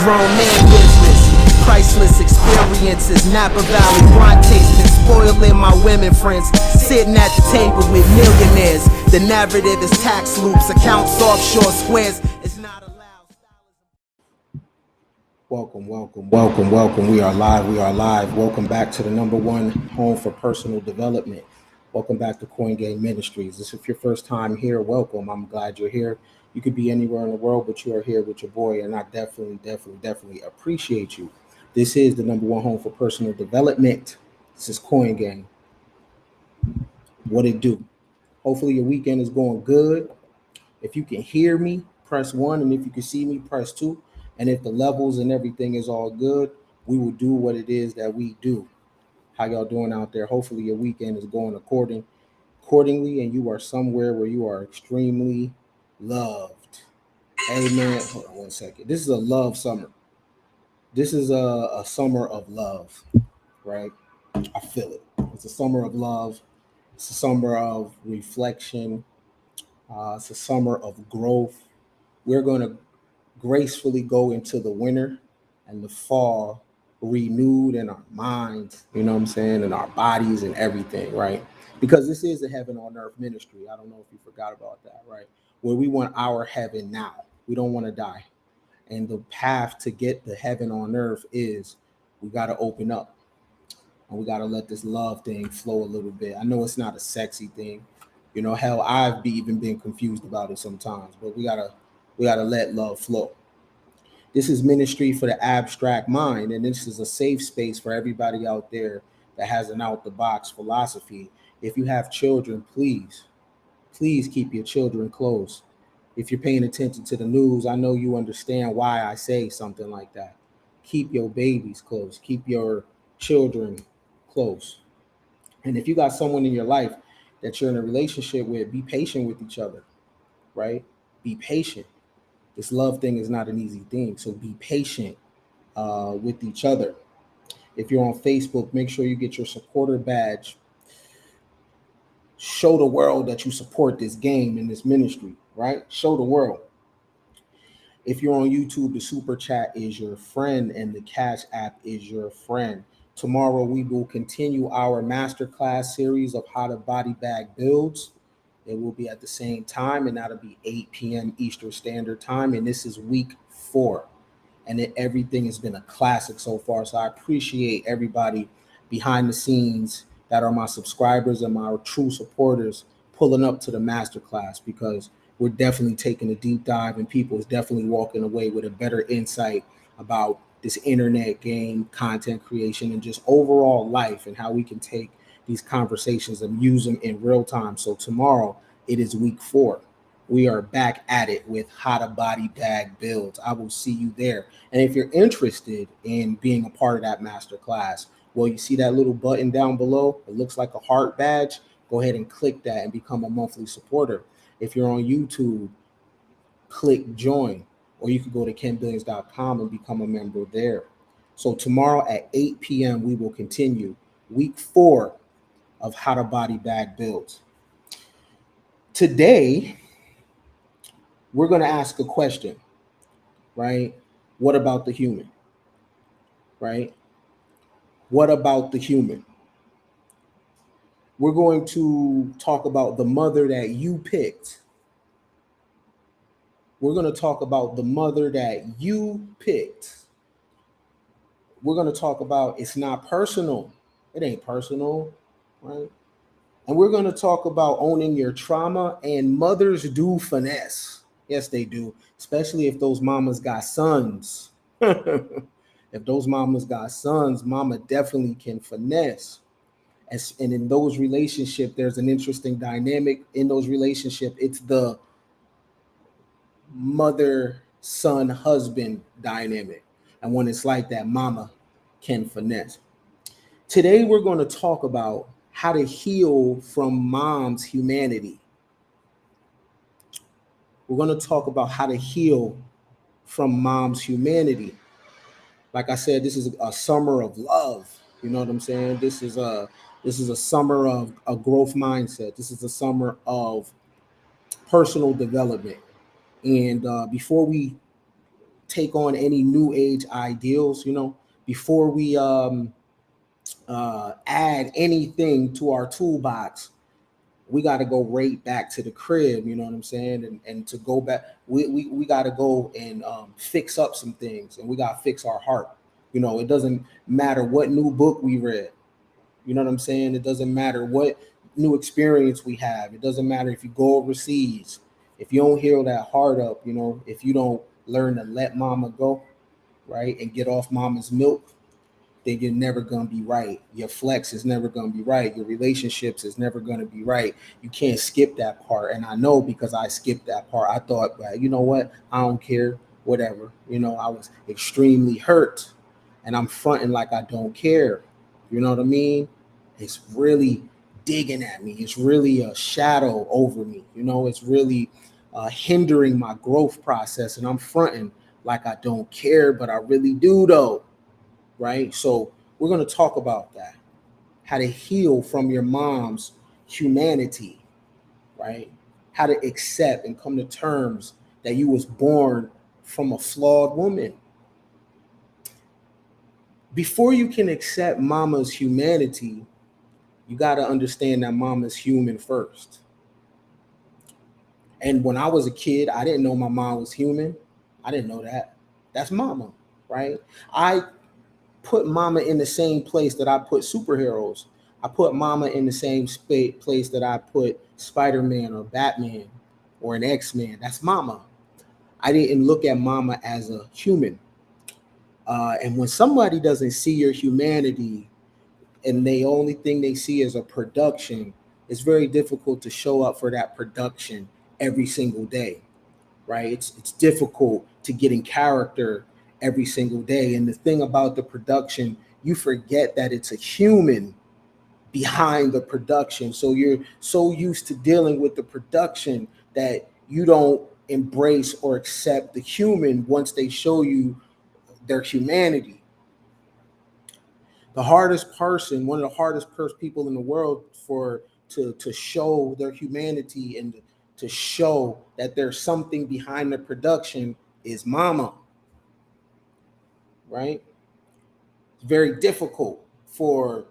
grown man business. Priceless experiences, Napa Valley wine tasting, spoiling my women friends, sitting at the table with millionaires. The narrative is tax loops, accounts offshore squares. It's not allowed. Welcome. We are live. Welcome back to the number one home for personal development. Welcome back to Coin Game Ministries. This is your first time here. Welcome. I'm glad you're here. You could be anywhere in the world, but you are here with your boy, and I definitely appreciate you. This is the number one home for personal development. This is Coin Game. What it do? Hopefully your weekend is going good. If you can hear me, press 1, and if you can see me, press 2. And if the levels and everything is all good, we will do what it is that we do. How y'all doing out there? Hopefully your weekend is going accordingly, and you are somewhere where you are extremely loved. Amen. Hold on 1 second. This is a love summer. This is a summer of love, right? I feel it. It's a summer of love. It's a summer of reflection. It's a summer of growth. We're going to gracefully go into the winter and the fall renewed in our minds, you know what I'm saying, and our bodies and everything, right? Because this is a heaven on earth ministry. I don't know if you forgot about that, right? Where we want our heaven now. We don't want to die. And the path to get the heaven on earth is we got to open up. And we got to let this love thing flow a little bit. I know it's not a sexy thing. You know, hell, I've even been confused about it sometimes, but we gotta let love flow. This is ministry for the abstract mind, and this is a safe space for everybody out there that has an out-the-box philosophy. If you have children, please keep your children close. If you're paying attention to the news, I know you understand why I say something like that. Keep your babies close. Keep your children close. And if you got someone in your life that you're in a relationship with, be patient with each other, right? Be patient. This love thing is not an easy thing. So be patient with each other. If you're on Facebook, make sure you get your supporter badge. Show the world that you support this game and this ministry, right? Show the world. If you're on YouTube, the super chat is your friend and the Cash app is your friend. Tomorrow, we will continue our masterclass series of how to body bag builds. It will be at the same time, and that'll be 8 p.m. Eastern Standard Time. And this is week 4. And everything has been a classic so far. So I appreciate everybody behind the scenes that are my subscribers and my true supporters pulling up to the masterclass, because we're definitely taking a deep dive and people is definitely walking away with a better insight about this internet game, content creation, and just overall life, and how we can take these conversations and use them in real time. So tomorrow, it is week 4. We are back at it with how to body bag builds. I will see you there. And if you're interested in being a part of that masterclass, well, you see that little button down below? It looks like a heart badge. Go ahead and click that and become a monthly supporter. If you're on YouTube, click join, or you can go to kenbillions.com and become a member there. So tomorrow at 8 p.m., we will continue week 4 of how to body bag builds. Today, we're going to ask a question, right? What about the human, right? What about the human? We're going to talk about the mother that you picked. We're going to talk about the mother that you picked. We're going to talk about it's not personal. It ain't personal, right? And we're going to talk about owning your trauma, and mothers do finesse. Yes, they do, especially if those mamas got sons. If those mamas got sons, mama definitely can finesse. And in those relationships, there's an interesting dynamic. In those relationships, it's the mother, son, husband dynamic. And when it's like that, mama can finesse. Today, we're going to talk about how to heal from mom's humanity. We're going to talk about how to heal from mom's humanity. Like I said, this is a summer of love. You know what I'm saying? This is a summer of a growth mindset. This is a summer of personal development. And before we take on any new age ideals, before we add anything to our toolbox, we got to go right back to the crib, you know what I'm saying? And to go back, we got to go and fix up some things, and we got to fix our heart. It doesn't matter what new book we read. You know what I'm saying? It doesn't matter what new experience we have. It doesn't matter if you go overseas. If you don't heal that heart up, if you don't learn to let mama go, right, and get off mama's milk, then you're never going to be right. Your flex is never going to be right. Your relationships is never going to be right. You can't skip that part. And I know, because I skipped that part. I thought, well, you know what? I don't care, whatever. I was extremely hurt, and I'm fronting like I don't care. You know what I mean? It's really digging at me. It's really a shadow over me. It's really hindering my growth process, and I'm fronting like I don't care, but I really do, though. Right? So we're going to talk about that, how to heal from your mom's humanity, right? How to accept and come to terms that you was born from a flawed woman. Before you can accept mama's humanity, you got to understand that mama's human first. And when I was a kid, I didn't know my mom was human. I didn't know that. That's mama, right? I put mama in the same place that I put superheroes. I put mama in the same place that I put Spider-Man or Batman or an X-Man. That's mama. I didn't look at mama as a human. And when somebody doesn't see your humanity, and the only thing they see is a production, it's very difficult to show up for that production every single day, right? It's difficult to get in character every single day. And the thing about the production, you forget that it's a human behind the production. So you're so used to dealing with the production that you don't embrace or accept the human once they show you their humanity. The hardest person, one of the hardest people in the world for to show their humanity and to show that there's something behind the production is mama, right? It's very difficult for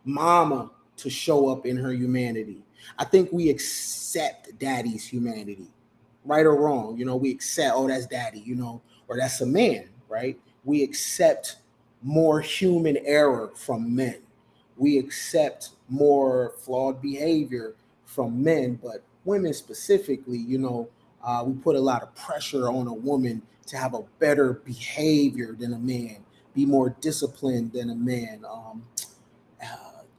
mama to show up in her humanity. I think we accept daddy's humanity, right or wrong. We accept, oh, that's daddy, or that's a man, right? We accept more human error from men. We accept more flawed behavior from men, but women specifically, we put a lot of pressure on a woman to have a better behavior than a man, be more disciplined than a man,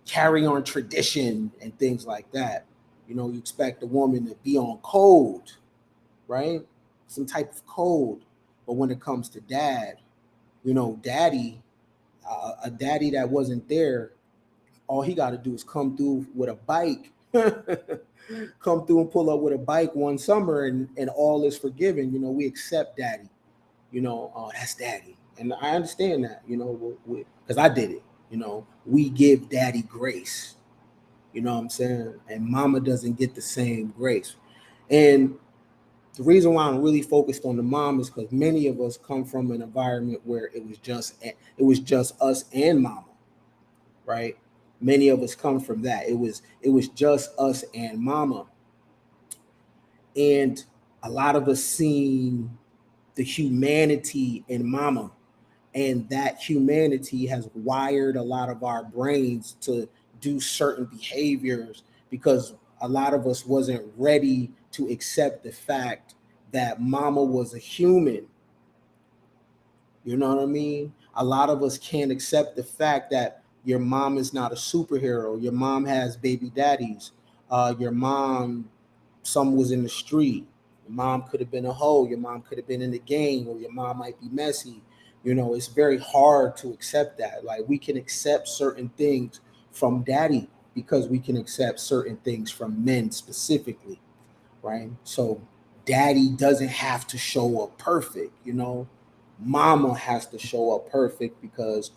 carry on tradition and things like that. You expect a woman to be on code, right? Some type of code. But when it comes to dad, daddy, a daddy that wasn't there, all he got to do is come through with a bike, come through and pull up with a bike one summer, and all is forgiven. We accept daddy. Oh, that's daddy. And I understand that, because I did it. We give daddy grace. You know what I'm saying? And mama doesn't get the same grace. And the reason why I'm really focused on the mom is because many of us come from an environment where it was just us and mama, right? Many of us come from that. It was just us and mama. And a lot of us seen the humanity in mama, and that humanity has wired a lot of our brains to do certain behaviors because a lot of us wasn't ready to accept the fact that mama was a human. You know what I mean? A lot of us can't accept the fact that your mom is not a superhero. Your mom has baby daddies. Your mom, some was in the street. Your mom could have been a hoe. Your mom could have been in the gang, or your mom might be messy. It's very hard to accept that. Like, we can accept certain things from daddy because we can accept certain things from men specifically, right? So daddy doesn't have to show up perfect. Mama has to show up perfect because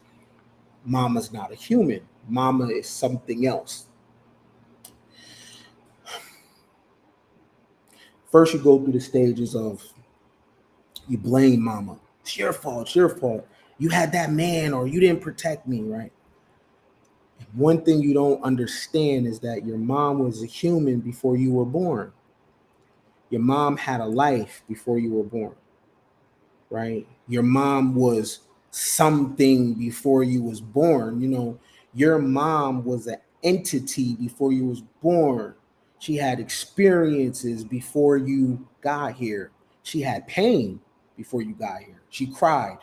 mama's not a human. Mama is something else. First, you go through the stages of you blame mama. It's your fault. It's your fault. You had that man, or you didn't protect me, right? One thing you don't understand is that your mom was a human before you were born. Your mom had a life before you were born, right? Your mom was something before you was born. Your mom was an entity before you was born. She had experiences before you got here. She had pain before you got here. She cried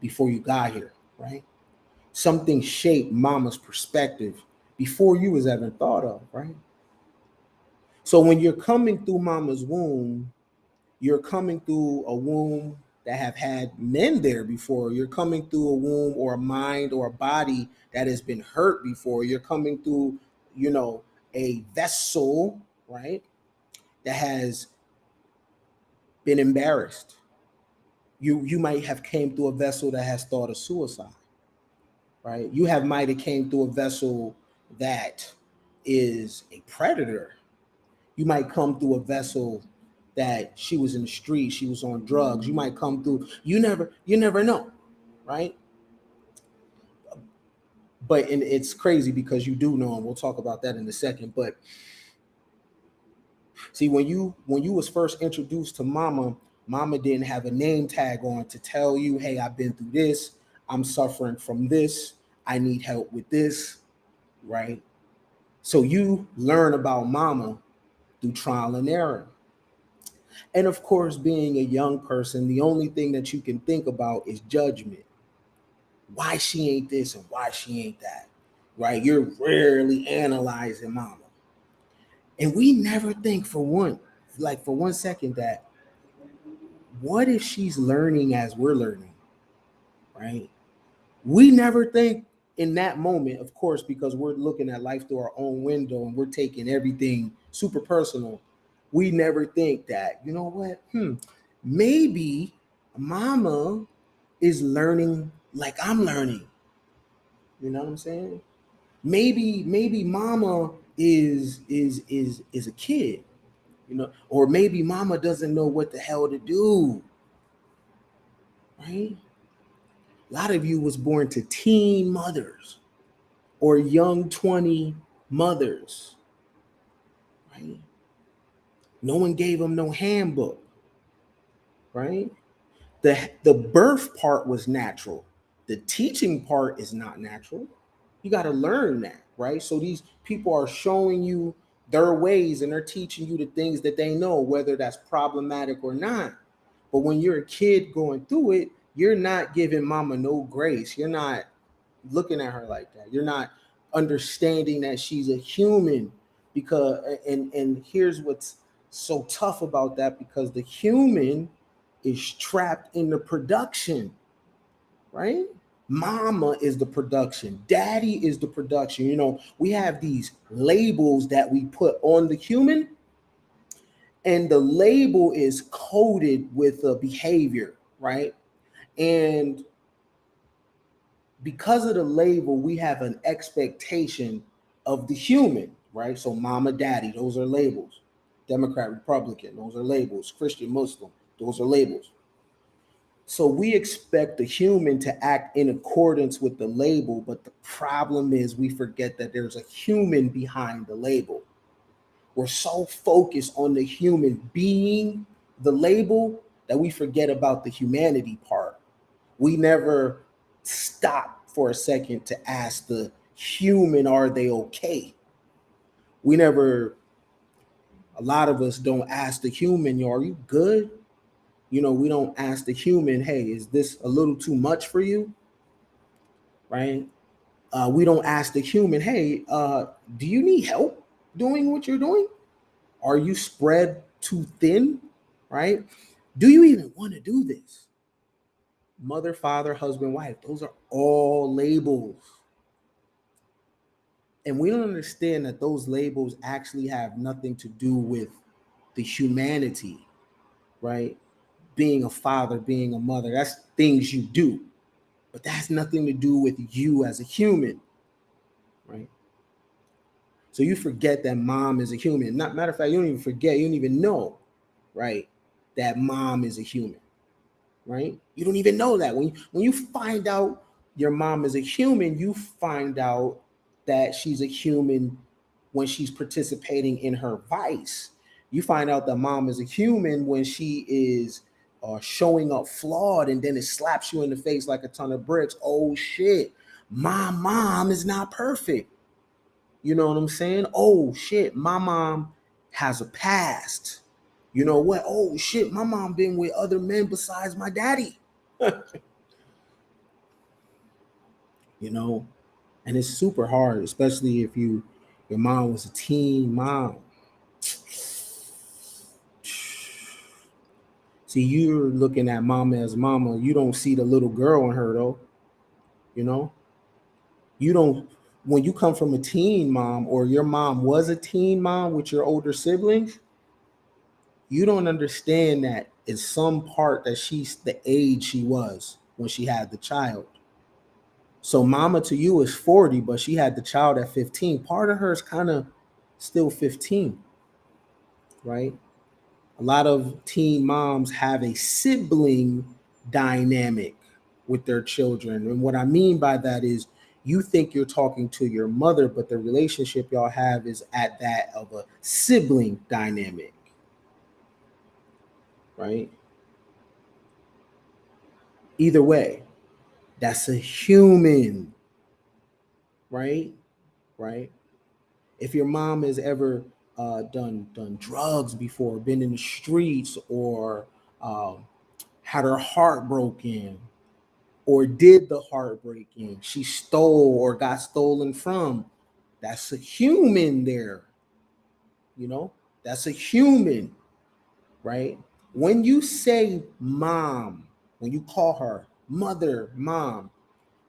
before you got here, right? Something shaped mama's perspective before you was ever thought of, right? So when you're coming through mama's womb, you're coming through a womb that have had men there before. You're coming through a womb or a mind or a body that has been hurt before. You're coming through, a vessel, right, that has been embarrassed. You might have came through a vessel that has thought of suicide, right? You have might have came through a vessel that is a predator. You might come through a vessel that she was in the street, she was on drugs. You might come through, you never know, right? But and it's crazy because you do know, and we'll talk about that in a second. But see, when you was first introduced to mama didn't have a name tag on to tell you, hey, I've been through this, I'm suffering from this, I need help with this, right? So you learn about mama through trial and error. And of course, being a young person, the only thing that you can think about is judgment. Why she ain't this and why she ain't that, right? You're rarely analyzing mama. And we never think for one second that what if she's learning as we're learning, right? We never think in that moment, of course, because we're looking at life through our own window and we're taking everything super personal. We never think that, you know what? Maybe mama is learning like I'm learning. You know what I'm saying? Maybe mama is a kid, or maybe mama doesn't know what the hell to do, right? A lot of you was born to teen mothers or young 20 mothers, right? No one gave them no handbook, right? The birth part was natural. The teaching part is not natural. You got to learn that, right? So these people are showing you their ways and they're teaching you the things that they know, whether that's problematic or not. But when you're a kid going through it, you're not giving mama no grace. You're not looking at her like that. You're not understanding that she's a human, because and here's what's so tough about that, because the human is trapped in the production, right? Mama is the production, daddy is the production. We have these labels that we put on the human, and the label is coded with a behavior, right? And because of the label, we have an expectation of the human, right? So mama, daddy, those are labels. Democrat, Republican, those are labels. Christian, Muslim, those are labels. So we expect the human to act in accordance with the label, but the problem is we forget that there's a human behind the label. We're so focused on the human being the label that we forget about the humanity part. We never stop for a second to ask the human, are they okay? We never, a lot of us don't ask the human, are you good? We don't ask the human, hey, is this a little too much for you? Right? We don't ask the human, hey, do you need help doing what you're doing? Are you spread too thin? Right? Do you even want to do this? Mother, father, husband, wife, those are all labels. And we don't understand that those labels actually have nothing to do with the humanity, right? Being a father, being a mother, that's things you do, but that has nothing to do with you as a human, right? So you forget that mom is a human. Not matter of fact, you don't even forget, you don't even know, right, that mom is a human. right? You don't even know that. When you find out your mom is a human, you find out that she's a human when she's participating in her vice. You find out that mom is a human when she is showing up flawed, and then it slaps you in the face like a ton of bricks. Oh shit, my mom is not perfect. You know what I'm saying? Oh shit, my mom has a past. You know what? Oh shit, my mom been with other men besides my daddy. You know, and it's super hard, especially if your mom was a teen mom. See, you're looking at mama as mama. You don't see the little girl in her though. You know, you don't. When you come from a teen mom, or your mom was a teen mom with your older siblings, you don't understand that in some part that she's the age she was when she had the child. So mama to you is 40, but she had the child at 15. Part of her is kind of still 15, right? A lot of teen moms have a sibling dynamic with their children. And what I mean by that is you think you're talking to your mother, but the relationship y'all have is at that of a sibling dynamic, right? Either way, that's a human, right? Right? If your mom has ever done drugs before, been in the streets, or um, had her heart broken, or did the heartbreaking, she stole or got stolen from, that's a human there. You know, that's a human, right? When you say mom, when you call her mother, mom,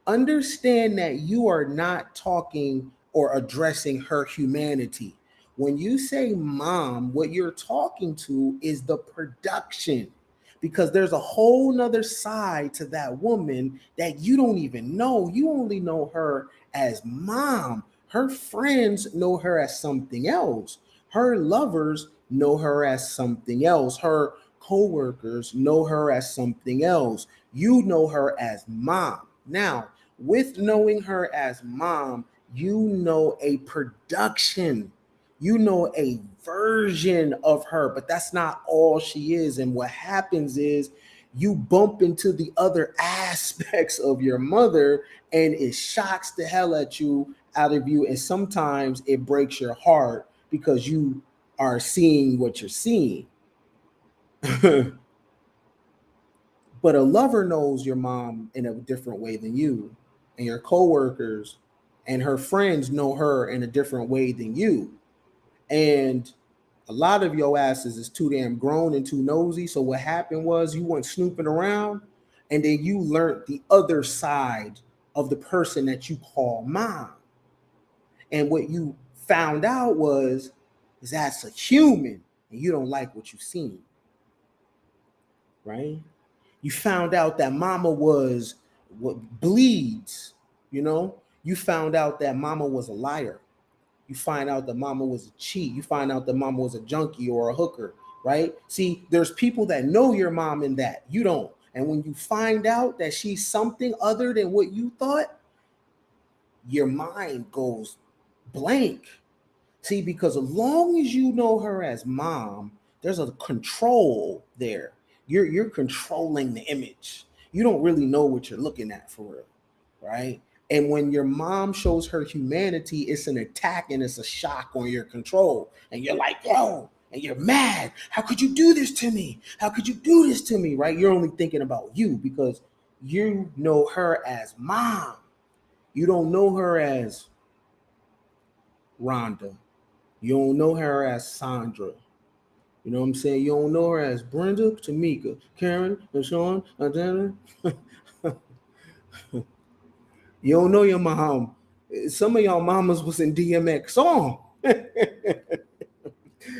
understand that you are not talking or addressing her humanity. When you say mom, what you're talking to is the production, because there's a whole nother side to that woman that you don't even know. You only know her as mom. Her friends know her as something else. Her lovers know her as something else. Her coworkers know her as something else. You know her as mom. Now, with knowing her as mom, you know a production, you know a version of her, but that's not all she is. And what happens is you bump into the other aspects of your mother, and it shocks the hell out of you. And sometimes it breaks your heart because you are seeing what you're seeing. But a lover knows your mom in a different way than you, and your coworkers and her friends know her in a different way than you. And a lot of your asses is too damn grown and too nosy. So what happened was you went snooping around, and then you learned the other side of the person that you call mom. And what you found out was is that's a human, and you don't like what you've seen, right? You found out that mama was what bleeds, you know? You found out that mama was a liar. You find out that mama was a cheat. You find out that mama was a junkie or a hooker, right? See, there's people that know your mom in that. You don't. And when you find out that she's something other than what you thought, your mind goes blank. See, because as long as you know her as mom, there's a control there. You're controlling the image. You don't really know what you're looking at for real, right? And when your mom shows her humanity, it's an attack and it's a shock on your control. And you're like, yo, and you're mad. How could you do this to me? How could you do this to me? Right? You're only thinking about you because you know her as mom. You don't know her as Rhonda. You don't know her as Sandra. You know what I'm saying? You don't know her as Brenda, Tamika, Karen, and Sean, Adana. You don't know your mom. Some of y'all mamas was in DMX song.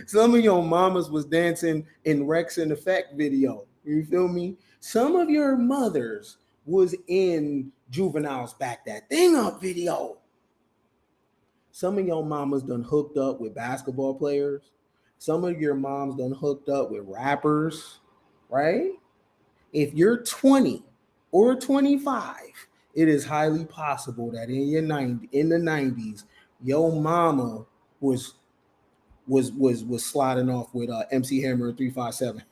Some of your mamas was dancing in Rex and Effect video. You feel me? Some of your mothers was in Juvenile's Back That Thing Up video. Some of your mamas done hooked up with basketball players. Some of your moms done hooked up with rappers, right? If you're 20 or 25, it is highly possible that in the 90s, your mama was was sliding off with MC Hammer and 357.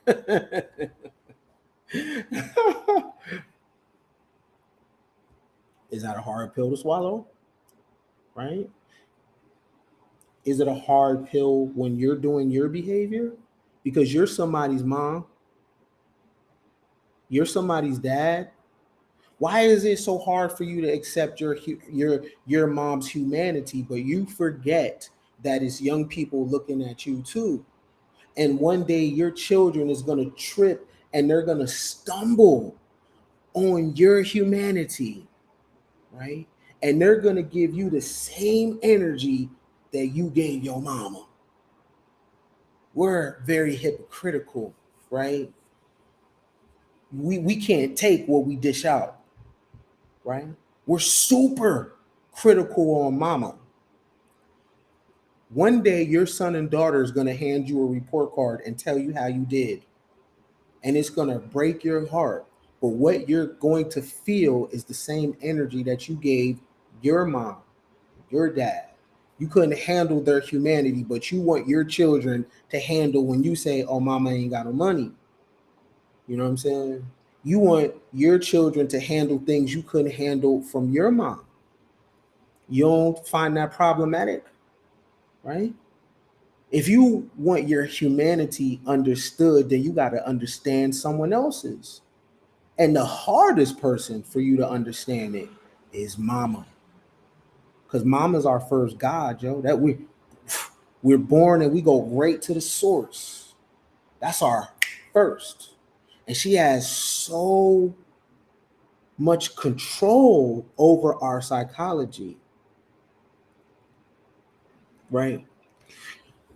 Is that a hard pill to swallow? Right? Is it a hard pill when you're doing your behavior? Because you're somebody's mom, you're somebody's dad. Why is it so hard for you to accept your mom's humanity, but you forget that it's young people looking at you too? And one day your children is going to trip and they're going to stumble on your humanity, right? And they're going to give you the same energy that you gave your mama. We're very hypocritical, right? We can't take what we dish out, right? We're super critical on mama. One day your son and daughter is going to hand you a report card and tell you how you did. And it's going to break your heart. But what you're going to feel is the same energy that you gave your mom, your dad. You couldn't handle their humanity, but you want your children to handle when you say, oh, mama ain't got no money. You know what I'm saying? You want your children to handle things you couldn't handle from your mom. You don't find that problematic, right? If you want your humanity understood, then you got to understand someone else's. And the hardest person for you to understand it is mama. Because mama's our first God, Joe. That we're born and we go right to the source. That's our first. And she has so much control over our psychology, right?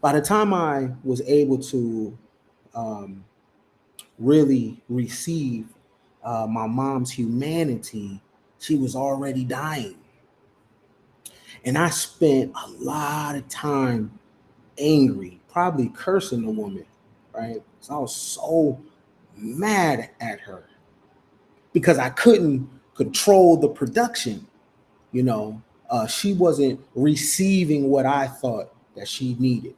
By the time I was able to um, really receive my mom's humanity, she was already dying. And I spent a lot of time angry, probably cursing the woman, right? So I was so mad at her because I couldn't control the production. You know, she wasn't receiving what I thought that she needed,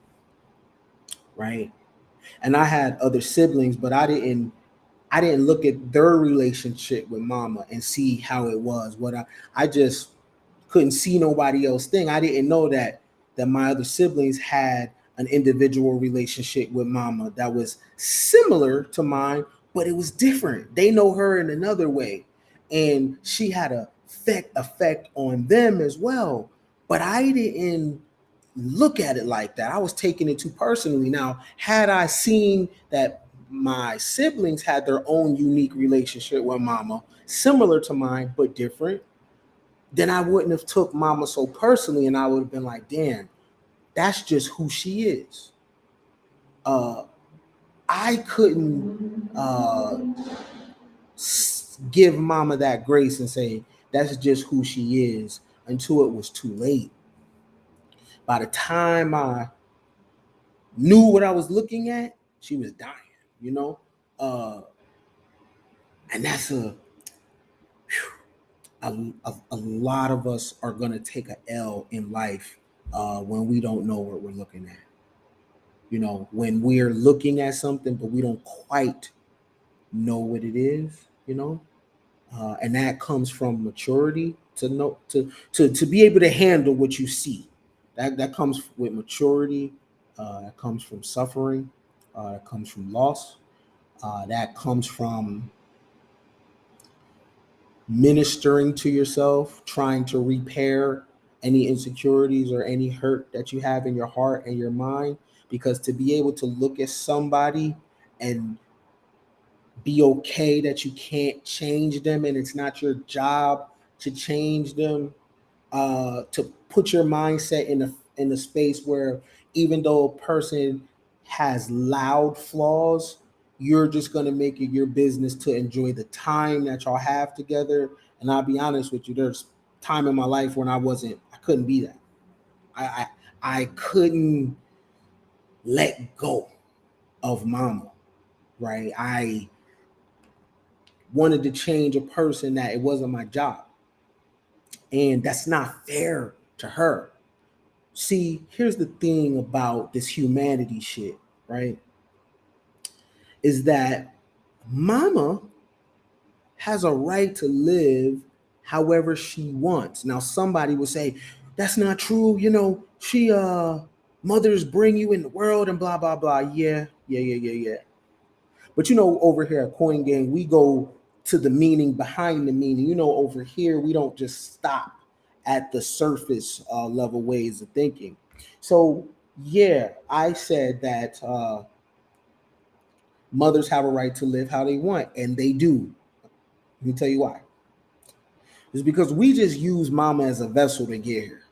right? And I had other siblings, but I didn't look at their relationship with mama and see how it was. I just couldn't see nobody else thing. I didn't know that my other siblings had an individual relationship with mama that was similar to mine, but it was different. They know her in another way. And she had a effect on them as well. But I didn't look at it like that. I was taking it too personally. Now, had I seen that my siblings had their own unique relationship with mama, similar to mine, but different, then I wouldn't have took mama so personally, and I would have been like, damn, that's just who she is. Uh, I couldn't give mama that grace and say that's just who she is until it was too late. By the time I knew what I was looking at, she was dying, you know? Uh, and that's a lot of us are going to take a L in life when we don't know what we're looking at. You know, when we're looking at something, but we don't quite know what it is, you know? And that comes from maturity to know to be able to handle what you see. That comes with maturity. That comes from suffering. That comes from loss. That comes from ministering to yourself, trying to repair any insecurities or any hurt that you have in your heart and your mind. Because to be able to look at somebody and be okay that you can't change them and it's not your job to change them, to put your mindset in a space where even though a person has loud flaws, you're just going to make it your business to enjoy the time that y'all have together. And I'll be honest with you, there's time in my life when I couldn't be that. I couldn't let go of mama, right? wanted to change a person that it wasn't my job. And that's not fair to her. See, here's the thing about this humanity shit, right? Is that mama has a right to live however she wants. Now, somebody will say, that's not true. You know, she mothers bring you in the world and blah, blah, blah. Yeah. But you know, over here at Coin Gang, we go to the meaning behind the meaning. You know, over here, we don't just stop at the surface level ways of thinking. So, yeah, I said that mothers have a right to live how they want, and they do. Let me tell you why. It's because we just use mama as a vessel to get here.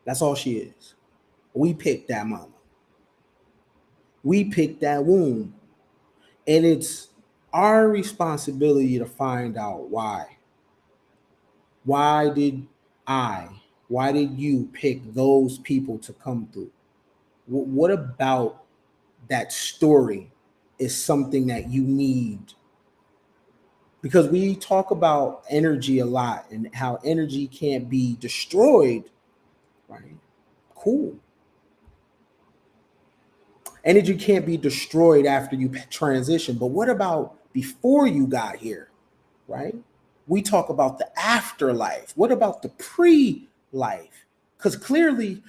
That's all she is. We picked that mama. We picked that womb. And it's our responsibility to find out why. Why did I, why did you pick those people to come through? What about that story is something that you need? Because we talk about energy a lot and how energy can't be destroyed, right? Cool. Energy can't be destroyed after you transition. But what about before you got here, right? We talk about the afterlife. What about the pre-life? Because clearly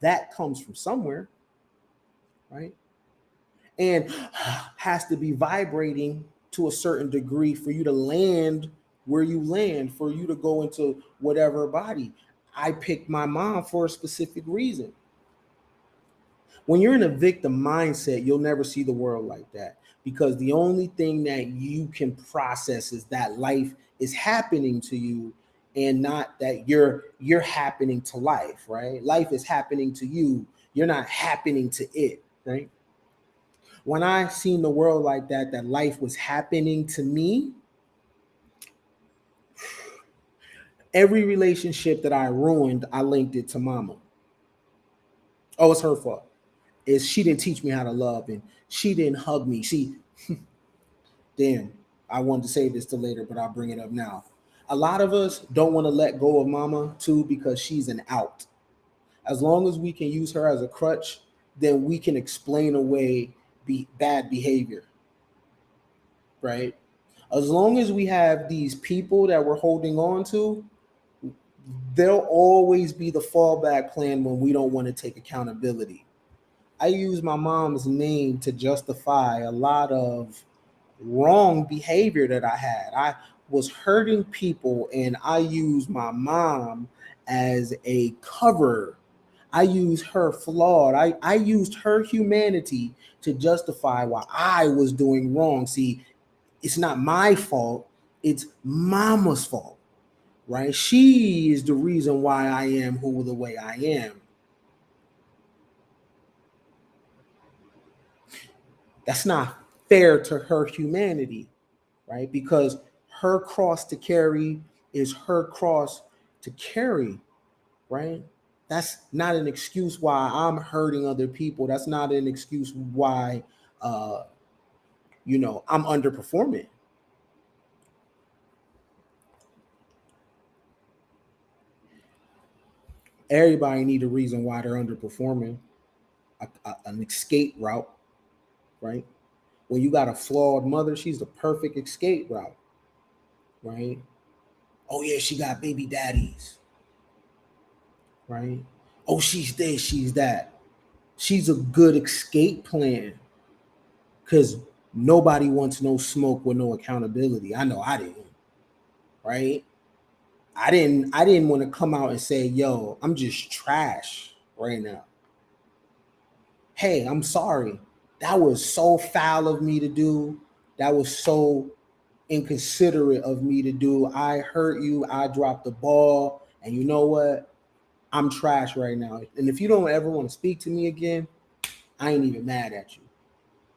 that comes from somewhere, right? And has to be vibrating to a certain degree for you to land where you land, for you to go into whatever body. I picked my mom for a specific reason. When you're in a victim mindset, you'll never see the world like that, because the only thing that you can process is that life is happening to you and not that you're happening to life, right? Life is happening to you. You're not happening to it, right? When I seen the world like that, that life was happening to me, every relationship that I ruined, I linked it to mama. Oh, it's her fault. Is she didn't teach me how to love and she didn't hug me. See, damn, I wanted to say this to later, but I'll bring it up now. A lot of us don't want to let go of mama too because she's an out. As long as we can use her as a crutch, then we can explain away bad behavior, right? As long as we have these people that we're holding on to, there'll always be the fallback plan when we don't want to take accountability. I use my mom's name to justify a lot of wrong behavior that I had. I was hurting people and I used my mom as a cover. I used her flawed. I used her humanity to justify why I was doing wrong. See, it's not my fault, it's mama's fault, right? She is the reason why I am who the way I am. That's not fair to her humanity, right? Because her cross to carry is her cross to carry, right? That's not an excuse why I'm hurting other people. That's not an excuse why, uh, I'm underperforming. Everybody need a reason why they're underperforming, an escape route, right? When you got a flawed mother, she's the perfect escape route, right? Oh yeah, she got baby daddies, right? Oh, she's this, she's that. She's a good escape plan because nobody wants no smoke with no accountability. I know I didn't, right? I didn't want to come out and say, yo, I'm just trash right now. Hey, I'm sorry. That was so foul of me to do. That was so inconsiderate of me to do. I hurt you. I dropped the ball. And you know what? I'm trash right now. And if you don't ever want to speak to me again, I ain't even mad at you.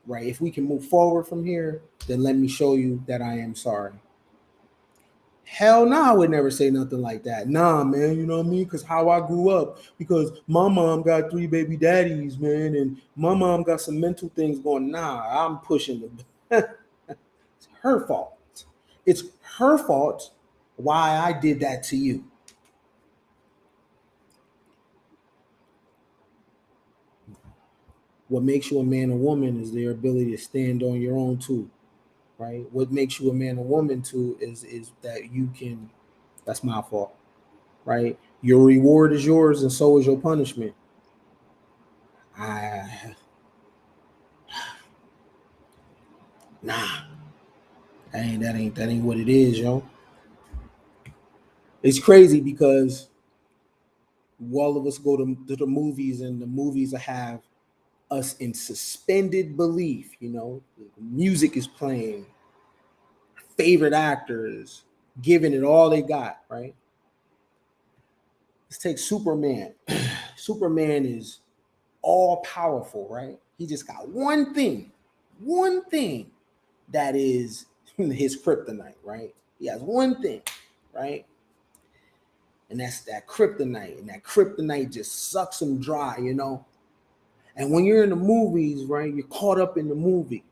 Right? If we can move forward from here, then let me show you that I am sorry. Hell no, I would never say nothing like that. Nah, man, you know what I mean? Because how I grew up, because my mom got 3 baby daddies, man, and my mom got some mental things going. Nah, I'm pushing the her fault. It's her fault why I did that to you. What makes you a man or woman is their ability to stand on your own too, right? What makes you a man or woman too is that you can. That's my fault, right? Your reward is yours, and so is your punishment. I nah, that ain't what it is, yo. It's crazy because all of us go to the movies, and the movies have us in suspended belief. You know, music is playing, favorite actors giving it all they got, right? Let's take Superman. Superman is all powerful, right? He just got one thing that is his kryptonite, right? He has one thing, right? And that's that kryptonite. And that kryptonite just sucks him dry, you know? And when you're in the movies, right, you're caught up in the movie.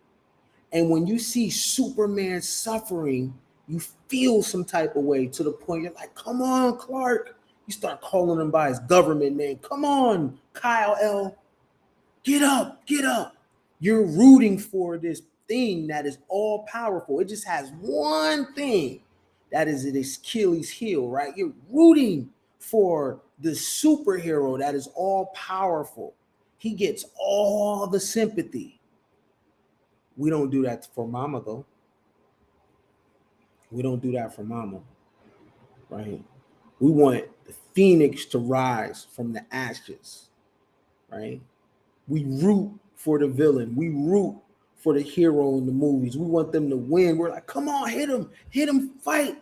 And when you see Superman suffering, you feel some type of way to the point you're like, come on, Clark. You start calling him by his government name. Come on, Kyle L. Get up, get up. You're rooting for this thing that is all powerful. It just has one thing that is its Achilles heel, right? You're rooting for the superhero that is all powerful. He gets all the sympathy. We don't do that for Mama, though. We don't do that for Mama, right? We want the phoenix to rise from the ashes, right? We root for the villain. We root for the hero in the movies. We want them to win. We're like, come on, hit him, fight.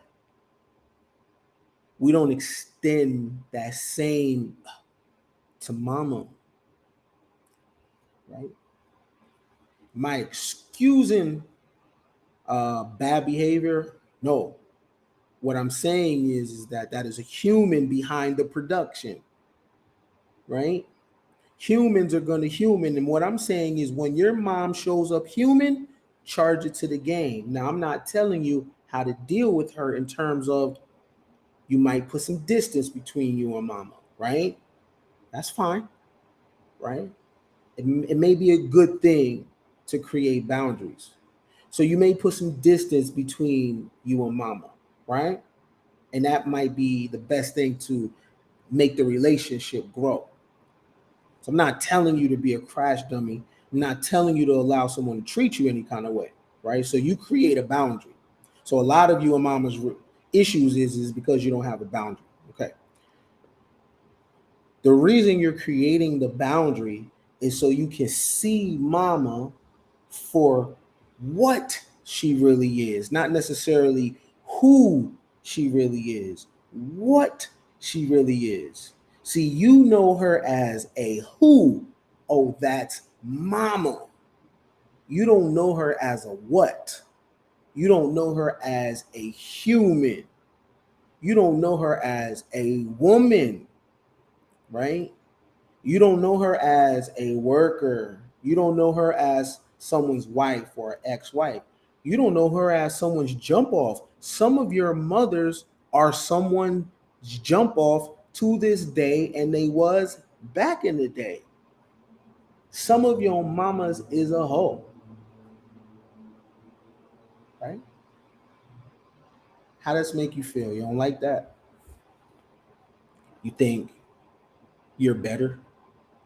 We don't extend that same to Mama, right? Am I excusing bad behavior? No. What I'm saying is that that is a human behind the production, right? Humans are going to human. And what I'm saying is when your mom shows up human, charge it to the game. Now, I'm not telling you how to deal with her in terms of you might put some distance between you and Mama, right? That's fine, right? It may be a good thing to create boundaries. So you may put some distance between you and Mama, right? And that might be the best thing to make the relationship grow. So I'm not telling you to be a crash dummy. I'm not telling you to allow someone to treat you any kind of way, right? So you create a boundary. So a lot of you and Mama's issues is because you don't have a boundary. Okay. The reason you're creating the boundary is so you can see Mama for what she really is, not necessarily who she really is, what she really is. See, you know her as a who. Oh, that's Mama. You don't know her as a what. You don't know her as a human. You don't know her as a woman, right? You don't know her as a worker. You don't know her as someone's wife or ex-wife. You don't know her as someone's jump off. Some of your mothers are someone's jump off to this day, and they was back in the day. Some of your mamas is a hoe, right? How does this make you feel? You don't like that? You think you're better,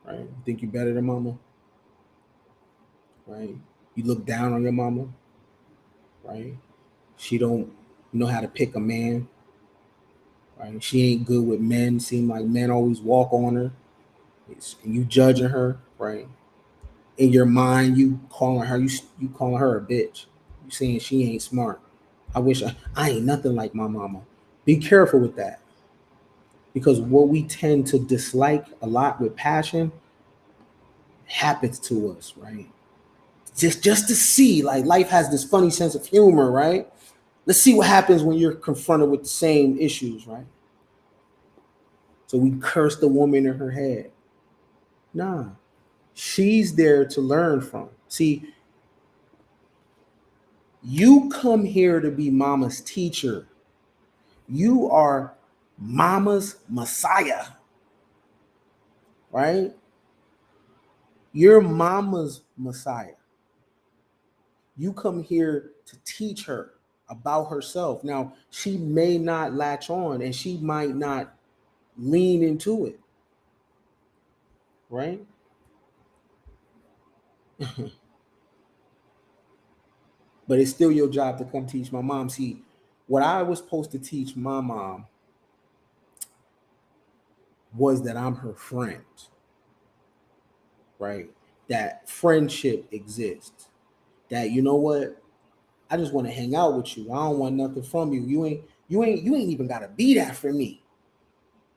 right? You think you're better than mama, right? You look down on your mama, right? She don't know how to pick a man, right? She ain't good with men. Seem like men always walk on her. And you judging her, right? In your mind, you calling her you calling her a bitch. You saying she ain't smart. I ain't nothing like my mama. Be careful with that because what we tend to dislike a lot with passion happens to us, right? Just to see, like life has this funny sense of humor, right? Let's see what happens when you're confronted with the same issues, right? So we curse the woman in her head. Nah, she's there to learn from. See, You come here to be mama's teacher. You are mama's Messiah, right? You're mama's Messiah. You come here to teach her about herself. Now, she may not latch on and she might not lean into it, right? But it's still your job to come teach my mom. See, what I was supposed to teach my mom was that I'm her friend, right? That friendship exists. That, you know what? I just want to hang out with you. I don't want nothing from you. You ain't even gotta be that for me,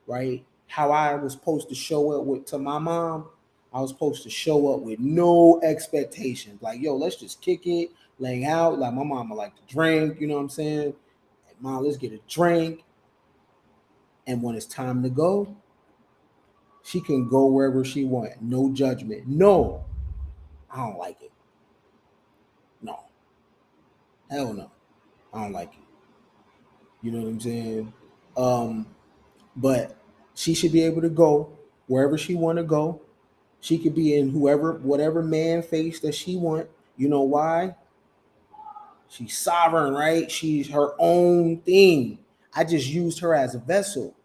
right? How I was supposed to show up with to my mom, I was supposed to show up with no expectations. Like, yo, let's just kick it, lay out. Like my mama like to drink, you know what I'm saying? Mom, let's get a drink. And when it's time to go, she can go wherever she wants. No judgment. No, I don't like it. No. Hell no. I don't like it. You know what I'm saying? Um, but she should be able to go wherever she want to go. She could be in whatever man face that she want. You know why? She's sovereign, right? She's her own thing. I just used her as a vessel.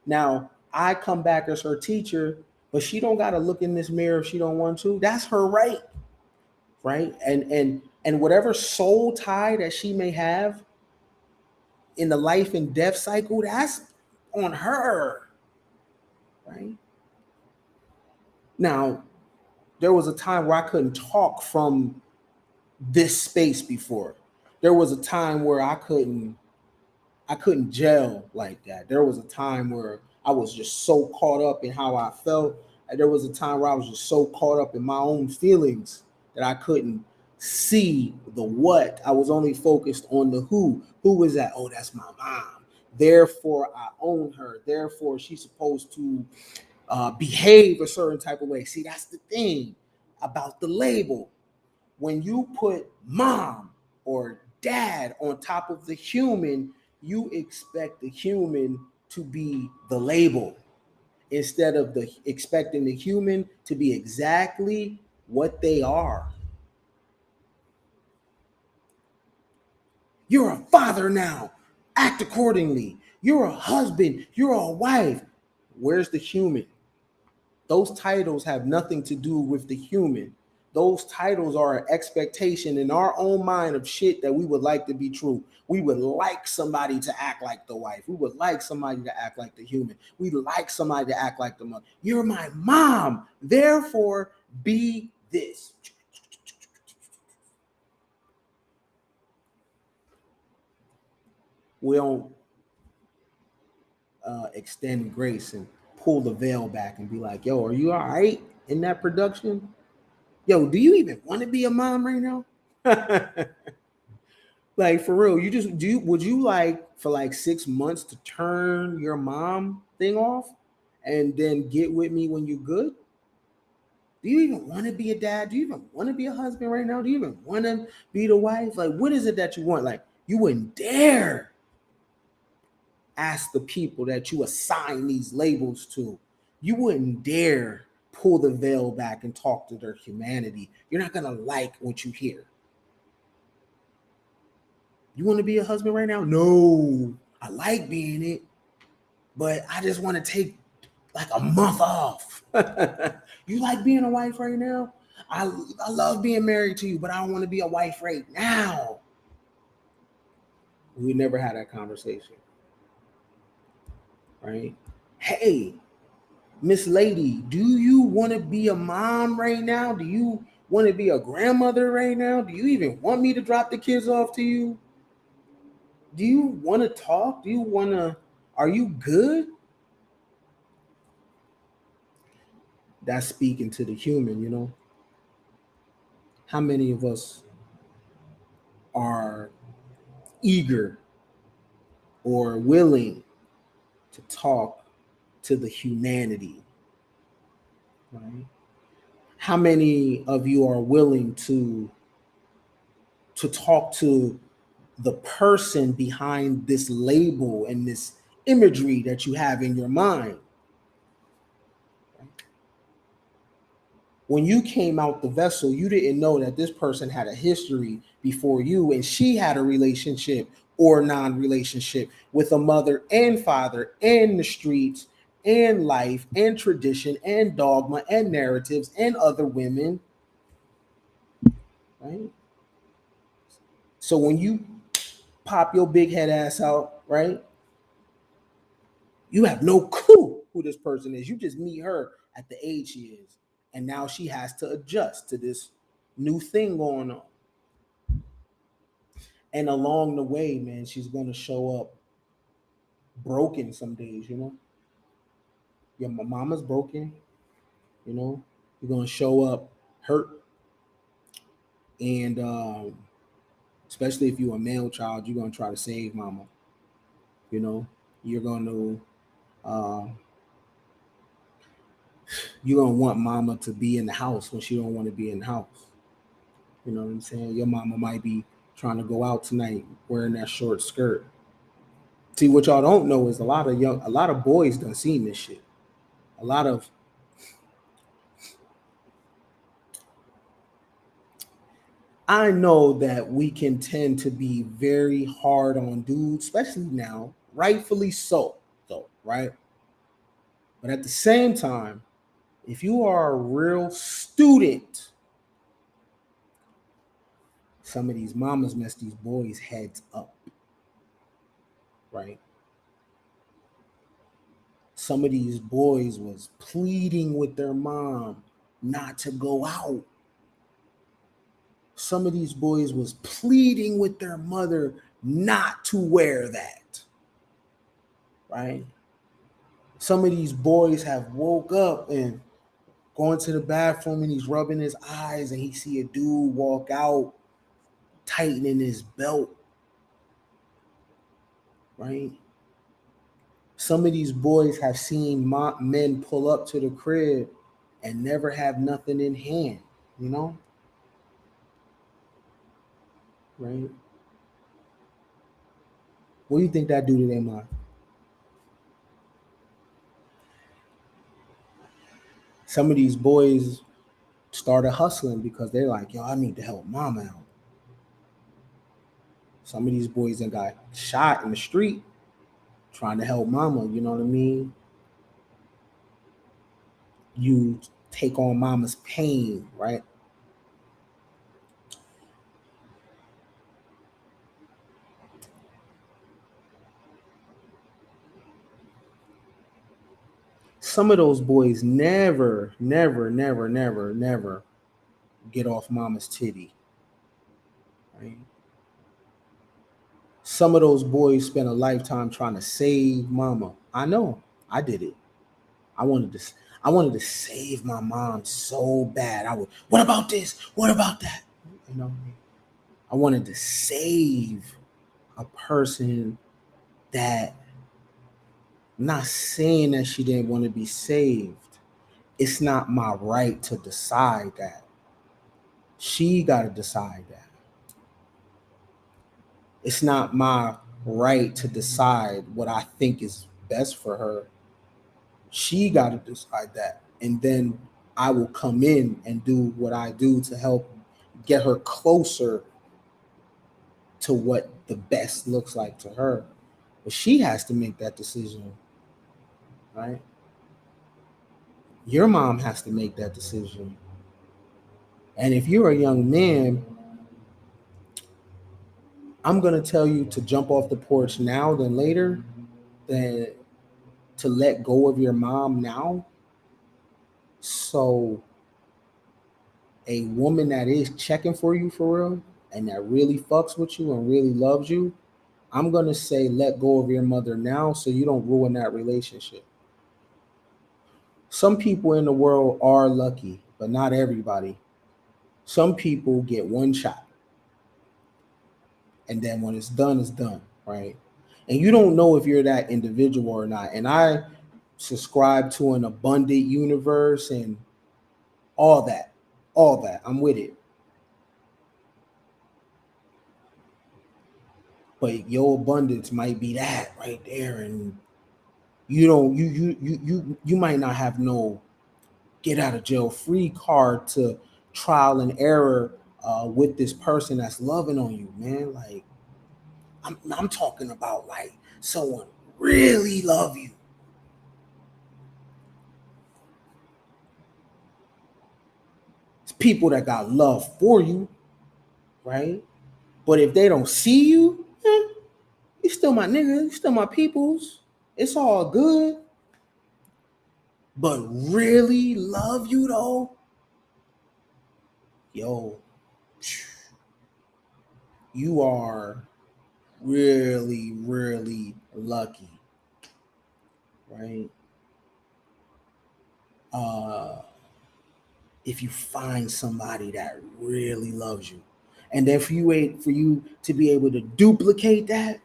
Now I come back as her teacher, but she don't gotta look in this mirror if she don't want to. That's her right, right? And whatever soul tie that she may have in the life and death cycle, that's on her, right? Now, there was a time where I couldn't talk from this space before. There was a time where I couldn't gel like that. There was a time where I was just so caught up in how I felt. And there was a time where I was just so caught up in my own feelings that I couldn't see the what. I was only focused on the who. Who is that? Oh, that's my mom. Therefore, I own her. Therefore, she's supposed to behave a certain type of way. See, that's the thing about the label. When you put mom or dad on top of the human, you expect the human to be the label instead of the expecting the human to be exactly what they are. You're a father now. Act accordingly. You're a husband. You're a wife. Where's the human? Those titles have nothing to do with the human. Those titles are an expectation in our own mind of shit that we would like to be true. We would like somebody to act like the wife. We would like somebody to act like the human. We'd like somebody to act like the mother. You're my mom. Therefore, be this. We don't extend grace and pull the veil back and be like, yo, are you all right in that production? Yo, do you even want to be a mom right now? Like for real, you just do you would you like for like 6 months to turn your mom thing off and then get with me when you're good? Do you even want to be a dad? Do you even want to be a husband right now? Do you even want to be the wife? Like, what is it that you want? Like, you wouldn't dare ask the people that you assign these labels to. You wouldn't dare pull the veil back and talk to their humanity. You're not gonna like what you hear. You want to be a husband right now? No, I like being it, but I just want to take like a month off. You like being a wife right now? I love being married to you, but I don't want to be a wife right now. We never had that conversation, right? Hey, Miss Lady, do you want to be a mom right now? Do you want to be a grandmother right now? Do you even want me to drop the kids off to you? Do you want to talk? Do you want to? Are you good? That's speaking to the human, you know. How many of us are eager or willing to talk to the humanity, right? How many of you are willing to talk to the person behind this label and this imagery that you have in your mind. When you came out the vessel, you didn't know that this person had a history before you, and she had a relationship or non-relationship with a mother and father and the streets and life and tradition and dogma and narratives and other women, right? So when you pop your big head ass out, right, you have no clue who this person is. You just meet her at the age she is, and now she has to adjust to this new thing going on. And along the way, man, she's gonna show up broken some days, you know. Your mama's broken, you know. You're gonna show up hurt, and especially if you're a male child, you're gonna try to save mama. You know, you're gonna uh, you're gonna want mama to be in the house when she don't want to be in the house. You know what I'm saying? Your mama might be trying to go out tonight wearing that short skirt. See, what y'all don't know is a lot of boys done seen this shit. A lot of I know that we can tend to be very hard on dudes, especially now, rightfully so, though, right? But at the same time, if you are a real student, some of these mamas mess these boys' heads up, right? Some of these boys was pleading with their mom not to go out. Some of these boys was pleading with their mother not to wear that, right? Some of these boys have woke up and going to the bathroom and he's rubbing his eyes and he see a dude walk out tightening his belt, right? Some of these boys have seen men pull up to the crib and never have nothing in hand, you know, right? What do you think that do to their mind? Some of these boys started hustling because they're like, yo, I need to help mama out. Some of these boys that got shot in the street trying to help mama, you know what I mean? You take on mama's pain, right? Some of those boys never get off mama's titty, right? Some of those boys spend a lifetime trying to save mama. I know, I did it. I wanted to, I wanted to save my mom so bad. I would. What about this? What about that? You know, I wanted to save a person that. I'm not saying that she didn't want to be saved. It's not my right to decide that. She got to decide that. It's not my right to decide what I think is best for her. She got to decide that. And then I will come in and do what I do to help get her closer to what the best looks like to her. But she has to make that decision, right? Your mom has to make that decision. And if you're a young man, I'm going to tell you to jump off the porch now than later, than to let go of your mom now. So a woman that is checking for you for real and that really fucks with you and really loves you, I'm going to say let go of your mother now so you don't ruin that relationship. Some people in the world are lucky, but not everybody. Some people get one shot, and then when it's done, right? And you don't know if you're that individual or not. And I subscribe to an abundant universe and all that, all that. I'm with it. but your abundance might be that right there, and you don't you might not have no get out of jail free card to trial and error with this person that's loving on you, man. Like I'm talking about like someone really love you. It's people that got love for you, right? But if they don't see you, you still my nigga, you still my peoples. It's all good. But really love you though, yo, you are really, really lucky, right? If you find somebody that really loves you, and then for you to be able to duplicate that,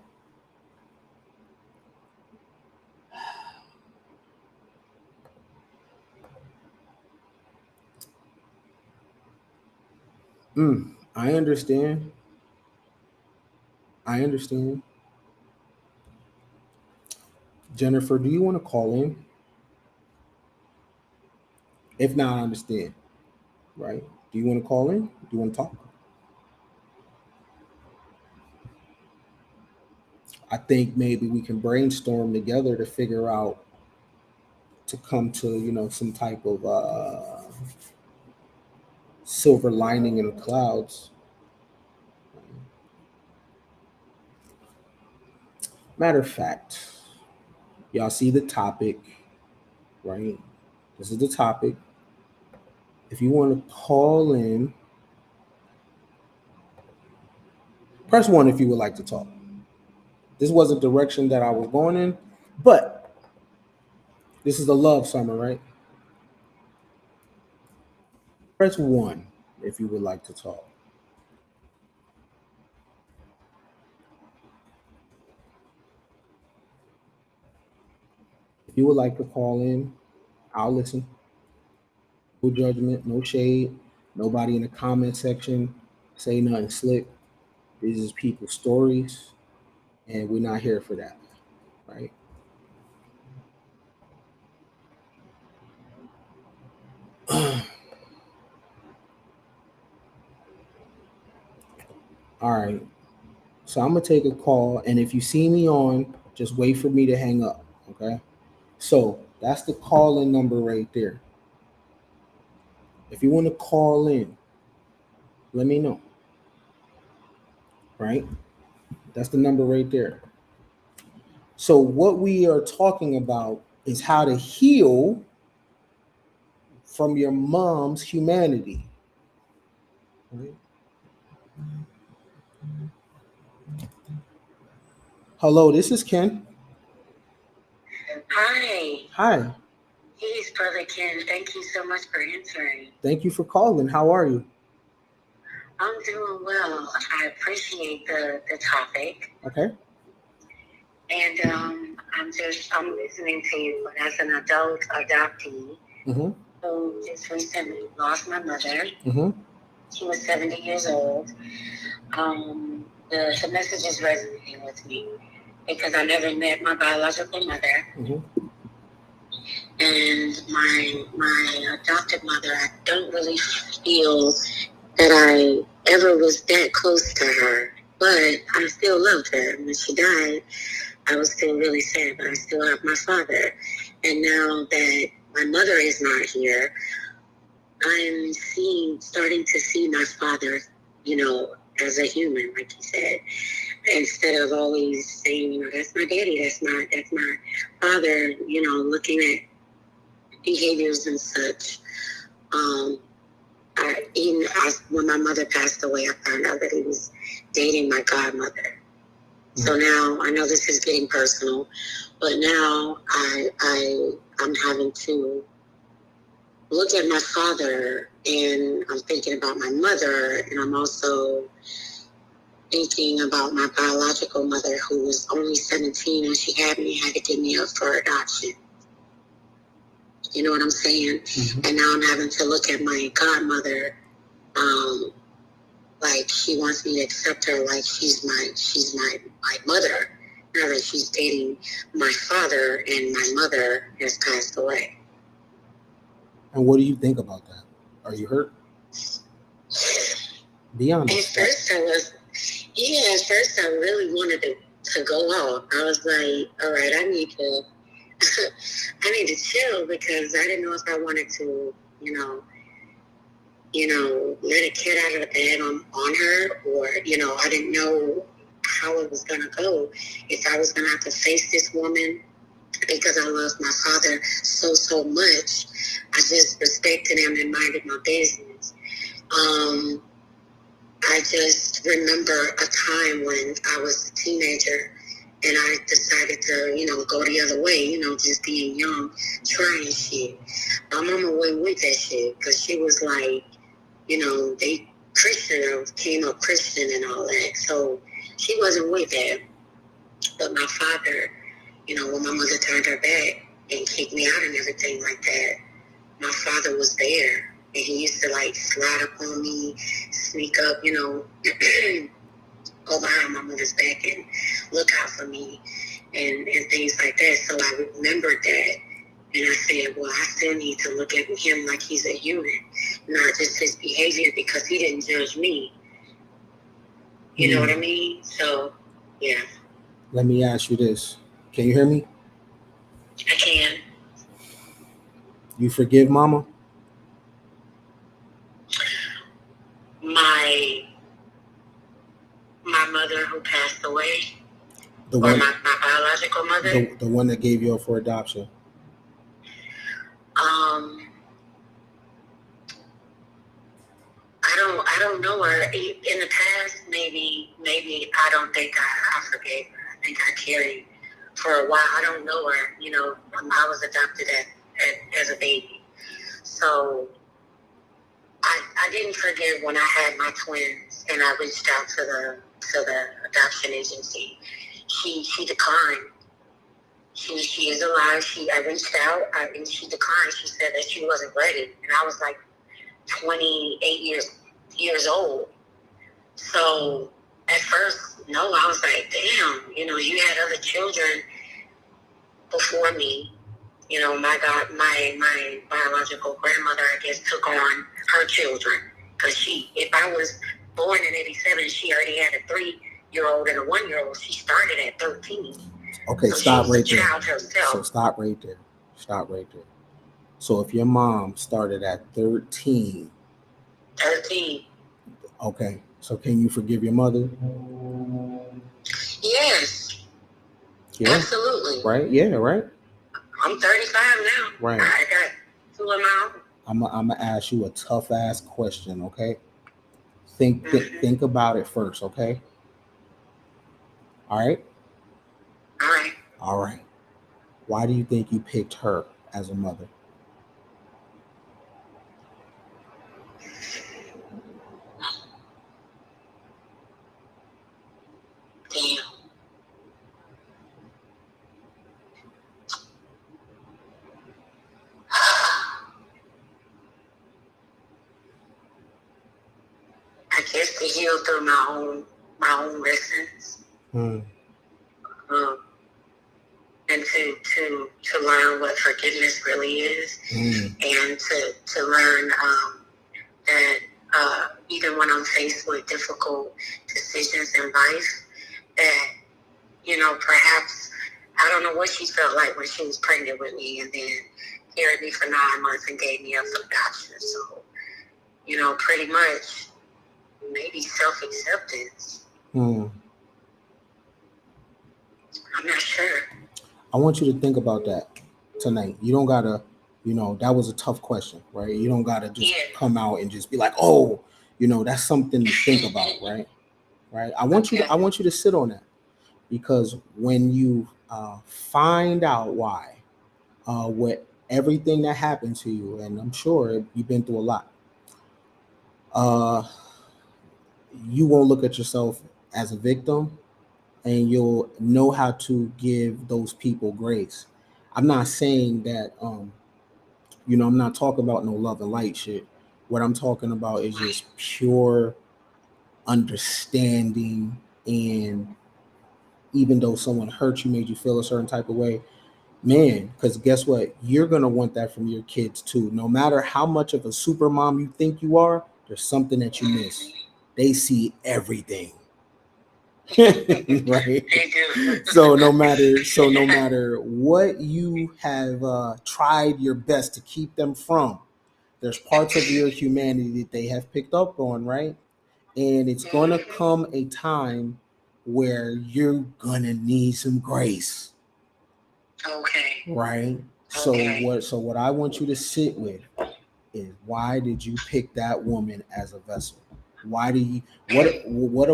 I understand. I understand. Jennifer, do you want to call in? If not, I understand. Right? Do you want to call in? Do you want to talk? I think maybe we can brainstorm together to figure out to come to some type of silver lining in the clouds. Matter of fact, y'all see the topic, right? This is the topic. If you want to call in, press 1 if you would like to talk. This wasn't the direction that I was going in, but this is the love summer, right? Press 1 if you would like to talk. If you would like to call in, I'll listen. No judgment, no shade. Nobody in the comment section say nothing slick. These is people's stories, and we're not here for that, right? All right. So I'm gonna take a call, and if you see me on, just wait for me to hang up. Okay. So that's the call-in number right there. If you want to call in, let me know. Right? That's the number right there. So what we are talking about is how to heal from your mom's humanity. Right? Hello, this is Ken. Hi. Hi. Yes, Brother Ken. Thank you so much for answering. Thank you for calling. How are you? I'm doing well. I appreciate the topic. Okay. And I'm listening to you. But as an adult adoptee who just recently lost my mother, she was 70 years old. The message is resonating with me because I never met my biological mother. And my adopted mother, I don't really feel that I ever was that close to her, but I still loved her. When she died, I was still really sad, but I still have my father. And now that my mother is not here, I'm starting to see my father, as a human, like you said, instead of always saying, that's my daddy, that's my father, looking at behaviors and such. When my mother passed away, I found out that he was dating my godmother. So now I know this is getting personal, but now I'm having to look at my father, and I'm thinking about my mother, and I'm also thinking about my biological mother, who was only 17 when she had me, had to give me up for adoption. You know what I'm saying? And now I'm having to look at my godmother, like she wants me to accept her like she's my mother. Now that she's dating my father and my mother has passed away. And what do you think about that? Are you hurt? Be honest. At first I really wanted to go off. I was like, all right, I need to I need to chill because I didn't know if I wanted to, let a kid out of the bed on her, or, I didn't know how it was going to go. If I was going to have to face this woman because I loved my father so much. I just respected him and minded my business. I just remember a time when I was a teenager and I decided to, go the other way, just being young, trying shit. My mama went with that shit because she was like, they Christian, came up Christian and all that. So she wasn't with that. But my father, when my mother turned her back and kicked me out and everything like that, my father was there. And he used to like slide up on me, sneak up, go behind my mother's back and look out for me and things like that. So I remembered that. And I said, well, I still need to look at him like he's a human, not just his behavior, because he didn't judge me. You know what I mean? So, yeah. Let me ask you this. Can you hear me? I can. You forgive Mama? My mother who passed away, The or one, my biological mother. the one that gave you up for adoption. I don't know her. In the past, maybe I don't think I forgave her. I think I carried for a while. I don't know her. I was adopted as a baby, so I didn't forgive when I had my twins, and I reached out to the adoption agency. She declined. She is alive. I reached out and she declined. She said that she wasn't ready, and I was like 28 years old. So at first, no, I was like, damn, you had other children before me. My biological grandmother, I guess, took on her children. Because if I was born in 87, she already had a 3-year-old and a 1-year-old. She started at 13. Okay, so stop right there. Herself. So stop right there. Stop right there. So if your mom started at 13. 13. Okay. So can you forgive your mother? Yes. Yeah. Absolutely. Right? Yeah, right? I'm 35 now. Right. I got 2 of my own. I'm going to ask you a tough ass question, okay? Think about it first, okay? All right? All right. All right. Why do you think you picked her as a mother? Damn. I guess to heal through my own lessons. And to learn what forgiveness really is, and to learn that even when I'm faced with difficult decisions in life, that perhaps I don't know what she felt like when she was pregnant with me, and then carried me for 9 months and gave me up for adoption. So pretty much maybe self-acceptance. I'm not sure. I want you to think about that tonight. You don't gotta, that was a tough question, right? You don't gotta just come out and just be like, oh, that's something to think about, right? Right. I want you to sit on that, because when you find out why, what everything that happened to you, and I'm sure you've been through a lot, you won't look at yourself as a victim, and you'll know how to give those people grace. I'm not saying that, I'm not talking about no love and light shit. What I'm talking about is just pure understanding, and even though someone hurt you, made you feel a certain type of way, man, because guess what? You're going to want that from your kids too. No matter how much of a super mom you think you are, there's something that you miss. They see everything. Right. So no matter what you have tried your best to keep them from, there's parts of your humanity that they have picked up on, right? And it's gonna come a time where you're gonna need some grace. Okay. Right. So what I want you to sit with is, why did you pick that woman as a vessel? Why do you what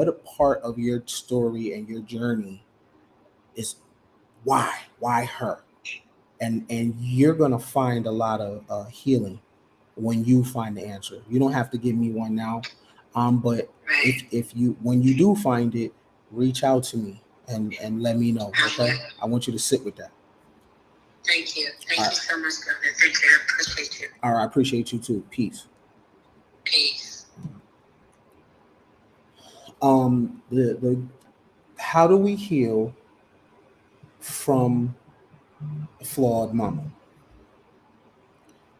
a part of your story and your journey is, why her? And you're gonna find a lot of healing when you find the answer. You don't have to give me one now, but if you, when you do find it, reach out to me and let me know. Okay, I want you to sit with that. Thank you. Thank you so much, brother. Thank you. I appreciate you. All right, I appreciate you too. Peace. Peace. The how do we heal from flawed mama?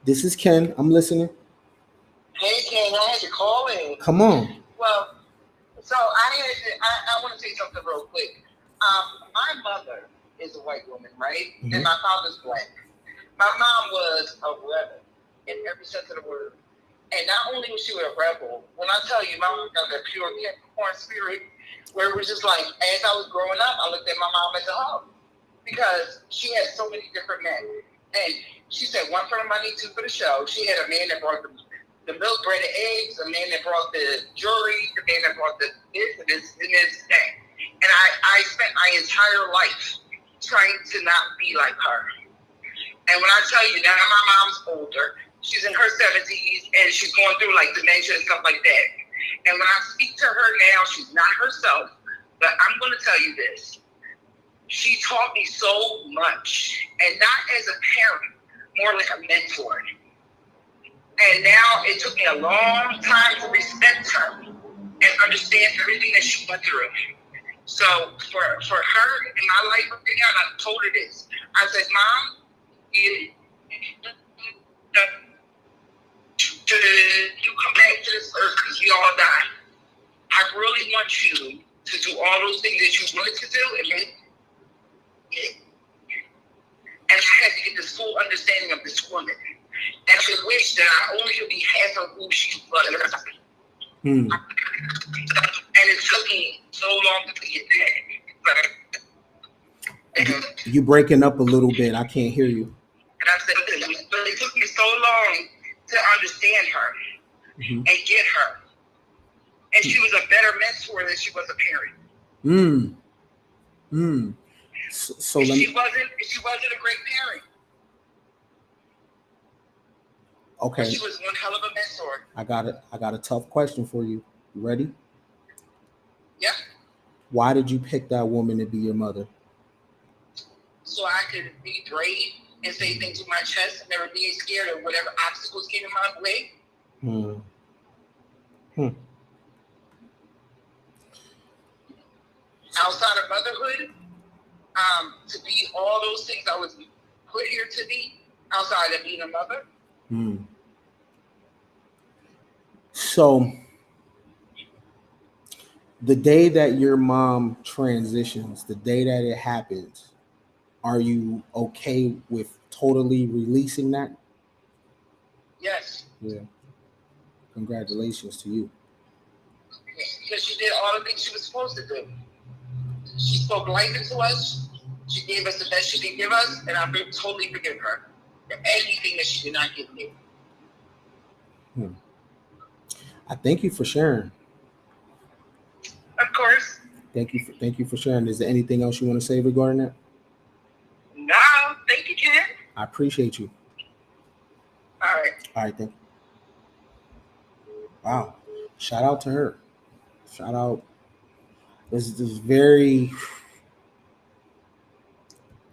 This is Ken. I'm listening. Hey Ken, I had to call in. Come on. Well, so I want to say something real quick. My mother is a white woman, right? Mhm. And my father's black. My mom was a rebel in every sense of the word. And not only was she a rebel, when I tell you, my mom got that pure Capricorn spirit, where it was just like, as I was growing up, I looked at my mom as a hoe, because she had so many different men. And she said, one for the money, two for the show. She had a man that brought the milk, bread, and eggs, a man that brought the jewelry, the man that brought the this and this and this thing. And I spent my entire life trying to not be like her. And when I tell you, now my mom's older, she's in her 70s, and she's going through like dementia and stuff like that. And when I speak to her now, she's not herself. But I'm going to tell you this. She taught me so much, and not as a parent, more like a mentor. And now it took me a long time to respect her and understand everything that she went through. So for her in my life right now, and I told her this. I said, Mom, you come back to this earth because we all die. I really want you to do all those things that you wanted to do and make it. And I had to get this full understanding of this woman. And I wish that I only could be half of who she was. And it took me so long to get that. You breaking up a little bit. I can't hear you. And I said, but it took me so long to understand her and get her. And she was a better mentor than she was a parent. So let me. She wasn't a great parent. Okay. But she was one hell of a mentor. I got a tough question for you. You ready? Yep. Why did you pick that woman to be your mother? So I could be brave and say things with my chest and never be scared of whatever obstacles came in my way. Outside of motherhood, to be all those things I was put here to be, outside of being a mother. So the day that your mom transitions, the day that it happens, are you okay with totally releasing that? Yes. Yeah. Congratulations to you. Because she did all the things she was supposed to do. She spoke life into us. She gave us the best she could give us, and I totally forgive her for anything that she did not give me. I thank you for sharing. Of course. Thank you for sharing. Is there anything else you want to say regarding that? No, thank you, Ken. I appreciate you. All right. All right, thank you. Wow. Shout out to her. Shout out. This is very,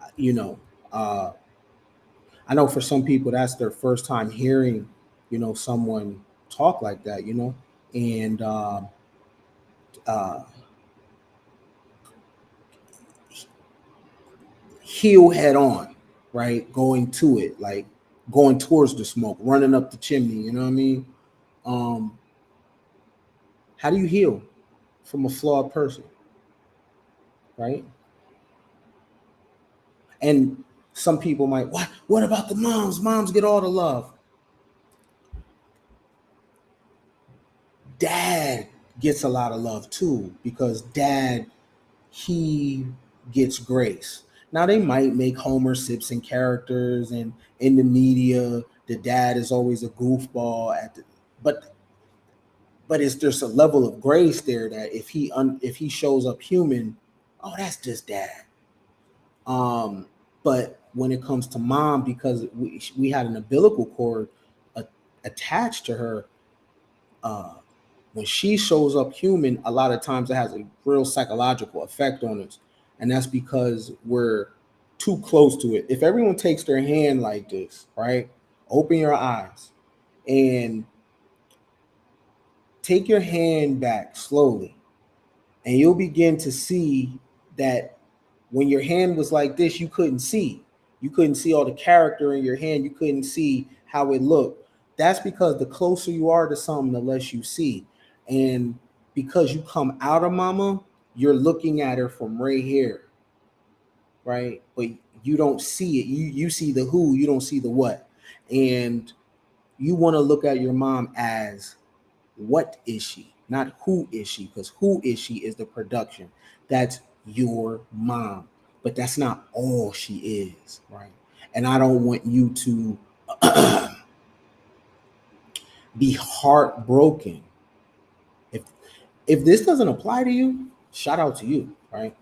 I know for some people that's their first time hearing, someone talk like that, and uh, heal head on, right? Going to it, like going towards the smoke, running up the chimney. You know what I mean? Um, how do you heal from a flawed person, right? And some people might, what about the moms? Moms get all the love. Dad gets a lot of love too, because dad, he gets grace. Now they might make Homer Simpson characters, and in the media, the dad is always a goofball but it's there's a level of grace there that if he shows up human, oh, that's just dad. But when it comes to mom, because we had an umbilical cord attached to her, uh, when she shows up human, a lot of times it has a real psychological effect on us. And that's because we're too close to it. If everyone takes their hand like this, right? Open your eyes and take your hand back slowly, and you'll begin to see that when your hand was like this, you couldn't see. You couldn't see all the character in your hand. You couldn't see how it looked. That's because the closer you are to something, the less you see. And because you come out of mama, you're looking at her from right here, right? But you don't see it. You see the who, you don't see the what. And you want to look at your mom as, what is she? Not who is she, because who is she is the production. That's your mom, but that's not all she is, right? And I don't want you to be heartbroken. If this doesn't apply to you, shout out to you, right?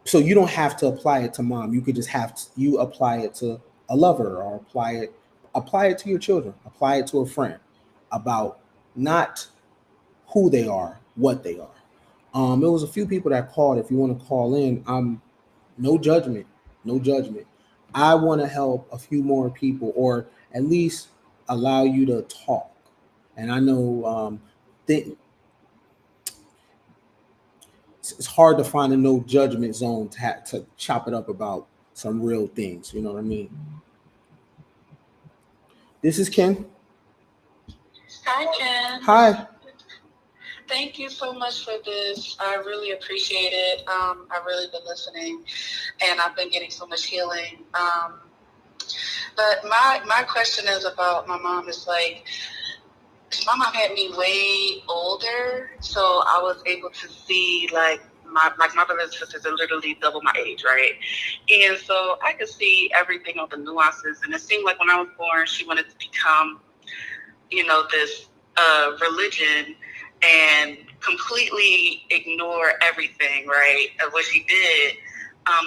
So you don't have to apply it to mom. You could just you apply it to a lover, or apply it to your children, apply it to a friend, about not who they are, what they are. There was a few people that called. If you want to call in, no judgment, no judgment. I want to help a few more people, or at least allow you to talk. And I know that it's hard to find a no judgment zone to chop it up about some real things. You know what I mean? This is Ken. Hi, Ken. Hi. Thank you so much for this. I really appreciate it. I've really been listening, and I've been getting so much healing. But my question is about my mom. Is like, my mom had me way older, so I was able to see my brothers and sisters are literally double my age, right? And so I could see everything of the nuances. And it seemed like when I was born, she wanted to become, this religion and completely ignore everything, right? Of what she did.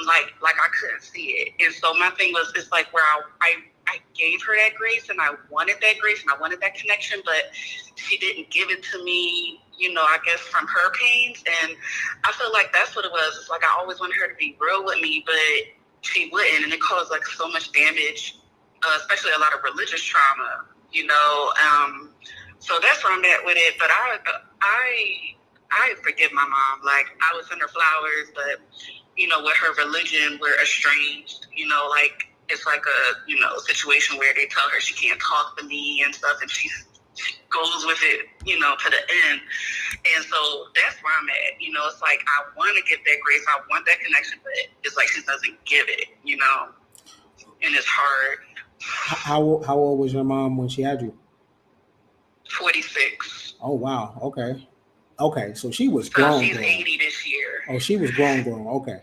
Like I couldn't see it. And so my thing was, it's like where I gave her that grace, and I wanted that grace, and I wanted that connection, but she didn't give it to me, I guess from her pains. And I feel like that's what it was. It's like I always wanted her to be real with me, but she wouldn't. And it caused like so much damage, especially a lot of religious trauma, so that's where I'm at with it. But I forgive my mom. Like, I would send her flowers, but with her religion, we're estranged. Like, it's like a situation where they tell her she can't talk to me and stuff, and she goes with it, to the end. And so that's where I'm at. It's like I want to get that grace, I want that connection, but it's like she doesn't give it, and it's hard. How old was your mom when she had you? 46. Oh wow. Okay. So she was grown. She's 80 this year. Oh, she was grown. Okay.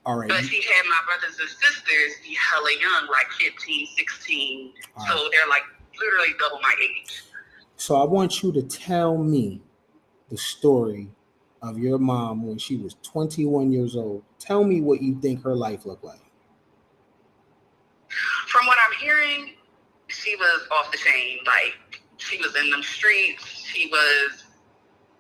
All right. But she had my brothers and sisters be hella young, like 15, 16. All so right. They're like literally double my age. So I want you to tell me the story of your mom when she was 21 years old. Tell me what you think her life looked like. From what I'm hearing, she was off the chain. Like, she was in them streets. She was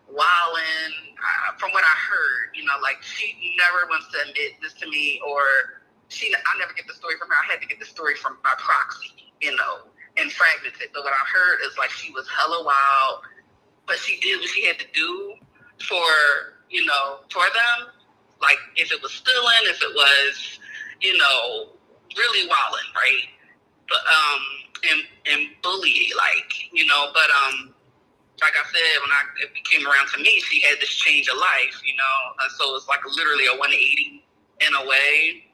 wilding. From what I heard, like, she never wants to admit this to me, or I never get the story from her. I had to get the story from by proxy, and fragmented. But what I heard is like she was hella wild, but she did what she had to do. for, you know, for them. Like if it was stealing, if it was, you know, really wilding, right? But and bullying, like, you know, but like I said, when it came around to me, she had this change of life, you know, and so it's like literally a 180 in a way.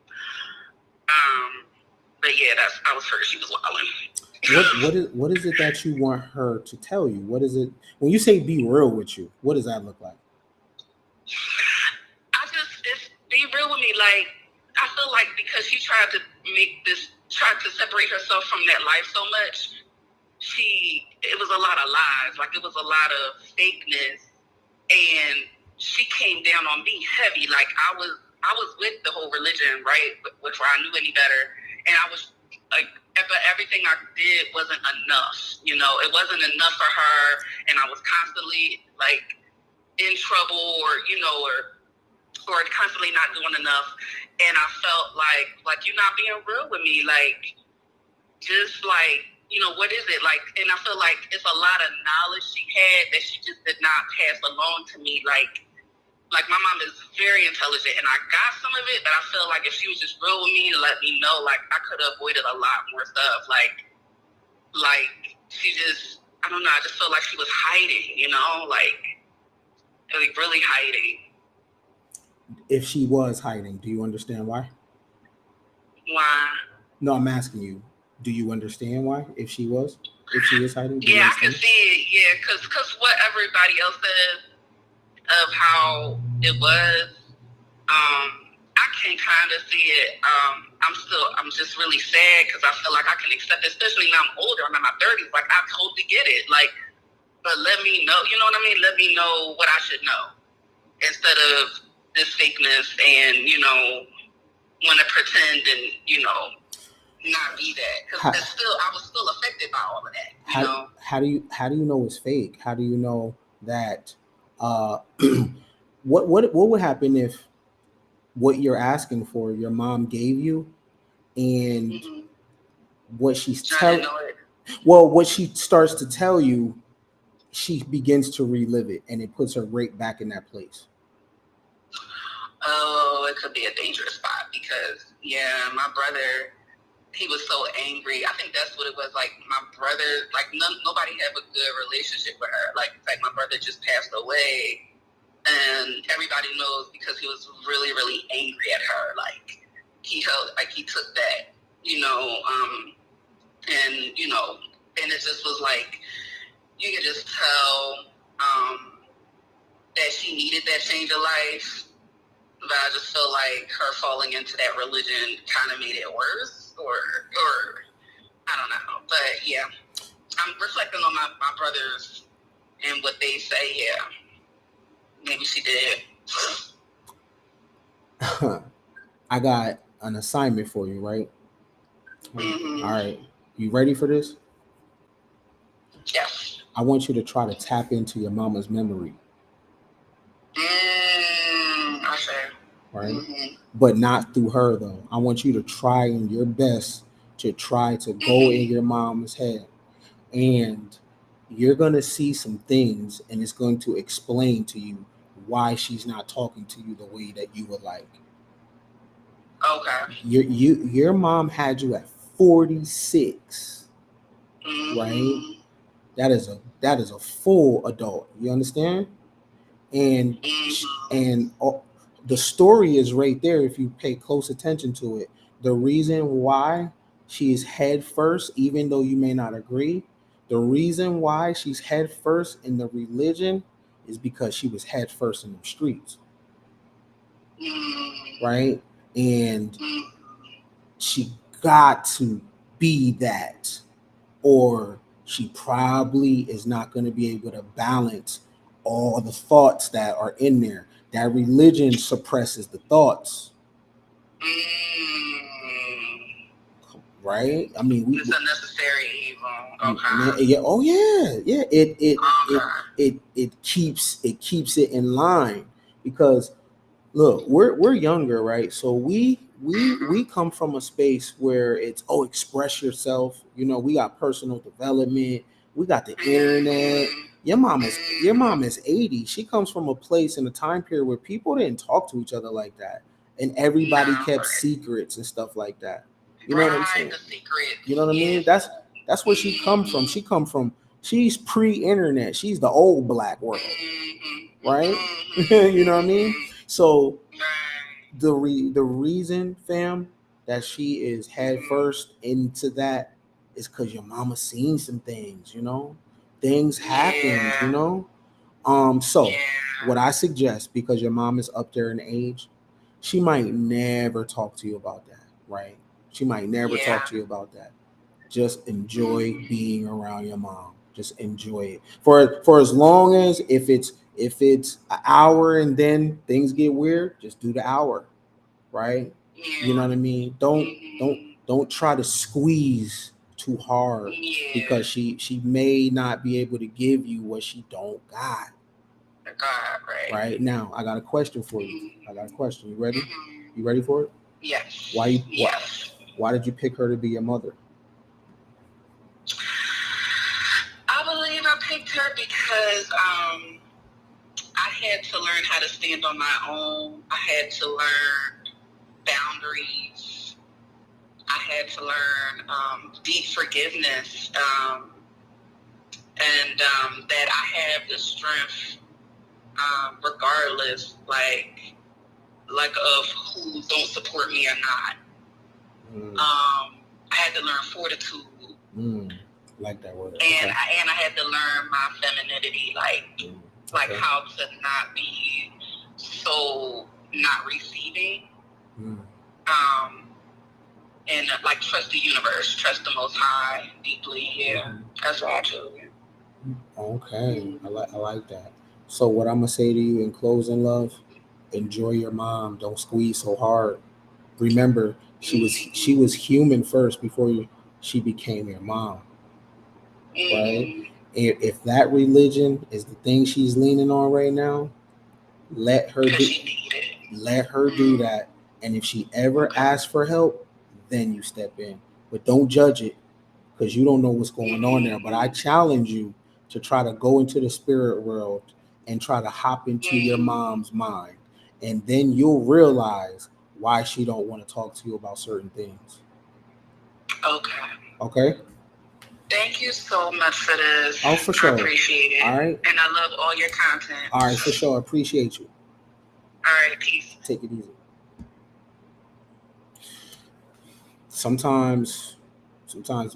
But yeah, I was hurt. She was wilding. What is it that you want her to tell you? What is it when you say be real with you? What does that look like? It's be real with me. Like, I feel like because she tried to separate herself from that life so much, it was a lot of lies. Like, it was a lot of fakeness, and she came down on me heavy. Like, I was with the whole religion, right, before I knew any better, and I was like, but everything I did wasn't enough. You know, it wasn't enough for her, and I was constantly like in trouble, or you know, or constantly not doing enough. And I felt like you're not being real with me. Like, just like, you know, what is it? Like, and I feel like it's a lot of knowledge she had that she just did not pass along to me. Like my mom is very intelligent, and I got some of it, but I feel like if she was just real with me to let me know, like, I could have avoided a lot more stuff. Like she just, I don't know, I just felt like she was hiding, you know, like really hiding. If she was hiding, do you understand why? Why? No, I'm asking you. Do you understand why? If she is hiding? Yeah, I can see it. Yeah, because what everybody else says of how it was, I can kind of see it. I'm just really sad because I feel like I can accept it, especially now I'm older. I'm in my 30s. Like, I totally get it. Like, but let me know. You know what I mean? Let me know what I should know instead of this fakeness and, you know, want to pretend and, you know, not be that. Because I was still affected by all of that. You know? How do you know it's fake? How do you know that? What would happen if what you're asking for your mom gave you, and what she's telling, what she starts to tell you, she begins to relive it, and it puts her right back in that place? Oh, it could be a dangerous spot because, yeah, my brother, he was so angry. I think that's what it was. Like, my brother, like, nobody had a good relationship with her. Like, my brother just passed away, and everybody knows because he was really, really angry at her. Like, he took that, you know, and, you know, and it just was like, you could just tell that she needed that change of life. But I just feel like her falling into that religion kind of made it worse, or I don't know. But yeah, I'm reflecting on my brothers and what they say. Yeah, maybe she did. I got an assignment for you, right? Mm-hmm. All right, you ready for this? Yes. I want you to try to tap into your mama's memory. Okay. Right? Mm-hmm. But not through her, though. I want you to try in your best to try to go in your mom's head, and you're going to see some things, and it's going to explain to you why she's not talking to you the way that you would like. Okay. Your mom had you at 46, right? That is a full adult. You understand? And the story is right there if you pay close attention to it. The reason why she is head first, even though you may not agree, the reason why she's head first in the religion is because she was head first in the streets. Right? And she got to be that, or she probably is not going to be able to balance all the thoughts that are in there. That religion suppresses the thoughts. Right? I mean, it's a necessary evil. Okay. Yeah. Oh yeah. Yeah. It keeps it in line, because look, we're younger, right? So we come from a space where it's express yourself. You know, we got personal development, we got the internet. your mom is 80. She comes from a place in a time period where people didn't talk to each other like that, and everybody kept secrets and stuff like that. You know what I'm saying? You know what I mean? That's where she come from. She's pre-internet. She's the old black world, right? You know what I mean? So the reason, fam, that she is head first into that is because your mama seen some things. You know, things happen. You know. So what I suggest, because your mom is up there in age, she might never talk to you about that, right? She might never talk to you about that. Just enjoy being around your mom. Just enjoy it for as long as, if it's an hour and then things get weird, just do the hour, right? You know what I mean? Don't try to squeeze too hard, because she may not be able to give you what she don't got. Right now, I got a question for you. I got a question. You ready? You ready for it? Yes. Why did you pick her to be your mother? I believe I picked her because I had to learn how to stand on my own. I had to learn boundaries. I had to learn deep forgiveness, and that I have the strength, regardless, like of who don't support me or not. I had to learn fortitude. Like that word. And I had to learn my femininity, like how to not be so not receiving. And like trust the universe, trust the Most High deeply. Yeah, that's what I chose. Okay, I like that. So what I'm gonna say to you in closing, love, enjoy your mom. Don't squeeze so hard. Remember, she was human first before she became your mom, right? If that religion is the thing she's leaning on right now, let her do that. And if she ever asks for help, then you step in. But don't judge it, because you don't know what's going on there. But I challenge you to try to go into the spirit world and try to hop into your mom's mind, and then you'll realize why she don't want to talk to you about certain things. Okay. Thank you so much for this. Oh, for sure. I appreciate it. All right. And I love all your content. All right, for sure. Appreciate you. All right, peace. Take it easy. Sometimes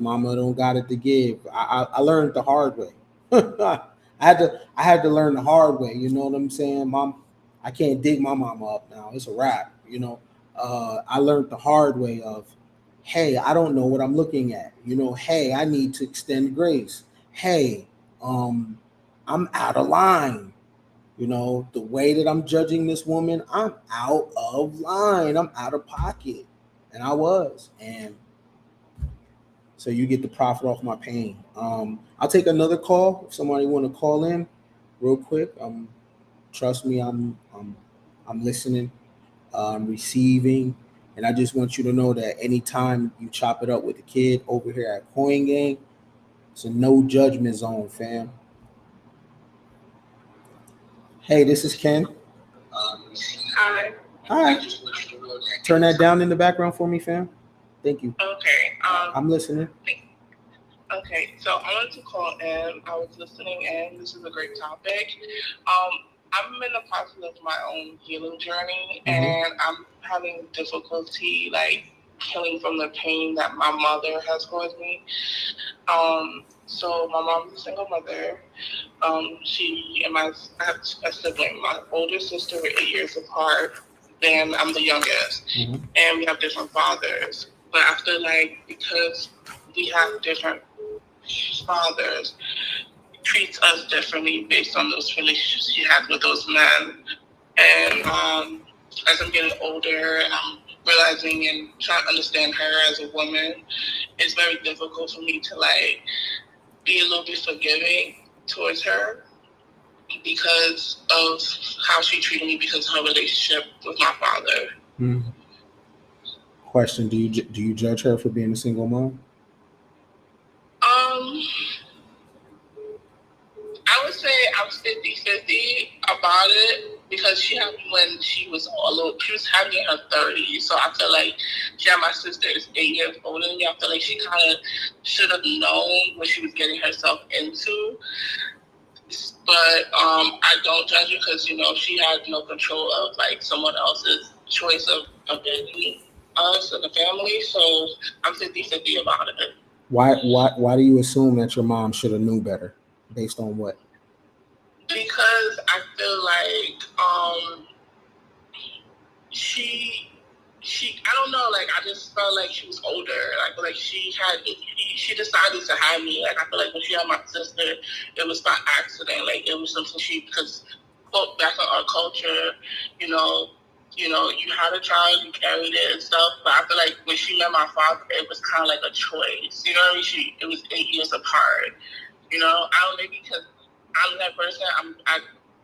mama don't got it to give. I learned the hard way. I had to learn the hard way. You know what I'm saying? Mom, I can't dig my mama up now. It's a wrap. You know, I learned the hard way of, hey, I don't know what I'm looking at. You know, hey, I need to extend grace. Hey, I'm out of line. You know, the way that I'm judging this woman, I'm out of line. I'm out of pocket. And I was. And so you get the profit off my pain. I'll take another call if somebody want to call in real quick. Trust me, I'm listening, I'm receiving, and I just want you to know that anytime you chop it up with the kid over here at Coin Gang, it's a no judgment zone, fam. Hey, this is Ken. Hi. Hi. Turn that down in the background for me, fam. Thank you. Okay. I'm listening. Okay, so I wanted to call in. I was listening in. This is a great topic. I'm in the process of my own healing journey, and I'm having difficulty, like, healing from the pain that my mother has caused me. So my mom's a single mother. She and I have a sibling. My older sister, we're 8 years apart. Then I'm the youngest, and we have different fathers. But I feel like because we have different fathers, treats us differently based on those relationships she had with those men. And as I'm getting older, I'm realizing and trying to understand her as a woman, it's very difficult for me to, like, be a little bit forgiving towards her because of how she treated me because of her relationship with my father. Question: do you judge her for being a single mom? I would say her 30s. So I feel like my sister is 8 years older than me. I feel like she kind of should have known what she was getting herself into. But I don't judge her because, she had no control of like someone else's choice of dating us and the family. So I'm 50-50 about it. Why do you assume that your mom should have knew better? Based on what? Because I feel like she I don't know, like I just felt like she was older. Like she decided to have me. Like I feel like when she had my sister, it was by accident. Like it was something because back in our culture, you had a child, you carried it and stuff. But I feel like when she met my father, it was kind of like a choice. You know what I mean? It was 8 years apart. I don't know, because I'm that person. I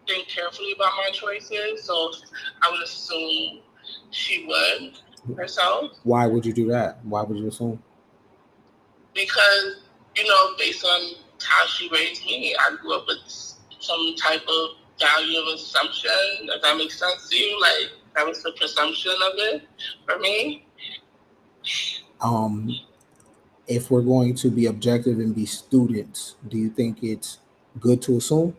think carefully about my choices, so I would assume she would herself. Why would you do that? Why would you assume? Because, based on how she raised me, I grew up with some type of value of assumption. Does that make sense to you? Like, that was the presumption of it for me. If we're going to be objective and be students, do you think it's good to assume?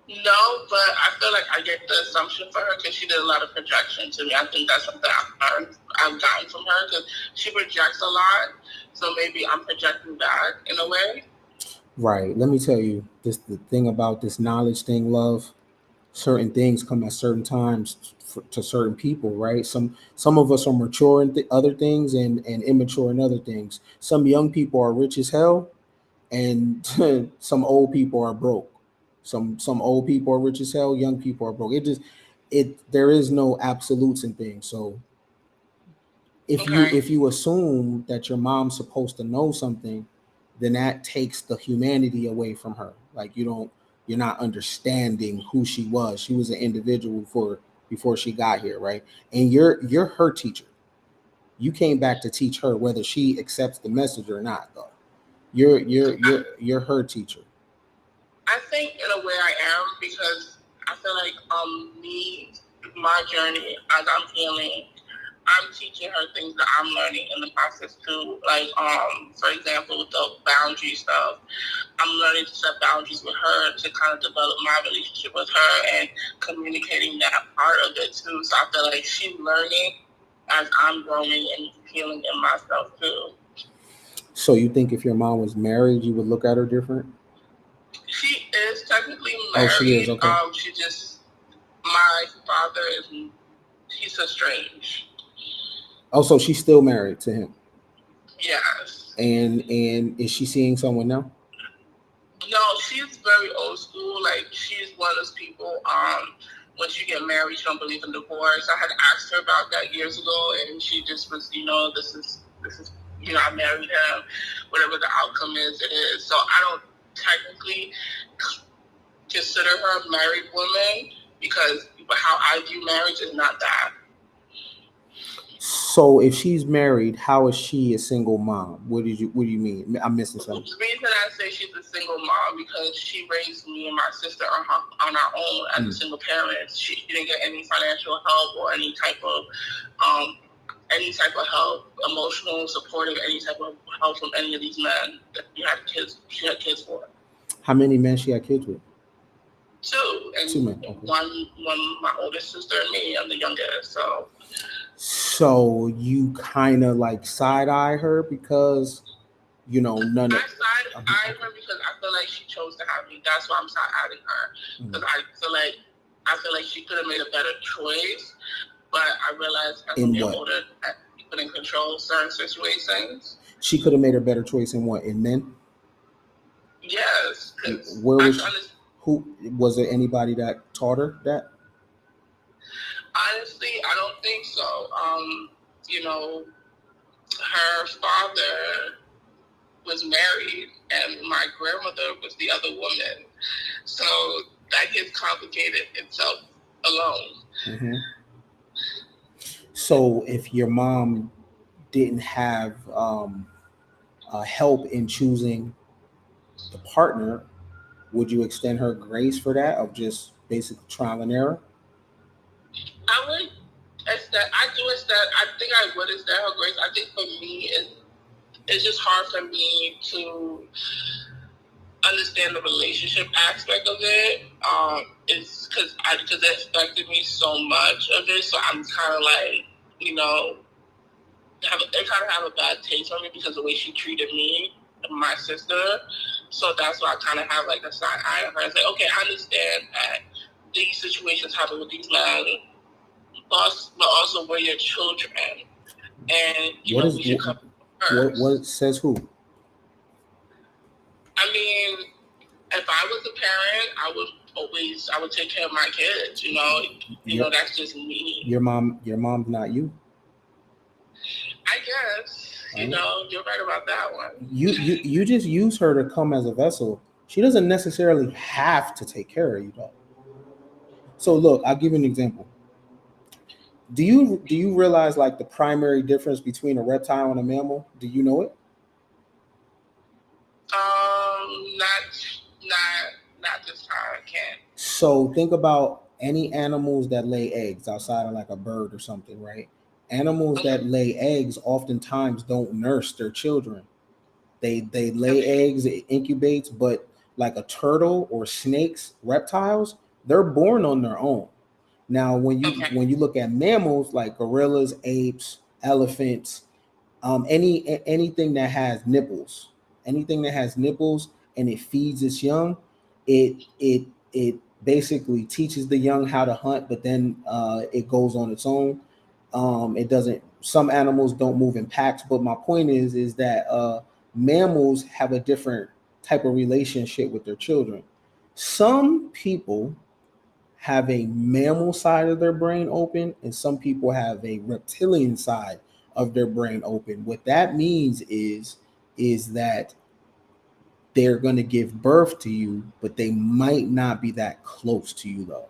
No, but I feel like I get the assumption for her because she did a lot of projection to me. I think that's something I've gotten from her because she projects a lot. So maybe I'm projecting back in a way. Right. Let me tell you, the thing about this knowledge thing, love. Certain things come at certain times to certain people, right? Some of us are mature in other things and immature in other things. Some young people are rich as hell, and some old people are broke. Some old people are rich as hell, young people are broke. There is no absolutes in things. So if you assume that your mom's supposed to know something, then that takes the humanity away from her. Like you're not understanding who she was. She was an individual before she got here, right? And you're her teacher. You came back to teach her whether she accepts the message or not, though. You're her teacher. I think in a way I am because I feel like my journey as I'm healing, I'm teaching her things that I'm learning in the process too. Like for example, with the boundary stuff, I'm learning to set boundaries with her to kind of develop my relationship with her and communicating that part of it too. So I feel like she's learning as I'm growing and healing in myself too. So you think if your mom was married, you would look at her different? She is technically married. Oh, she is. Okay. She just, my father he's estranged. Oh, so she's still married to him. Yes. And is she seeing someone now? No, she's very old school. Like she's one of those people. Once you get married, she don't believe in divorce. I had asked her about that years ago, and she just was, this is, I married him. Whatever the outcome is, it is. So I don't technically consider her a married woman because how I view marriage is not that. So if she's married, how is she a single mom? What do you mean? I'm missing something. The reason I say she's a single mom because she raised me and my sister on our own as a single parent. She didn't get any financial help or any type of help, emotional, supportive, any type of help from any of these men that she had kids for. How many men she had kids with? 2, and 2 men. Okay. One my oldest sister and me. I'm the youngest, So you kind of like side eye her because none of. I side eye her because I feel like she chose to have me. That's why I'm side eyeing her because I feel like she could have made a better choice, but I realized as I'm getting older, that she couldn't control certain situations. She could have made a better choice in what? In men? Yes. Where was who was there anybody that taught her that? Honestly, I don't think so. Her father was married and my grandmother was the other woman. So that gets complicated itself alone. Mm-hmm. So if your mom didn't have help in choosing the partner, would you extend her grace for that of just basic trial and error? I would I think I would instead her grace. I think for me, it's just hard for me to understand the relationship aspect of it. It's because it affected me so much of it. So I'm kind of like, you know, it kind of have a bad taste on me because of the way she treated me and my sister. So that's why I kind of have like a side eye on her. It's like, okay, I understand that these situations happen with these men, but also we're your children, and we should come first. What says who? I mean, if I was a parent, I would take care of my kids. You know, that's just me. Your mom's not you. I guess. Right. You're right about that one. You just use her to come as a vessel. She doesn't necessarily have to take care of you, though. So look, I'll give you an example. Do you realize like the primary difference between a reptile and a mammal? Do you know it? Not this time. I can't. So think about any animals that lay eggs outside of like a bird or something, right? Animals that lay eggs oftentimes don't nurse their children. They lay eggs, it incubates, but like a turtle or snakes, reptiles, they're born on their own. Now, when you look at mammals like gorillas, apes, elephants, anything that has nipples, and it feeds its young, it basically teaches the young how to hunt, but then it goes on its own. It doesn't. Some animals don't move in packs, but my point is that mammals have a different type of relationship with their children. Some people have a mammal side of their brain open, and some people have a reptilian side of their brain open. What that means is that they're going to give birth to you, but they might not be that close to you, though.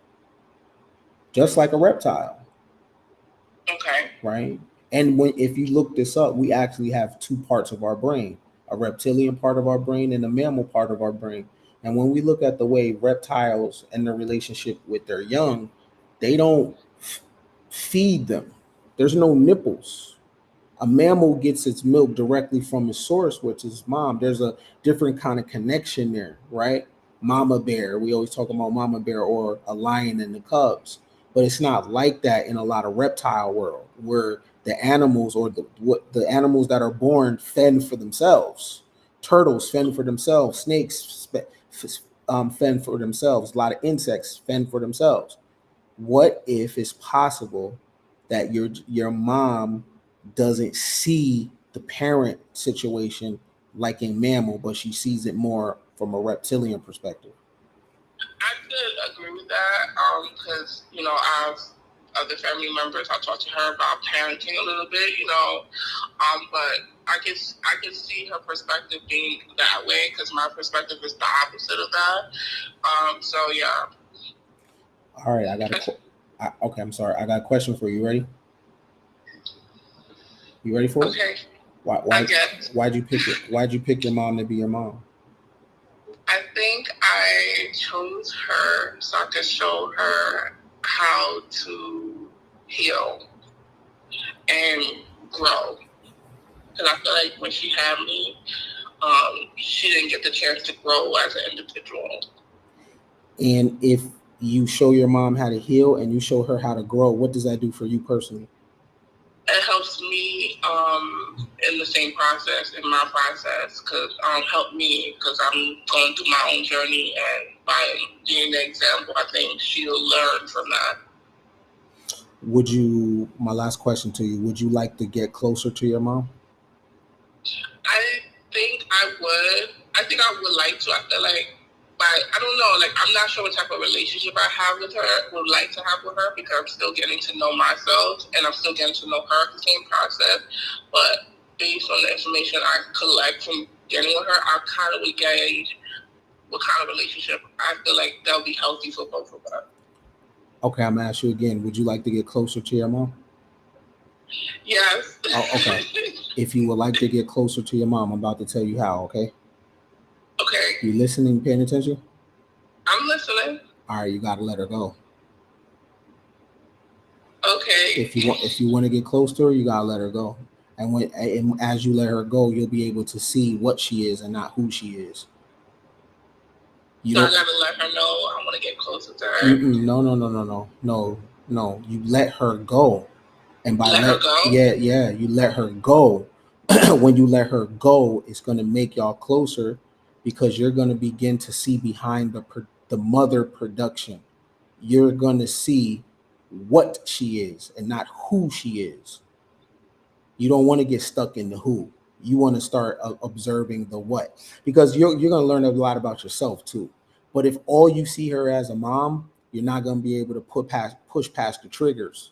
Just like a reptile. Okay. Right? And if you look this up, we actually have two parts of our brain, a reptilian part of our brain and a mammal part of our brain. And when we look at the way reptiles and their relationship with their young, they don't feed them. There's no nipples. A mammal gets its milk directly from its source, which is mom. There's a different kind of connection there, right? Mama bear. We always talk about mama bear, or a lion and the cubs. But it's not like that in a lot of reptile world, where the animals or the animals that are born fend for themselves. Turtles fend for themselves. Snakes fend for themselves. A lot of insects fend for themselves. What if it's possible that your mom doesn't see the parent situation like a mammal, but she sees it more from a reptilian perspective? I could agree with that, because I have other family members. I talked to her about parenting a little bit, but I can see her perspective being that way, because my perspective is the opposite of that. So yeah. All right, okay. I'm sorry. I got a question for you. You ready? You ready for it? Okay. Why'd you pick your mom to be your mom? I think I chose her so I could show her how to heal and grow. Because I feel like when she had me, she didn't get the chance to grow as an individual. And if you show your mom how to heal and you show her how to grow, what does that do for you personally? It helps me in the same process, in my process, help me, because I'm going through my own journey, and by being the example, I think she'll learn from that. My last question to you, would you like to get closer to your mom? I think I would like to. I feel like, I don't know, I'm not sure what type of relationship I have with her, would like to have with her, because I'm still getting to know myself, and I'm still getting to know her at the same process. But based on the information I collect from getting with her, I kind of would gauge what kind of relationship I feel like that'll be healthy for both of us. Okay, I'm gonna ask you again. Would you like to get closer to your mom? Yes. Oh, okay. If you would like to get closer to your mom, I'm about to tell you how, okay? Okay. You listening, paying attention? I'm listening. All right, you gotta let her go. Okay. If you want to get close to her, you gotta let her go. And as you let her go, you'll be able to see what she is and not who she is. So I gotta let her know I want to get closer to her. No. You let her go, and by let her go. Yeah, you let her go. When you let her go, it's gonna make y'all closer because you're gonna begin to see behind the mother production. You're gonna see what she is and not who she is. You don't want to get stuck in the who. You want to start observing the what, because you're going to learn a lot about yourself too. But if all you see her as a mom, you're not going to be able to push past the triggers.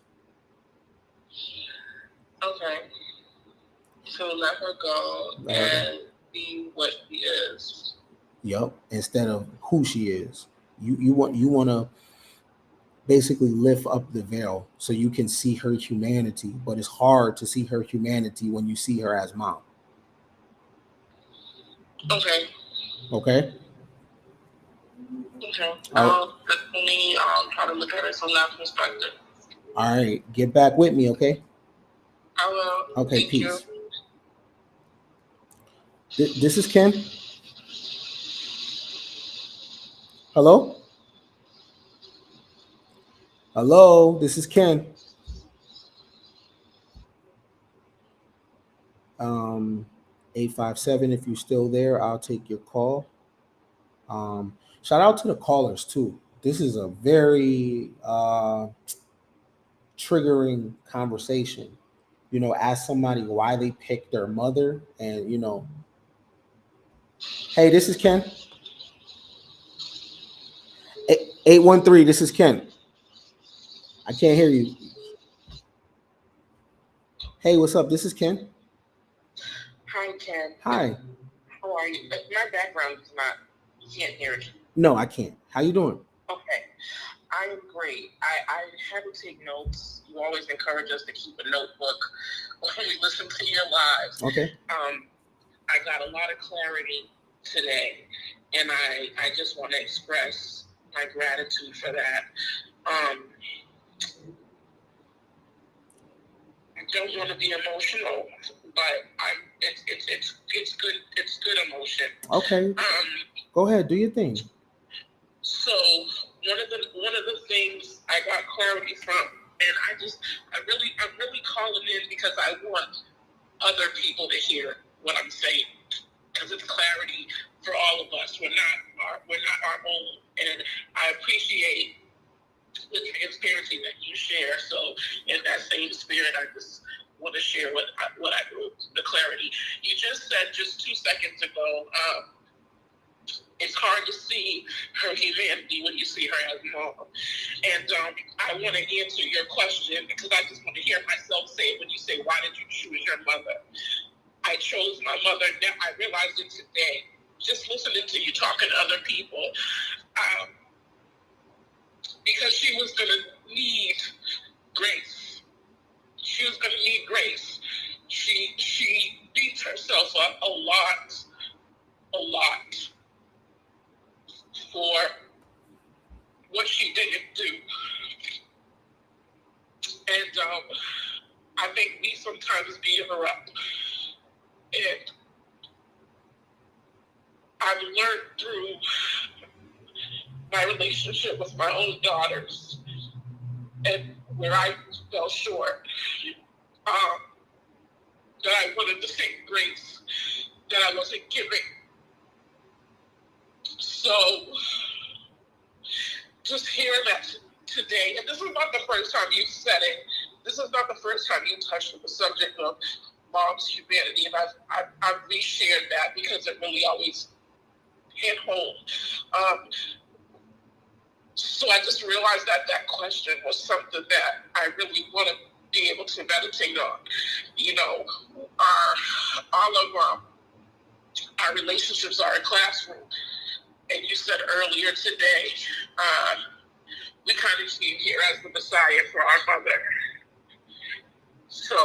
Okay. So let her go and be what she is. Yep. Instead of who she is, you want to basically lift up the veil so you can see her humanity. But it's hard to see her humanity when you see her as mom. Okay. Okay. I'll definitely try to look at it from that perspective. All right. Get back with me, okay? I will. Okay, Thank peace. You. This is Ken. Hello? Hello, this is Ken. 857, if you're still there, I'll take your call. Shout out to the callers too. This is a very triggering conversation. Ask somebody why they picked their mother, and hey, this is Ken. 813, this is Ken. I can't hear you. Hey, what's up? This is Ken. Hi, Ken. Hi. How are you? My background is not, you can't hear it. No, I can't. How you doing? Okay. I'm great. I had to take notes. You always encourage us to keep a notebook when we listen to your lives. Okay. I got a lot of clarity today, and I just want to express my gratitude for that. I don't want to be emotional, but it's good. It's good emotion. Okay. Go ahead, do your thing. So one of the things I got clarity from, and I'm really calling in because I want other people to hear what I'm saying, because it's clarity for all of us. We're not our own, and I appreciate the transparency that you share. So in that same spirit, I just want to share what I wrote, the clarity. You just said just 2 seconds ago, it's hard to see her humanity when you see her as mom. And I want to answer your question because I just want to hear myself say it when you say, why did you choose your mother? I chose my mother. I realized it today, just listening to you talking to other people, because she was going to need grace. She was going to need grace. She beats herself up a lot for what she didn't do. And I think we sometimes beat her up. And I've learned through my relationship with my own daughters and where I fell short, that I wanted the same grace that I wasn't giving. So just hearing that today, and this is not the first time you said it, this is not the first time you touched on the subject of mom's humanity, and I've reshared that because it really always hit home. So I just realized that question was something that I really want to be able to meditate on. All of our relationships are a classroom. And you said earlier today, we kind of came here as the Messiah for our mother. So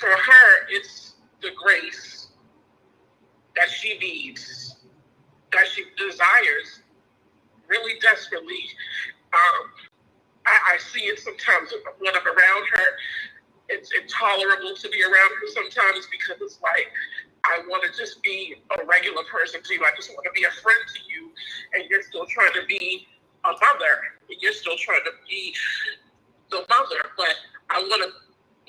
for her, it's the grace that she needs, that she desires really desperately. I see it sometimes when I'm around her. It's intolerable to be around her sometimes because it's like, I want to just be a regular person to you. I just want to be a friend to you. And you're still trying to be a mother. And you're still trying to be the mother. But I want to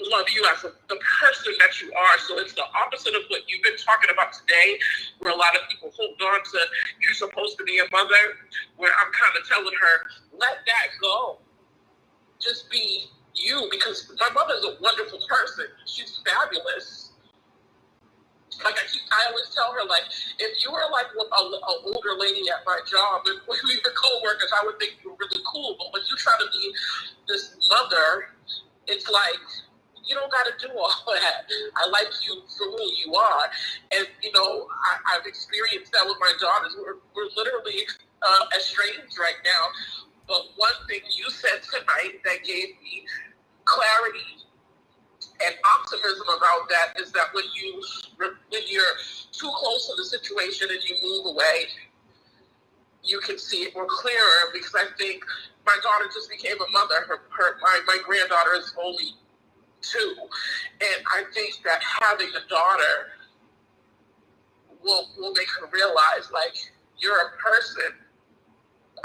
love you as the person that you are. So it's the opposite of what you've been talking about today, where a lot of people hold on to, you're supposed to be a mother, where I'm kind of telling her, let that go. Just be you, because my mother's a wonderful person. She's fabulous. Like I always tell her, like, if you were like an older lady at my job, and we were co-workers, I would think you were really cool. But when you try to be this mother, it's like, you don't got to do all that. I like you for who you are. And, you know, I've experienced that with my daughters. We're literally estranged right now. But one thing you said tonight that gave me clarity and optimism about that is that when you're too close to the situation and you move away, you can see it more clearer, because I think my daughter just became a mother. My granddaughter is only 2. And I think that having a daughter will make her realize, like, you're a person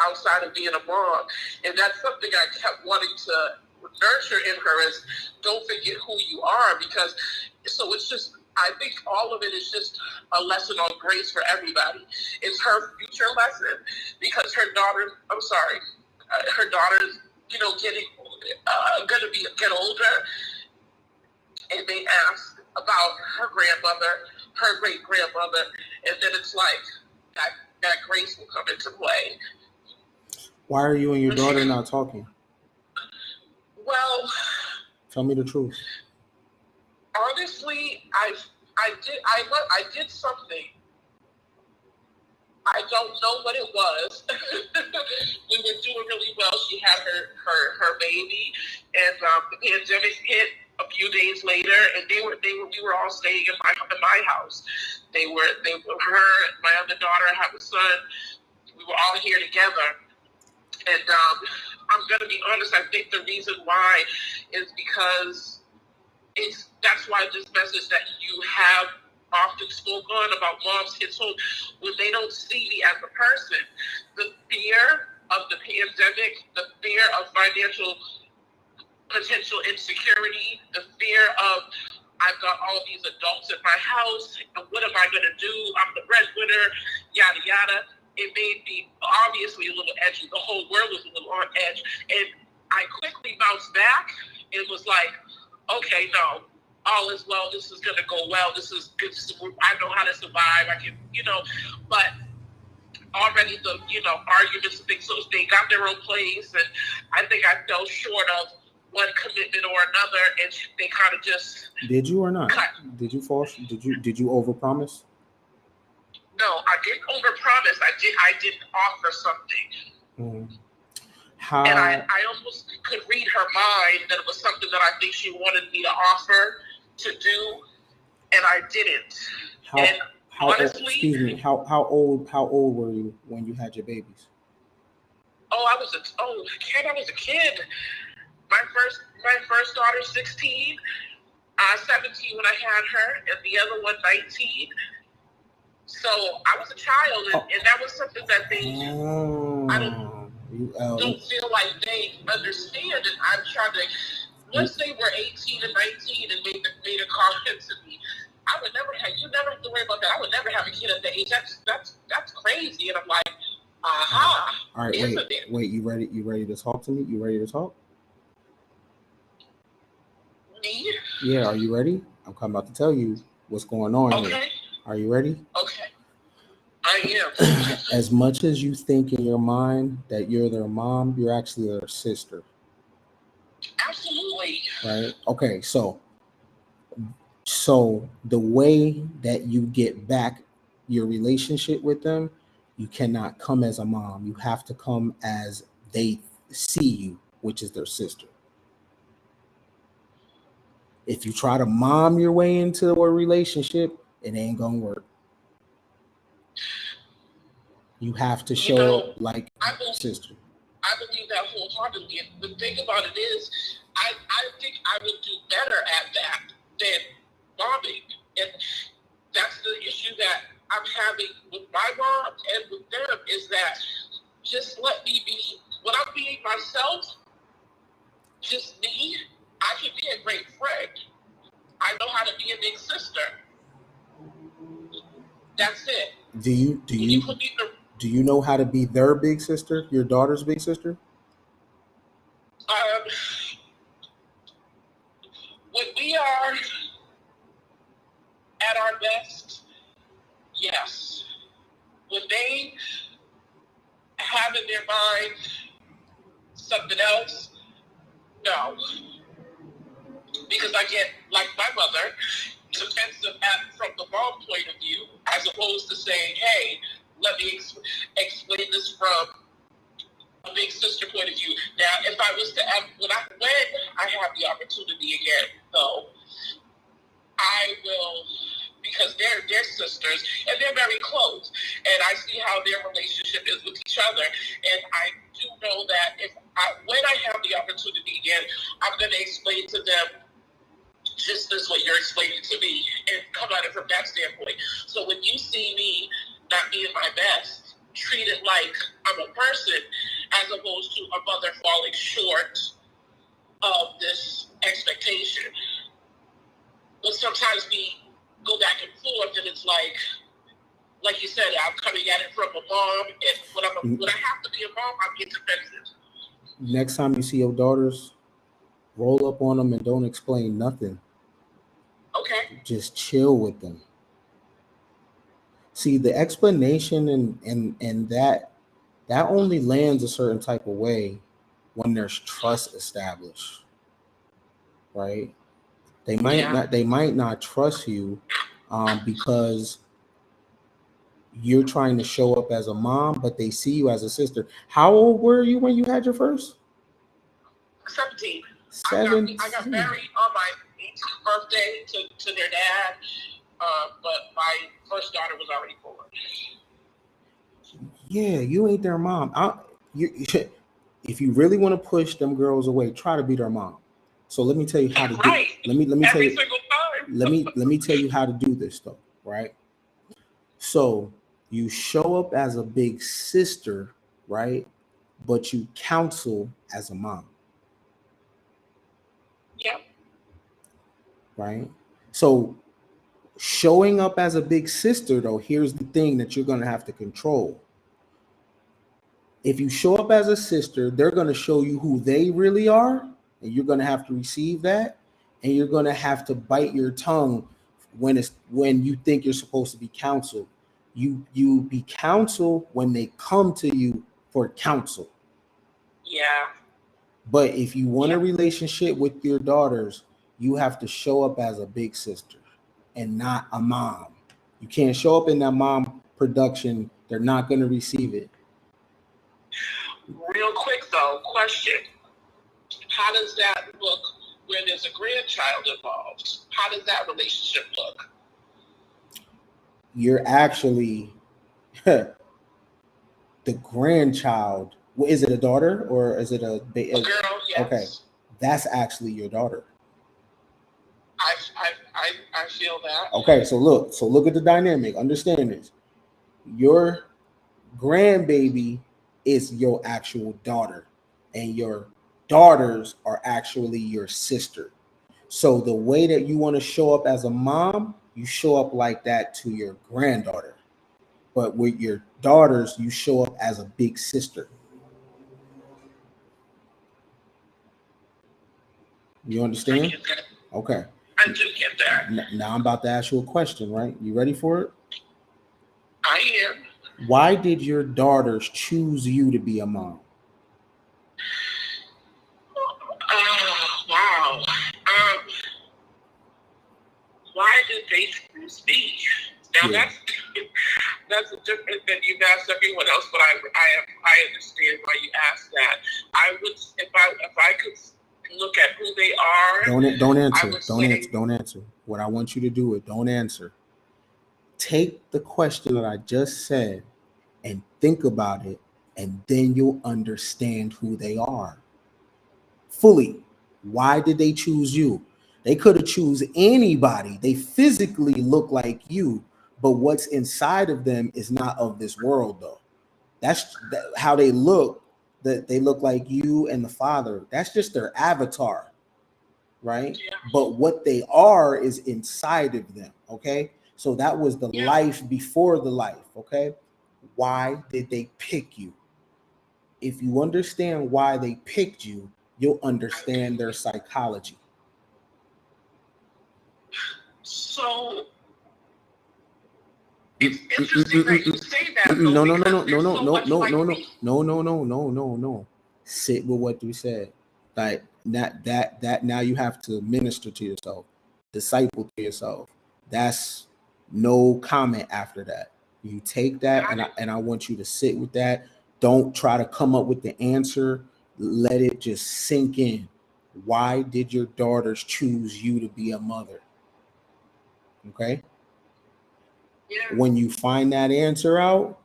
outside of being a mom. And that's something I kept wanting to nurture in her, is don't forget who you are, because so it's just, I think all of it is just a lesson on grace for everybody. It's her future lesson, because her daughter's, you know, gonna get older, and they ask about her grandmother, her great grandmother, and then it's like that grace will come into play. Why are you and your daughter not talking? Well, tell me the truth. Honestly, I did something. I don't know what it was. We were doing really well. She had her baby, and the pandemic hit a few days later, and we were all staying in my house. They were her, my other daughter, I have a son. We were all here together. And I'm going to be honest, I think the reason why is because that's why this message that you have often spoke on about moms hits home, when they don't see me as a person. The fear of the pandemic, the fear of financial potential insecurity, the fear of, I've got all these adults at my house, what am I going to do? I'm the breadwinner, yada, yada. It made me obviously a little edgy. The whole world was a little on edge. And I quickly bounced back and was like, okay, no, all is well. This is going to go well. This is good. I know how to survive. I can, you know, but already the, you know, arguments and things, so they got their own place. And I think I fell short of one commitment or another. And they kind of just. Did you or not? Cut. Did you overpromise? No, I didn't overpromise. I didn't offer something. How? And I almost could read her mind that it was something that I think she wanted me to offer to do, and I didn't. Honestly, excuse me. How old were you when you had your babies? I was a kid. My first daughter 16, 17 when I had her, and the other one 19. So I was a child, and that was something that they, I don't feel like they understand. And I'm trying to, once they were 18 and 19 and made a comment to me, you never have to worry about that. I would never have a kid at the age. That's crazy. And I'm like, aha. All right, wait. You ready to talk to me? You ready to talk? Me? Yeah. Are you ready? I'm about to tell you what's going on here. Are you ready? Okay. I am. As much as you think in your mind that you're their mom, you're actually their sister. Absolutely. Right? Okay, so the way that you get back your relationship with them, you cannot come as a mom. You have to come as they see you, which is their sister. If you try to mom your way into a relationship, it ain't gonna work. You have to show up like a sister. I believe that wholeheartedly. And the thing about it is, I think I would do better at that than momming. And that's the issue that I'm having with my mom and with them, is that just let me be. When I'm being myself, just me, I can be a great friend. I know how to be a big sister. That's it. Do you know how to be their big sister, your daughter's big sister? When we are at our best, yes. When they have in their mind something else, no. Because I get, like my mother, defensive from the mom point of view, as opposed to saying, hey, let me explain this from a big sister point of view. Now, if I was to, when I have the opportunity again, though, I will, because they're sisters and they're very close, and I see how their relationship is with each other, and I do know that when I have the opportunity again, I'm going to explain to them just as what you're explaining to me, and come at it from that standpoint. So when you see me not being my best, treat it like I'm a person, as opposed to a mother falling short of this expectation. But sometimes we go back and forth, and it's like you said, I'm coming at it from a mom, and when I have to be a mom, I'm getting defensive. Next time you see your daughters, roll up on them and don't explain nothing. Okay. Just chill with them. See, the explanation and that only lands a certain type of way when there's trust established, right? They might not trust you because you're trying to show up as a mom, but they see you as a sister. How old were you when you had your first? 17. 17. I got married on my 18th birthday to their dad, but my first daughter was already born. Yeah, you ain't their mom. If you really want to push them girls away, try to be their mom. So let me tell you how to do. Right. Let me tell Every you. single time. Let me tell you how to do this though, right? So you show up as a big sister, right? But you counsel as a mom. Yep. Right? So showing up as a big sister, though, here's the thing that you're going to have to control. If you show up as a sister, they're going to show you who they really are, and you're going to have to receive that, and you're going to have to bite your tongue when you think you're supposed to be counseled. You be counseled when they come to you for counsel. Yeah. But if you want a relationship with your daughters, you have to show up as a big sister and not a mom. You can't show up in that mom production. They're not going to receive it. Real quick though, question. How does that look when there's a grandchild involved? How does that relationship look? You're actually the grandchild. Is it a daughter or is it a girl? Yes. Okay, that's actually your daughter. I feel that. Okay, so look at the dynamic. Understand this. Your grandbaby is your actual daughter, and your daughters are actually your sister. So the way that you want to show up as a mom, you show up like that to your granddaughter. But with your daughters, you show up as a big sister. You understand? Okay. I do get that. Now I'm about to ask you a question, right? You ready for it? I am. Why did your daughters choose you to be a mom? Wow. Why did they choose me? Now that's different than you've asked everyone else, but I understand why you asked that. I would, if I could look at who they are. Don't answer. What I want you to do is don't answer. Take the question that I just said and think about it and then you'll understand who they are fully. Why did they choose you? They could have choose anybody. They physically look like you, but what's inside of them is not of this world, though. How they look. That they look like you and the Father. That's just their avatar, right? Yeah. But what they are is inside of them. Okay, so that was the life before the life. Okay, why did they pick you? If you understand why they picked you, you'll understand their psychology. So it's interesting that you say that. Though, No. Sit with what you said. Like that. Now you have to minister to yourself, disciple to yourself. That's no comment after that. You take that, and I want you to sit with that. Don't try to come up with the answer. Let it just sink in. Why did your daughters choose you to be a mother? Okay. Yeah. When you find that answer out,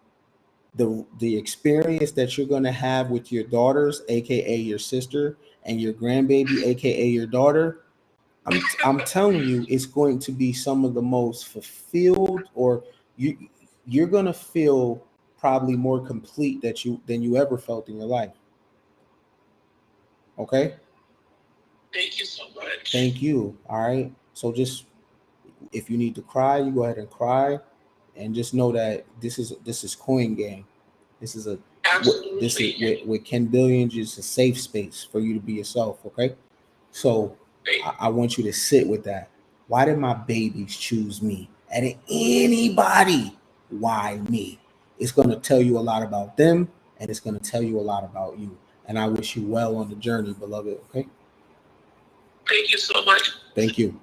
the experience that you're going to have with your daughters, aka your sister, and your grandbaby, aka your daughter, I'm telling you, it's going to be some of the most fulfilled, or you're going to feel probably more complete than you ever felt in your life. Okay. Thank you so much. Thank you. All right. So just, if you need to cry, you go ahead and cry, and just know that this is Coin Game. This is with Ken Billions. It's a safe space for you to be yourself. Okay, so I want you to sit with that. Why did my babies choose me? And anybody, why me? It's going to tell you a lot about them, and it's going to tell you a lot about you. And I wish you well on the journey, beloved. Okay. Thank you so much. Thank you.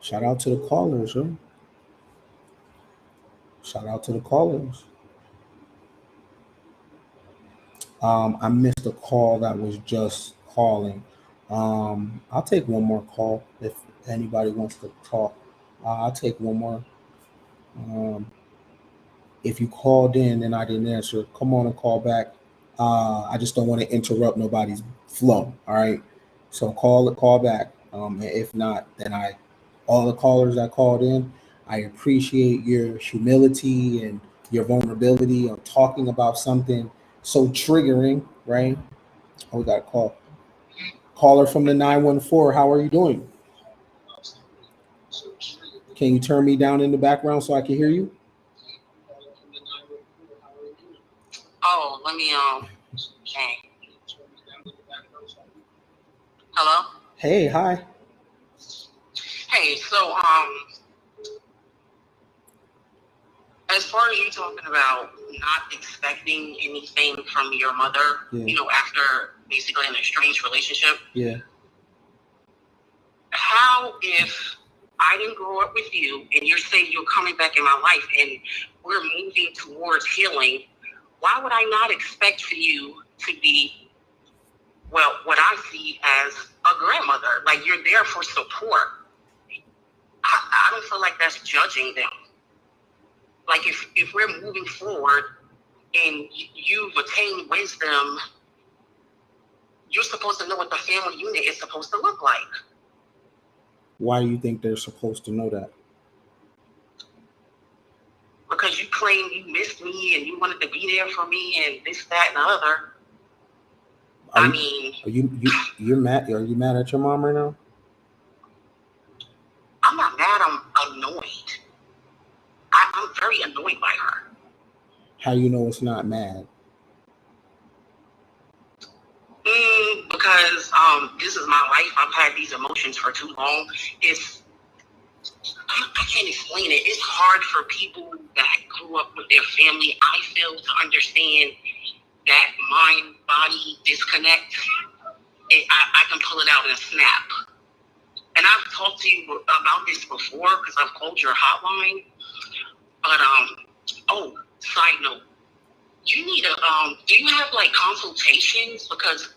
Shout out to the callers, huh? Shout out to the callers. I missed a call that was just calling. I'll take one more call if anybody wants to talk. I'll take one more. Um, if you called in and I didn't answer, come on and call back. I just don't want to interrupt nobody's flow. All right. So call back. If not, then all the callers that called in, I appreciate your humility and your vulnerability of talking about something so triggering, right? Oh, we got a call. Caller from the 914. How are you doing? Can you turn me down in the background so I can hear you? Oh, let me okay. Hello? Hey, hi. Hey, so as far as you talking about not expecting anything from your mother, after basically an estranged relationship. Yeah. How, if I didn't grow up with you and you're saying you're coming back in my life and we're moving towards healing, why would I not expect for you to be, well, what I see as a grandmother? Like, you're there for support. I don't feel like that's judging them. Like, if we're moving forward and you've attained wisdom, you're supposed to know what the family unit is supposed to look like. Why do you think they're supposed to know that? Because you claim you missed me and you wanted to be there for me and this, that, and the other. You're mad? Are you mad at your mom right now? I'm not mad. I'm annoyed. I'm very annoyed by her. How you know it's not mad? Because this is my life. I've had these emotions for too long. I can't explain it. It's hard for people that grew up with their family, I feel, to understand that mind-body disconnect. I can pull it out in a snap. And I've talked to you about this before because I've called your hotline. But, side note, you need do you have like consultations? Because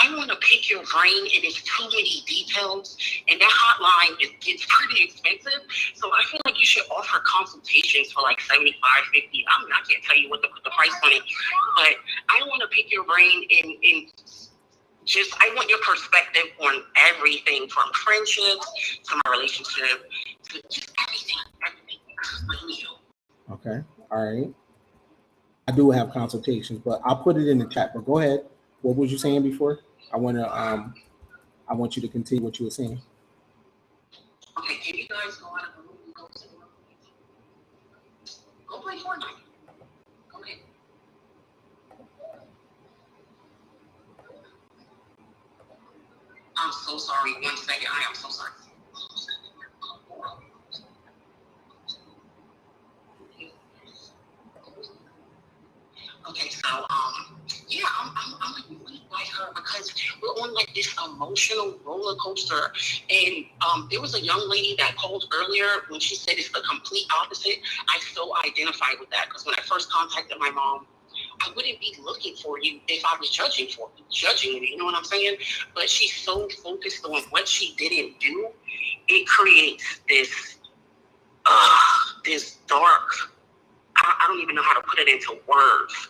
I want to pick your brain, and it's too many details, and that hotline gets pretty expensive. So I feel like you should offer consultations for like $75, $50. I can't tell you what the price on it, but I want to pick your brain and just, I want your perspective on everything from friendships to my relationship to just everything. Okay. All right. I do have consultations, but I'll put it in the chat. But go ahead. What was you saying before? I want you to continue what you were saying. Okay, can you guys go out of the room and go to the room? Go play Fortnite. Go ahead. I'm so sorry. 1 second. I am so sorry. Okay, so yeah, I'm really like her because we're on like this emotional roller coaster. And there was a young lady that called earlier when she said it's the complete opposite. I so identify with that because when I first contacted my mom, I wouldn't be looking for you if I was judging you. You know what I'm saying? But she's so focused on what she didn't do, it creates this dark. I don't even know how to put it into words.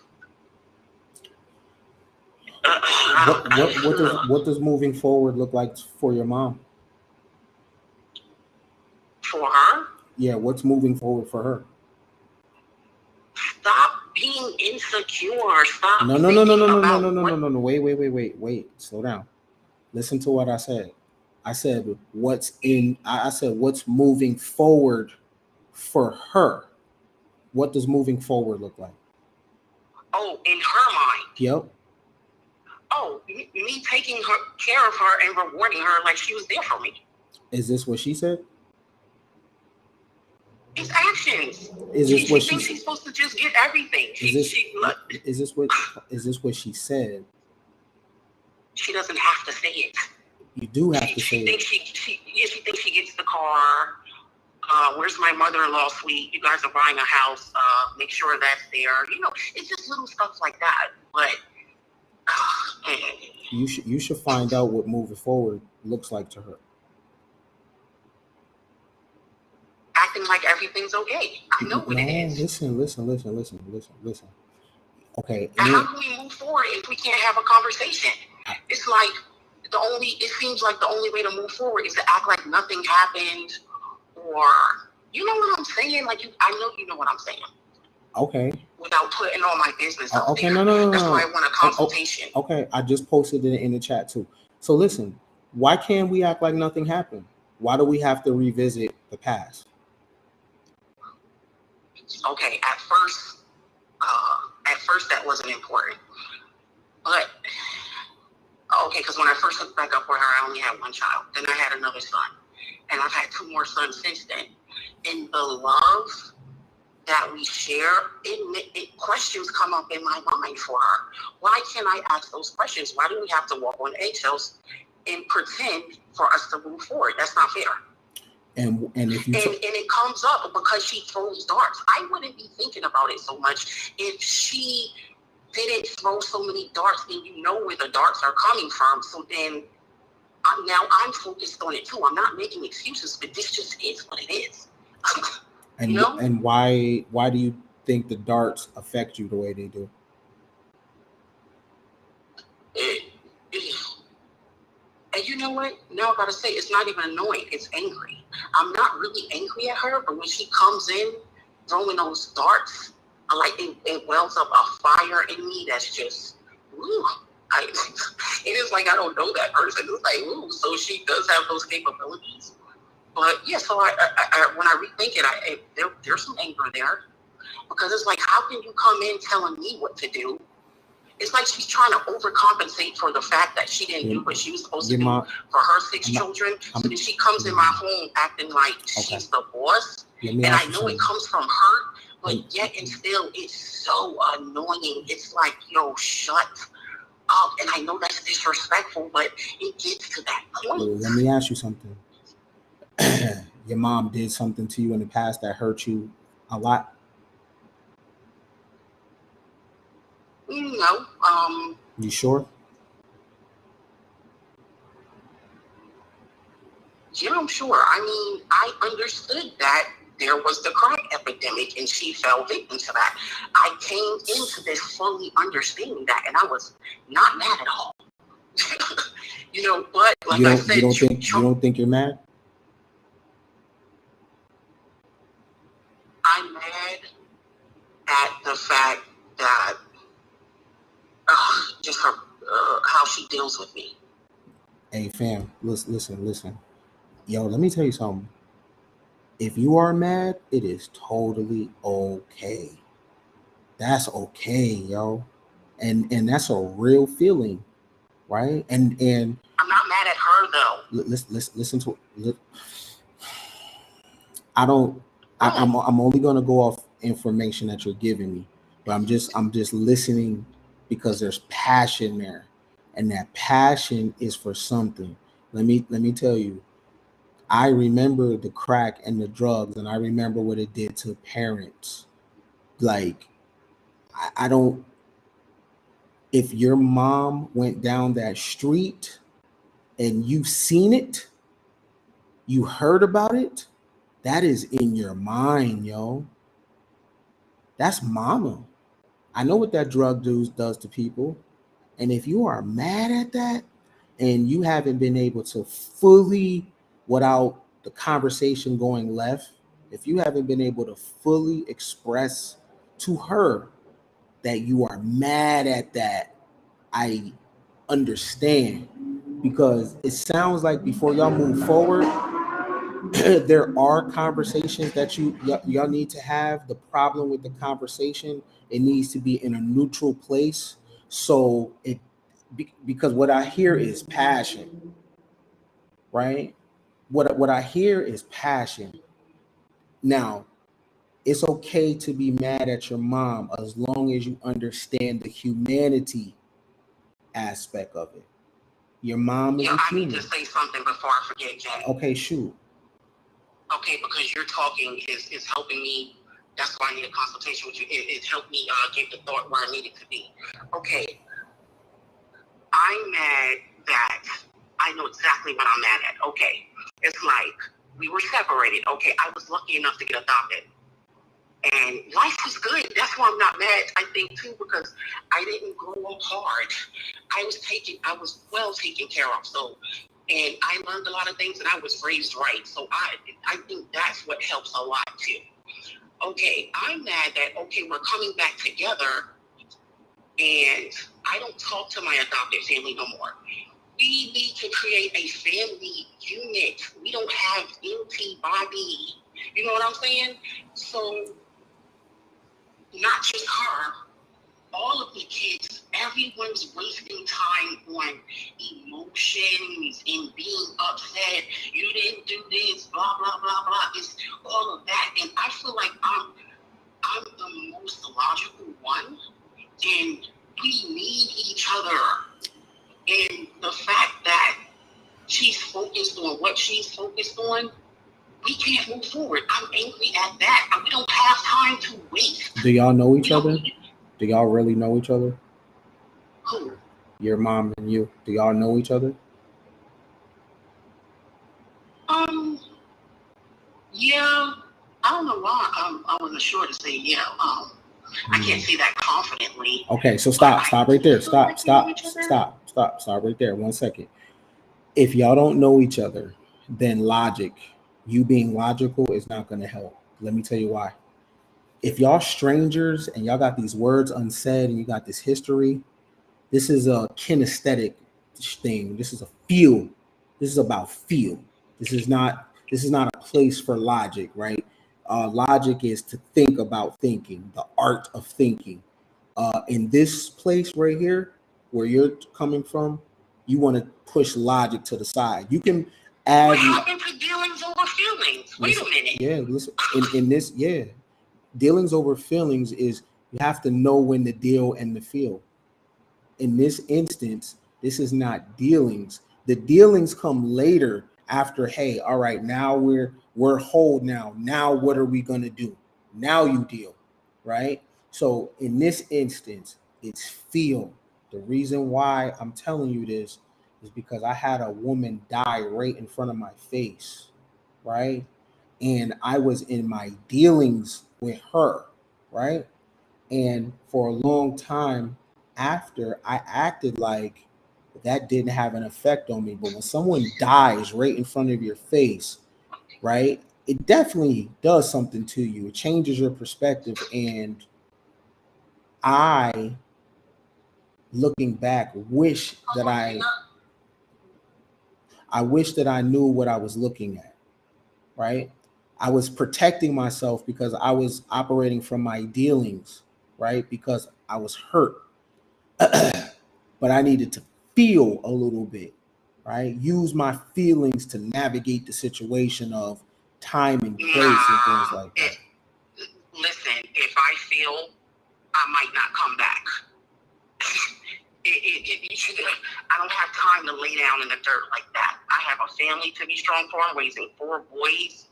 What does moving forward look like for your mom? For her? Yeah, what's moving forward for her? Stop being insecure. Stop. No. Wait. Slow down. Listen to what I said. I said what's moving forward for her. What does moving forward look like? Oh, in her mind. Yep. Oh, me taking care of her and rewarding her like she was there for me. Is this what she said? It's actions. She thinks she's supposed to just get everything. Is this what she said? She doesn't have to say it. You do have to say it. She thinks she gets the car. Where's my mother-in-law suite? You guys are buying a house. Make sure that's there. You know, it's just little stuff like that. But you should find out what moving forward looks like to her. Acting like everything's okay. I know what it is. Listen. Okay. And how can we move forward if we can't have a conversation? It's like it seems like the only way to move forward is to act like nothing happened, or you know what I'm saying? Like I know you know what I'm saying. Okay. Without putting all my business out okay, there. No. That's why I want a consultation. Okay, I just posted it in the chat too. So listen, why can't we act like nothing happened? Why do we have to revisit the past? Okay, at first that wasn't important. But okay, because when I first hooked back up with her, I only had one child. Then I had another son. And I've had 2 more sons since then. And the love that we share, questions come up in my mind for her. Why can't I ask those questions? Why do we have to walk on eggshells and pretend for us to move forward? That's not fair. And if you and it comes up because she throws darts. I wouldn't be thinking about it so much if she didn't throw so many darts, and you know where the darts are coming from. So then I'm focused on it too. I'm not making excuses, but this just is what it is. And you know? And why do you think the darts affect you the way they do? And you know what? Now I gotta say, it's not even annoying. It's angry. I'm not really angry at her, but when she comes in throwing those darts, it wells up a fire in me that's just, ooh. It is like I don't know that person. It's like, ooh, so she does have those capabilities. But yeah, so I when I rethink it, there's some anger there, because it's like, how can you come in telling me what to do? It's like she's trying to overcompensate for the fact that she didn't do what she was supposed to do for her 6 children. So then she comes in my home acting like she's the boss. And I know it comes from her, but yet and still, it's so annoying. It's like, yo, shut up. And I know that's disrespectful, but it gets to that point. Let me ask you something. Your mom did something to you in the past that hurt you a lot? No. You sure? Yeah, I'm sure. I mean, I understood that there was the crack epidemic and she fell victim to that. I came into this fully understanding that, and I was not mad at all. But like I said, you don't think you're mad? I'm mad at the fact that just her how she deals with me. Hey fam, listen. Yo, let me tell you something. If you are mad, it is totally okay. That's okay, yo. And that's a real feeling, right? And I'm not mad at her though. listen to I'm only gonna go off information that you're giving me, but I'm just listening because there's passion there, and that passion is for something. Let me tell you, I remember the crack and the drugs, and I remember what it did to parents. Like, I don't. If your mom went down that street and you've seen it, you heard about it, that is in your mind, yo. That's mama. I know what that drug does to people. And if you are mad at that and you haven't been able to fully, without the conversation going left, if you haven't been able to fully express to her that you are mad at that, I understand. Because it sounds like before y'all move forward, there are conversations that y'all need to have. The problem with the conversation, it needs to be in a neutral place. So because what I hear is passion, right? What I hear is passion. Now, it's okay to be mad at your mom as long as you understand the humanity aspect of it. Your mom is a I human. need to say something before I forget, Jay. Okay, shoot. Okay, because you're talking is helping me. That's why I need a consultation with you. It helped me get the thought where I need it to be. Okay, I'm mad that I know exactly what I'm mad at. Okay, it's like we were separated. Okay, I was lucky enough to get adopted. And life was good. That's why I'm not mad, I think, too, because I didn't grow up hard. I was well taken care of. So, and I learned a lot of things and I was raised right. So I think that's what helps a lot, too. Okay, I'm mad that, okay, we're coming back together and I don't talk to my adopted family no more. We need to create a family unit. We don't have empty body. You know what I'm saying? So, not just her, all of the kids, everyone's wasting time on emotions and being upset. You didn't do this, blah, blah, blah, blah. It's all of that. And I feel like I'm the most logical one. And we need each other. And the fact that she's focused on what she's focused on, we can't move forward. I'm angry at that. We don't have time to waste. Do y'all know each other? Do y'all really know each other? Who? Your mom and you. Do y'all know each other? Yeah. I don't know why I wasn't sure to say yeah. I can't say that confidently. Okay, so stop right there. Stop right there. 1 second. If y'all don't know each other, then logic, you being logical, is not going to help. Let me tell you why. If y'all strangers and y'all got these words unsaid and you got this history, this is a kinesthetic thing. This is a feel. This is about feel. This is not a place for logic, right? Logic is to think about thinking, the art of thinking. In this place right here, where you're coming from, you want to push logic to the side. You can add. What happened to dealings over feelings? Wait a minute. Yeah, listen. In this, yeah, dealings over feelings is you have to know when to deal and to feel. In this instance, this is not dealings. The dealings come later after, hey, all right, now we're whole now. Now what are we gonna do? Now you deal, right? So in this instance, it's feel. The reason why I'm telling you this is because I had a woman die right in front of my face, right? And I was in my dealings with her, right? And for a long time after, I acted like that didn't have an effect on me. But when someone dies right in front of your face, right, it definitely does something to you. It changes your perspective. And I, looking back, I wish that I knew what I was looking at, right? I was protecting myself because I was operating from my dealings, right? Because I was hurt. But I needed to feel a little bit, right? Use my feelings to navigate the situation of time and place and things like that. Listen, if I feel, I might not come back. I don't have time to lay down in the dirt like that. I have a family to be strong for. I'm raising 4 boys.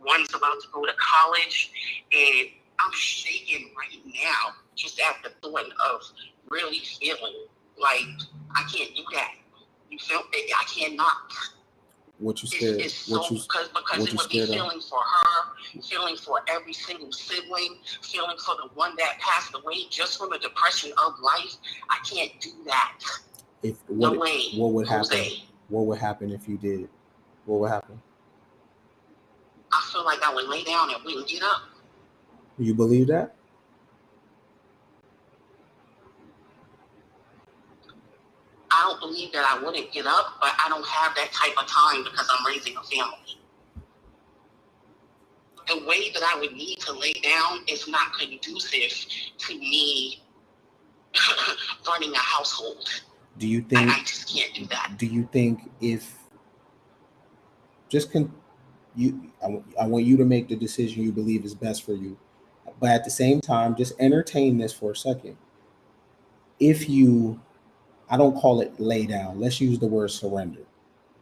One's about to go to college, and I'm shaking right now just at the thought of really feeling like I can't do that. You feel? I cannot. What you scared? It's so, because it would be feeling for her, feeling for every single sibling, feeling for the one that passed away just from the depression of life. I can't do that. What would happen? What would happen if you did? What would happen? I feel like I would lay down and wouldn't get up. You believe that? I don't believe that I wouldn't get up, but I don't have that type of time because I'm raising a family. The way that I would need to lay down is not conducive to me running a household. Do you think? I just can't do that. Do you think if I want you to make the decision you believe is best for you, but at the same time, just entertain this for a second. If you, I don't call it lay down. Let's use the word surrender,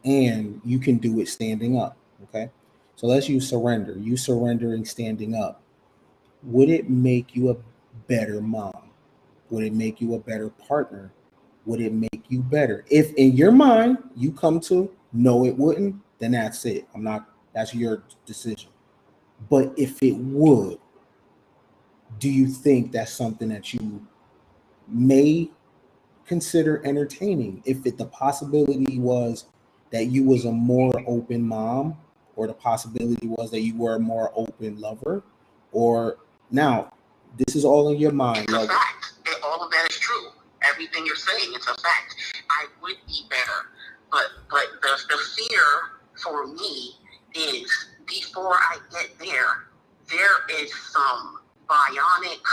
and you can do it standing up. Okay, so let's use surrender. You surrendering standing up. Would it make you a better mom? Would it make you a better partner? Would it make you better? If in your mind you come to no, it wouldn't, then that's it. That's your decision. But if it would, do you think that's something that you may consider entertaining? If the possibility was that you was a more open mom, or the possibility was that you were a more open lover, or now this is all in your mind. It's a fact. All of that is true. Everything you're saying, it's a fact. I would be better, but the fear for me is before I get there, there is some bionic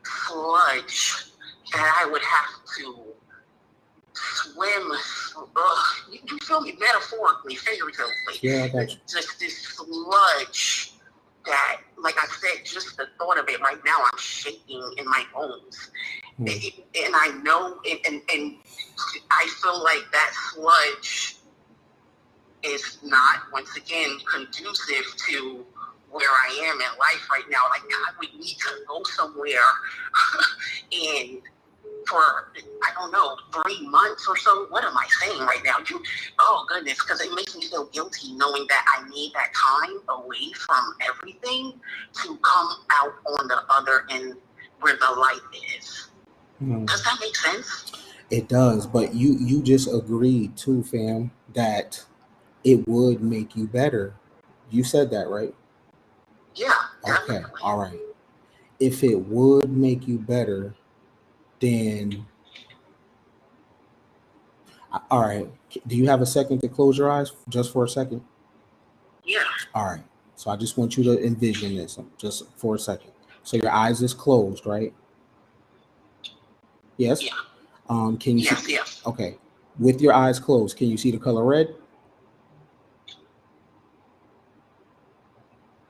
sludge that I would have to swim. You feel me? Metaphorically, figuratively. Yeah, I got you. Just this sludge that, like I said, just the thought of it right now, I'm shaking in my bones. And I know, and I feel like that sludge is not, once again, conducive to where I am in life right now. Like, I would need to go somewhere and for, I don't know, 3 months or so. What am I saying right now? Oh, goodness, because it makes me feel guilty knowing that I need that time away from everything to come out on the other end where the light is. Does that make sense? It does, but you just agreed too, fam, that it would make you better. You said that, right? Yeah, definitely. Okay, all right. If it would make you better, then all right. Do you have a second to close your eyes just for a second? Yeah. All right. So I just want you to envision this just for a second. So your eyes is closed, right? Yes. Yeah. Can you yes, see? Yes. Okay. With your eyes closed, can you see the color red?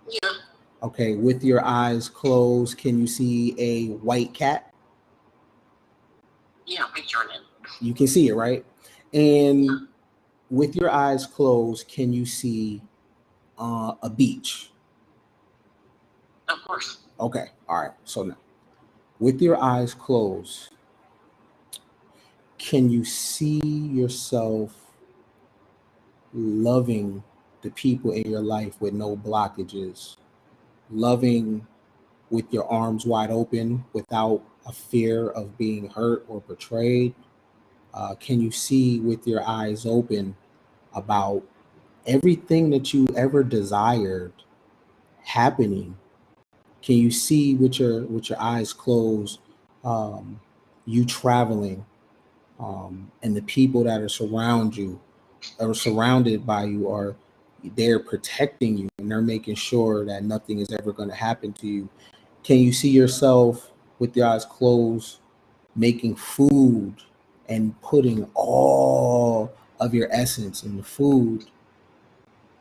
Yeah. Okay. With your eyes closed, can you see a white cat? Yeah, I'm picturing it. You can see it, right? And with your eyes closed, can you see a beach? Of course. Okay. All right. So now, with your eyes closed, can you see yourself loving the people in your life with no blockages, loving with your arms wide open without a fear of being hurt or betrayed? Can you see with your eyes open about everything that you ever desired happening? Can you see with your eyes closed, you traveling, and the people that are surrounded by you are they're protecting you and they're making sure that nothing is ever going to happen to you? Can you see yourself with your eyes closed making food and putting all of your essence in the food?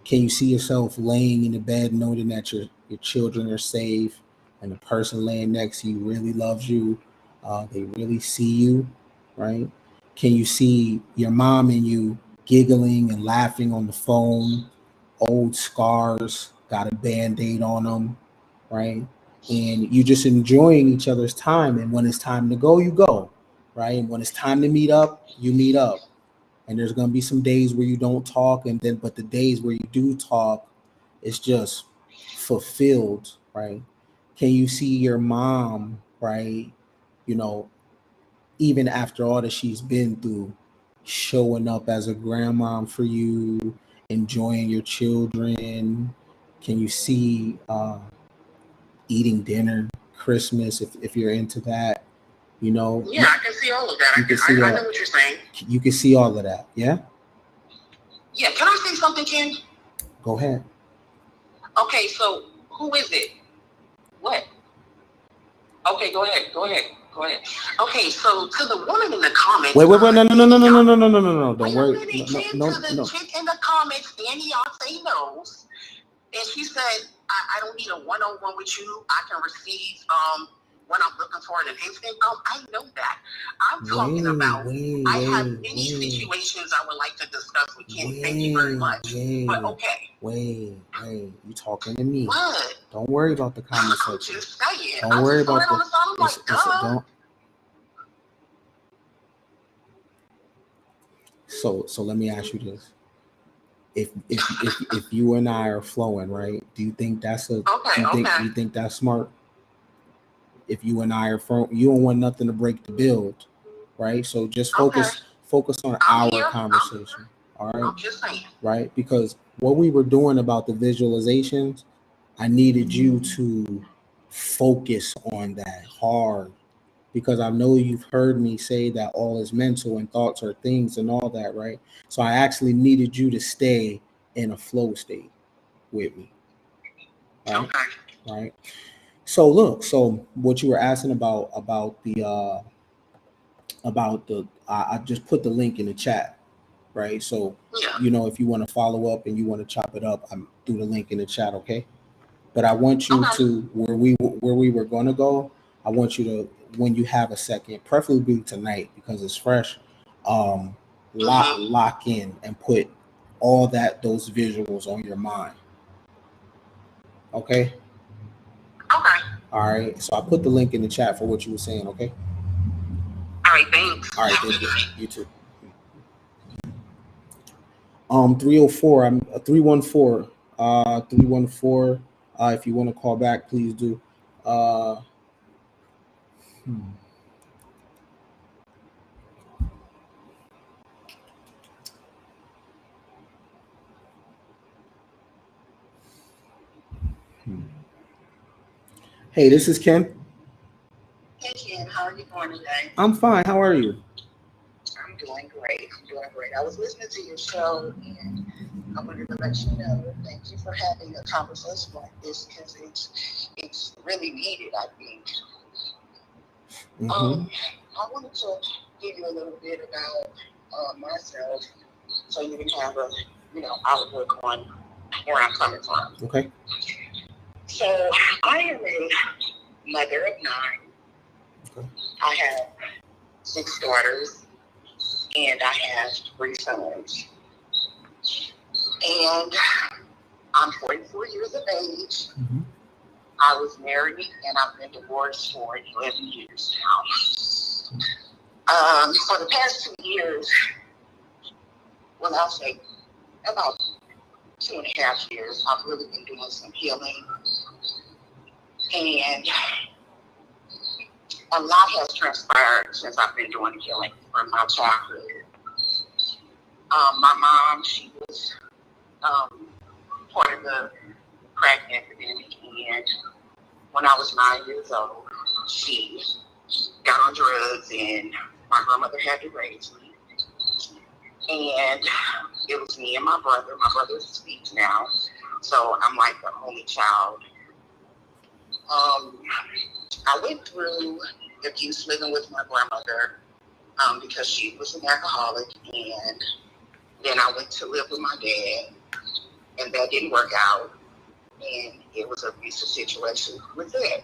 Can you see yourself laying in the bed knowing that your children are safe and the person laying next to you really loves you? They really see you, right? Can you see your mom and you giggling and laughing on the phone? Old scars, got a band-aid on them, right? And you just enjoying each other's time. And when it's time to go, you go, right? And when it's time to meet up, you meet up. And there's going to be some days where you don't talk, and then but the days where you do talk, it's just fulfilled, right? Can you see your mom, right, you know, even after all that she's been through, showing up as a grandmom for you, enjoying your children? Can you see eating dinner, Christmas, if you're into that? You know, Yeah, I can see all of that. I know what you're saying. You can see all of that. Yeah. Yeah. Can I say something, Ken? Go ahead. Okay, so who is it? What? Okay, go ahead. Okay, so to the woman in the comments. Wait, no. Don't worry. No. To the chick in the comments, Beyonce knows. And she said, I don't need a one-on-one with you. I can receive what I'm looking for in an instant. I know that. I'm talking about, I have many situations I would like to discuss with Ken. Thank you very much. But okay. Wait. You talking to me. What? Don't worry about the comment section. I'm just saying. Don't worry about the. I'm like, duh. So let me ask you this. If you and I are flowing, right? Do you think that's do you think that's smart? If you and I are flowing, you don't want nothing to break the build, right? So just focus on our conversation. All right. I'm just saying. Right? Because what we were doing about the visualizations, I needed you to focus on that hard, because I know you've heard me say that all is mental and thoughts are things and all that, right? So I actually needed you to stay in a flow state with me. Right? Okay. Right. So look, so what you were asking about the I just put the link in the chat, right? So you know, if you want to follow up and you want to chop it up, I'm through the link in the chat, okay? But I want you to where we were going to go. I want you to, when you have a second, preferably tonight because it's fresh, lock in and put all those visuals on your mind. Okay. All right. So I put the link in the chat for what you were saying. Okay. All right. Thanks. All right. Thank you. You too. 304. I'm 314. 314. If you want to call back, please do. Hey, this is Ken. Hey, Ken. How are you doing today? I'm fine. How are you? I'm doing great. I was listening to your show, and I wanted to let you know, thank you for having a conversation like this, because it's really needed, I think. I wanted to give you a little bit about myself, so you can have a outlook on where I'm coming from. Okay. So I am a mother of 9. Okay. I have 6 daughters, and I have 3 sons. And I'm 44 years of age. Mm-hmm. I was married, and I've been divorced for 11 years now. For the past 2 years, well, I'll say about 2.5 years, I've really been doing some healing. And a lot has transpired since I've been doing healing from my childhood. My mom, she was part of the crack epidemic, and when I was 9 years old, she got on drugs, and my grandmother had to raise me. And it was me and my brother. My brother speaks now, so I'm like the only child. I went through abuse living with my grandmother because she was an alcoholic, and then I went to live with my dad, and that didn't work out, and it was an abusive situation with that.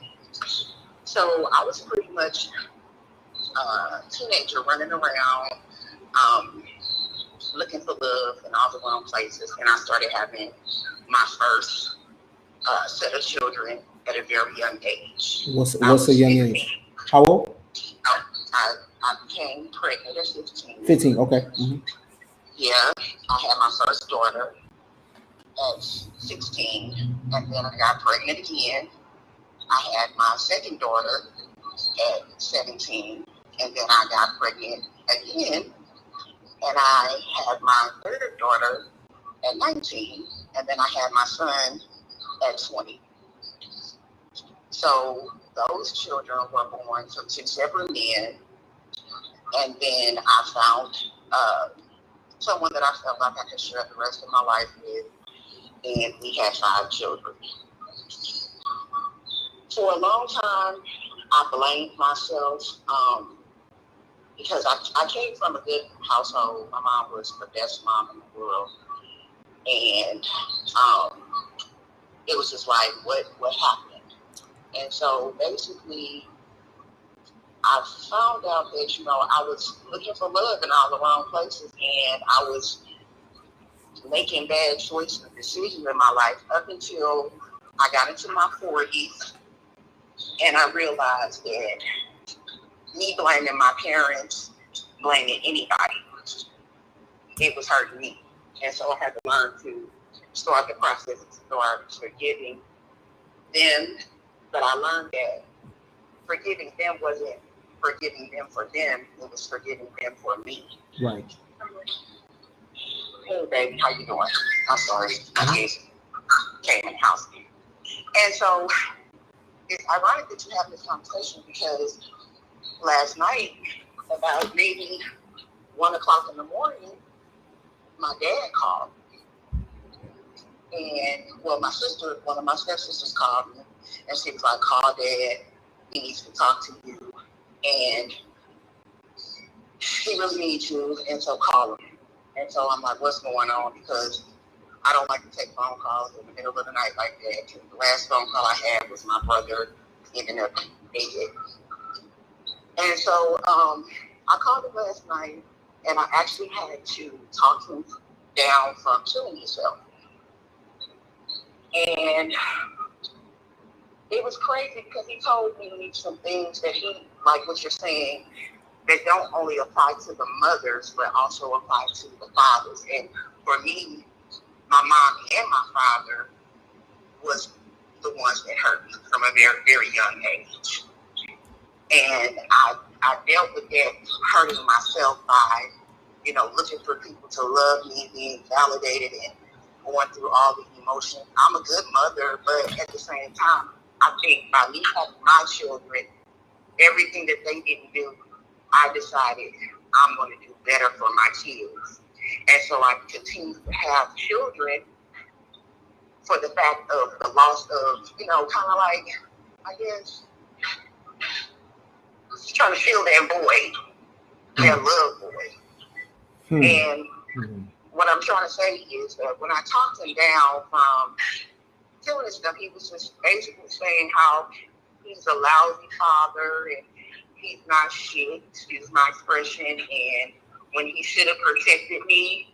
So I was pretty much a teenager running around, looking for love in all the wrong places, and I started having my first set of children at a very young age. What's a young 15. age? How old? I became pregnant at 15. 15, okay. Mm-hmm. Yeah, I had my first daughter at 16, and then I got pregnant again. I had my second daughter at 17, and then I got pregnant again, and I had my third daughter at 19, and then I had my son at 20. So those children were born to 2 separate men, and then I found someone that I felt like I could share the rest of my life with, and we had 5 children. For a long time, I blamed myself because I came from a good household. My mom was the best mom in the world, and it was just like, what happened? And so basically, I found out that, I was looking for love in all the wrong places, and I was making bad choices and decisions in my life up until I got into my 40s, and I realized that me blaming my parents, blaming anybody, it was hurting me. And so I had to learn to start the process of start forgiving them. But I learned that forgiving them wasn't forgiving them for them, it was forgiving them for me. Right. Hey baby, how you doing? I'm sorry, I just came in the house. And so it's ironic that you have this conversation because last night, about maybe 1 o'clock in the morning, my dad called me. And one of my stepsisters called me, and she was like, call Dad, he needs to talk to you, and he really needs you, and so call him. And so I'm like, what's going on? Because I don't like to take phone calls in the middle of the night like that. The last phone call I had was my brother ending up dead. And so I called him last night, and I actually had to talk him down from killing himself. And it was crazy because he told me some things that he, like what you're saying, that don't only apply to the mothers, but also apply to the fathers. And for me, my mom and my father was the ones that hurt me from a very, very young age. And I dealt with that hurting myself by, looking for people to love me, being validated, and going through all the emotions. I'm a good mother, but at the same time, I think by me having my children, everything that they didn't do, I decided I'm going to do better for my kids. And so I continue to have children for the fact of the loss of, kind of like, I guess, just trying to fill that void, that love void. And what I'm trying to say is that when I talked him down from killing and stuff, he was just basically saying how he's a lousy father and he's not shit, excuse my expression, and when he should have protected me,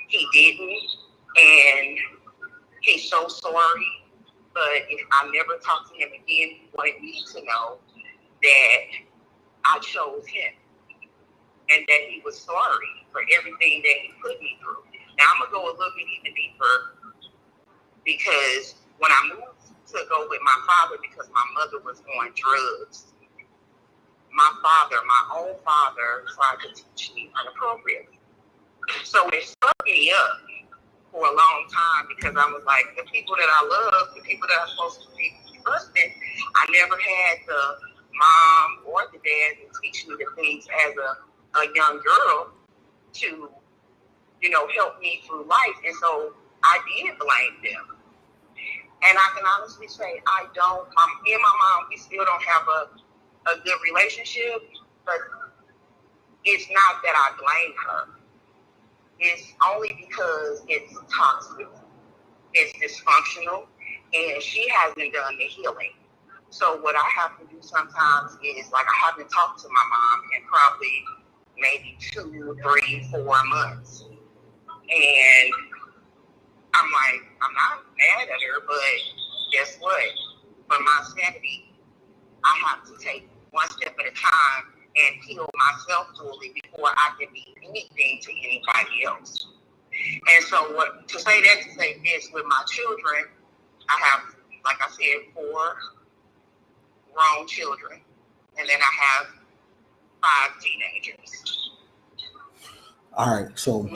he didn't, and he's so sorry, but if I never talk to him again, he wanted me to know that I chose him. and that he was sorry for everything that he put me through. Now I'm gonna go a little bit even deeper, because when I moved to go with my father, because my mother was on drugs, my own father, tried to teach me inappropriately. So it stuck me up for a long time, because I was like, the people that I love, the people that I'm supposed to be trusted, I never had the mom or the dad to teach me the things as a young girl to, help me through life. And so I did blame them. And I can honestly say, me and my mom, we still don't have a good relationship, but it's not that I blame her. It's only because it's toxic, it's dysfunctional, and she hasn't done the healing. So what I have to do sometimes is, like, I haven't talked to my mom in probably maybe 2, 3, 4 months. And I'm like, I'm not mad at her, but guess what? For my sanity, I have to take one step at a time and heal myself fully before I can be anything to anybody else. And so to say this, with my children, I have, like I said, 4 grown children, and then I have 5 teenagers. All right, so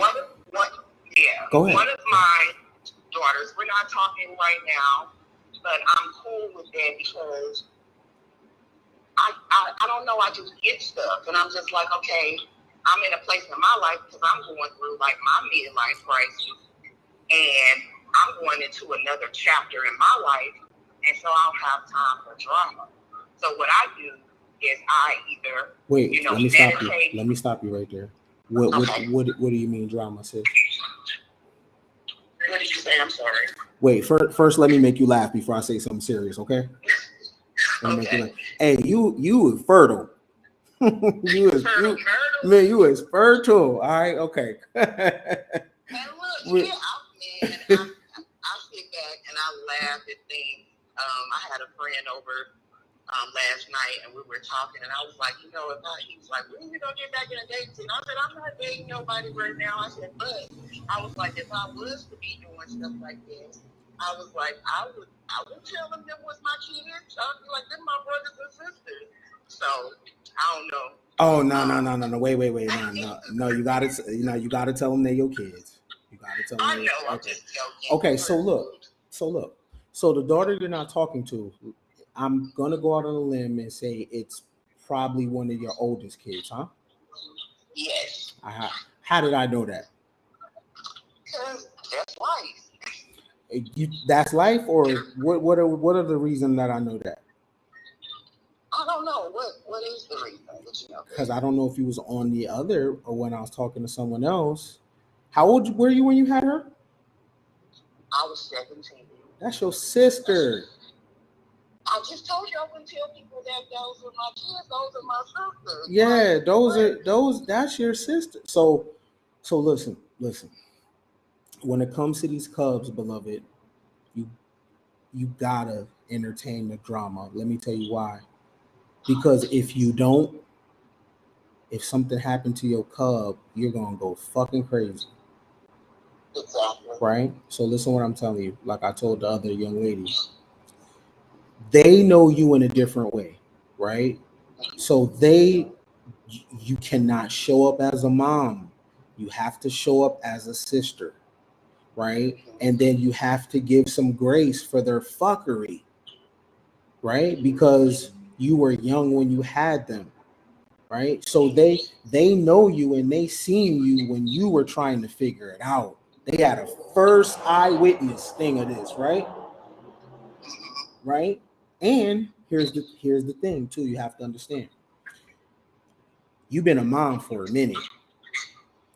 go ahead. One of my daughters, we're not talking right now, but I'm cool with that, because I don't know, I just get stuff, and I'm just like, okay, I'm in a place in my life, because I'm going through like my midlife crisis, and I'm going into another chapter in my life, and so I don't have time for drama. So what I do is I either let me stop you right there. What do you mean drama, sis? What did you say? I'm sorry. Wait, first let me make you laugh before I say something serious, okay? Okay. Hey, you is fertile. you is fertile. All right, okay. And look, I sit back and I laugh at things. I had a friend over last night, and we were talking, and I was like, he was like, when you gonna get back in a dating scene? I said, I'm not dating nobody right now. I said, but I was like, if I was to be doing stuff like this, I was like, I would tell them was my kids. I would be like, they're my brothers and sisters. So I don't know. Oh no! Wait! No! You gotta tell them they're your kids. You gotta tell them. I know. Okay. I'm just joking. Okay. So look. So the daughter you're not talking to, I'm gonna go out on a limb and say it's probably one of your oldest kids, huh? Yes. How did I know that? Because that's life. That's life, or what are the reasons that I know that? I don't know. What is the reason that you know? Because I don't know if you was on the other or when I was talking to someone else. How old were you when you had her? I was 17. That's your sister. I just told you I wouldn't tell people that those are my kids. Those are my sisters. Yeah, that's your sister. So listen. When it comes to these Cubs, beloved, you gotta entertain the drama. Let me tell you why. Because if you don't, if something happened to your Cub, you're gonna go fucking crazy. Exactly. Right? So listen what I'm telling you. Like I told the other young lady, they know you in a different way, right? So you cannot show up as a mom. You have to show up as a sister, right? And then you have to give some grace for their fuckery, right? Because you were young when you had them, right? So they know you and they seen you when you were trying to figure it out. They had a first eyewitness thing of this, right? Right? And here's the thing too, you have to understand. You've been a mom for a minute,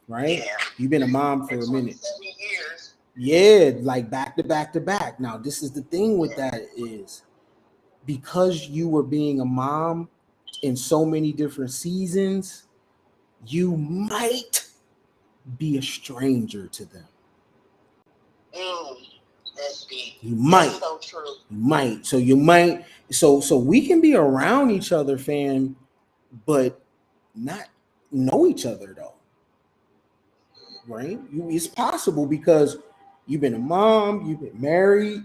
right? Yeah. You've been a mom for a minute. 7 years. Yeah, like back to back to back. Now, this is the thing with that is because you were being a mom in so many different seasons, you might be a stranger to them. That's deep. You might. That's so true. You might. So you might. So we can be around each other, fam, but not know each other though, right? It's possible because you've been a mom, you've been married,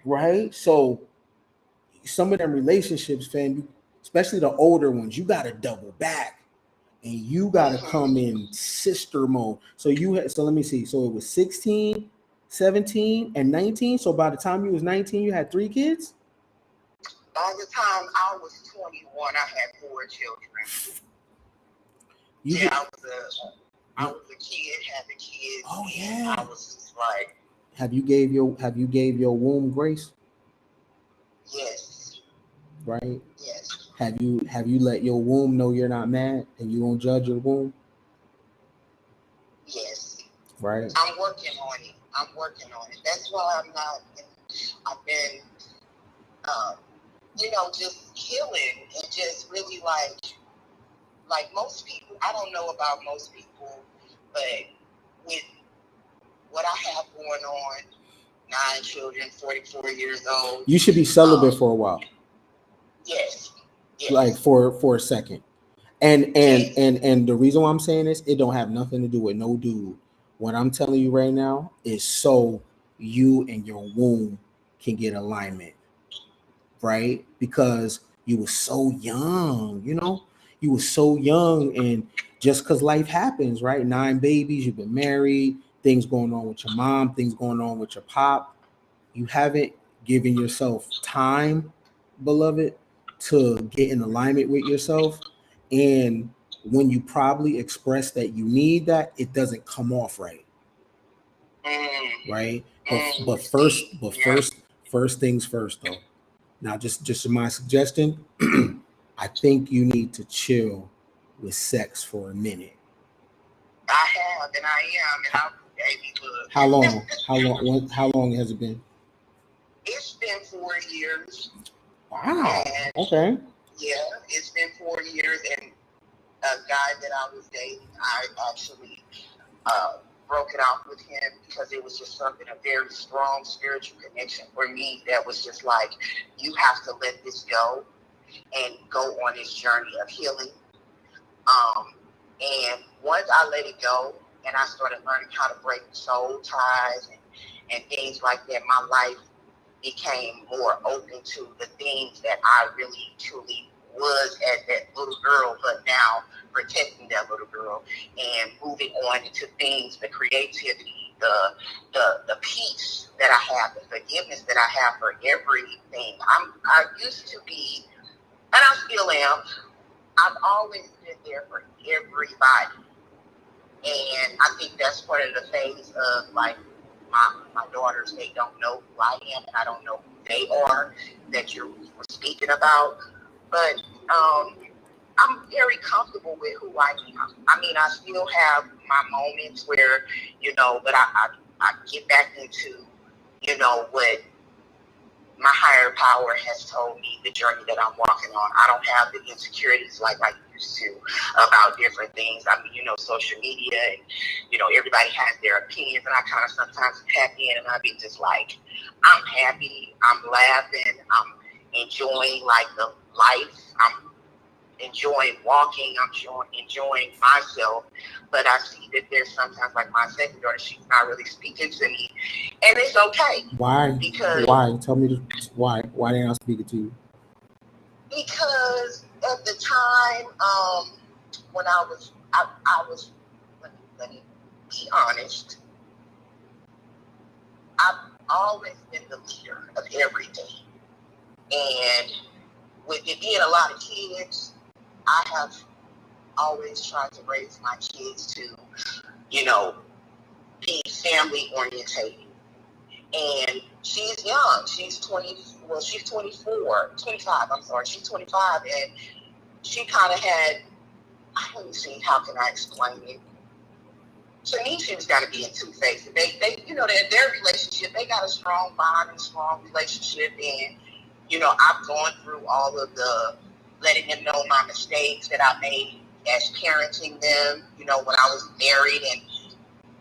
right? So some of them relationships, fam, especially the older ones, you got to double back and you got to come in sister mode. So so let me see. So it was 16, 17, and 19. So by the time you was 19, you had 3 kids? By the time I was 21, I had 4 children. I was a kid, having kids. Oh yeah. I was just like, have you gave your womb grace? Yes. Right? Yes. Have you let your womb know you're not mad and you won't judge your womb? Yes. Right. I'm working on it. That's why I've been just healing and just really like most people. I don't know about most people, but with what I have going on, 9 children, 44 years old. You should be celibate for a while. Yes. Like for a second. And the reason why I'm saying this, it don't have nothing to do with no dude. What I'm telling you right now is so you and your womb can get alignment, right? Because you were so young, you were so young, and just because life happens, right? 9 babies, you've been married, things going on with your mom, things going on with your pop. You haven't given yourself time, beloved, to get in alignment with yourself. And when you probably express that you need that, it doesn't come off right. Right? But first things first though. Now just my suggestion, I think you need to chill with sex for a minute. I have and I am, and I'll baby look. How long has it been? It's been 4 years. Wow. Okay. Yeah, it's been 4 years, and a guy that I was dating, I actually broke it off with him because it was just something, a very strong spiritual connection for me that was just like, you have to let this go and go on this journey of healing. And once I let it go and I started learning how to break soul ties and things like that, my life became more open to the things that I really truly was as that little girl, but now protecting that little girl and moving on into things, the creativity, the peace that I have, the forgiveness that I have for everything. I used to be, and I still am, I've always been there for everybody. And I think that's part of the phase of like my daughters, they don't know who I am and I don't know who they are that you were speaking about. But I'm very comfortable with who I am. I mean, I still have my moments where, but I get back into, what my higher power has told me, the journey that I'm walking on. I don't have the insecurities like I used to about different things. I mean, social media and, everybody has their opinions, and I kind of sometimes tap in and I be just like, I'm happy, I'm laughing, I'm enjoying like the life, I'm enjoying walking, I'm enjoying myself. But I see that there's sometimes like my second daughter, she's not really speaking to me, and it's okay. Why? Tell me why didn't I speak it to you? Because at the time, when I was let me be honest, I've always been the leader of everything, and with it being a lot of kids, I have always tried to raise my kids to, be family orientated. And she's young. She's 25, I'm sorry. She's 25, and she kind of had, let me see, how can I explain it? To me, she's got to be in 2 phases. They their relationship, they got a strong bond and strong relationship, and, I've gone through all of the letting them know my mistakes that I made as parenting them, when I was married and,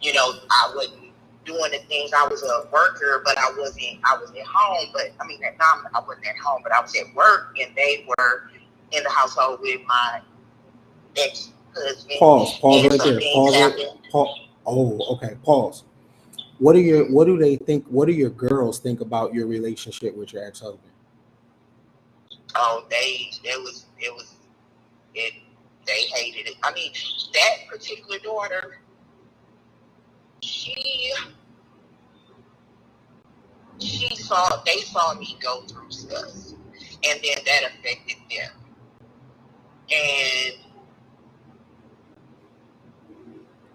I wasn't doing the things. I was a worker, but I was at home, but I mean, I wasn't at home, but I was at work, and they were in the household with my husband. Pause And right some there. things Pause right. happen. Oh, okay. Pause. What do they think? What do your girls think about your relationship with your ex-husband? Oh, they hated it. I mean, that particular daughter, they saw me go through stuff, and then that affected them. And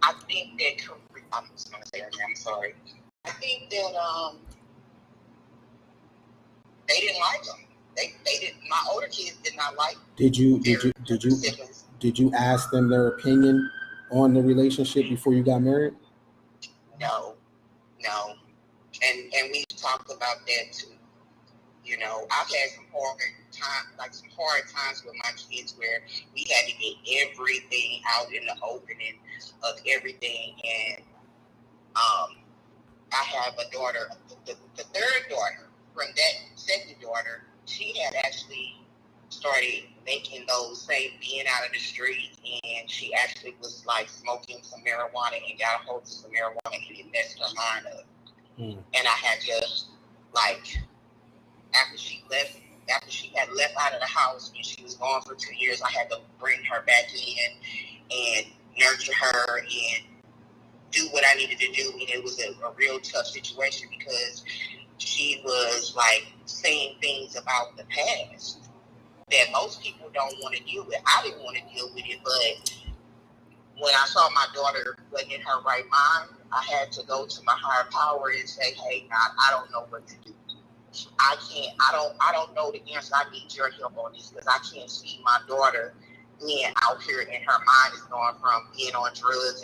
I think that I'm just gonna say her name. I'm sorry. I think that they didn't like them. They didn't. My older kids did not like. Did you ask them their opinion on the relationship before you got married? No. And we talked about that too. You know, I've had some hard times with my kids where we had to get everything out in the opening of everything. And I have a daughter, the third daughter from that second daughter. She had actually started making those same being out of the street, and she actually was like smoking some marijuana and got a hold of some marijuana, and it messed her mind up. And I had to, like, after she had left out of the house and she was gone for 2 years, I had to bring her back in and nurture her and do what I needed to do. And it was a real tough situation because she was like saying things about the past that most people don't want to deal with. I didn't want to deal with it, but when I saw my daughter wasn't in her right mind, I had to go to my higher power and say, hey, God, I don't know what to do. I don't know the answer. I need your help on this because I can't see my daughter being out here and her mind is going from being on drugs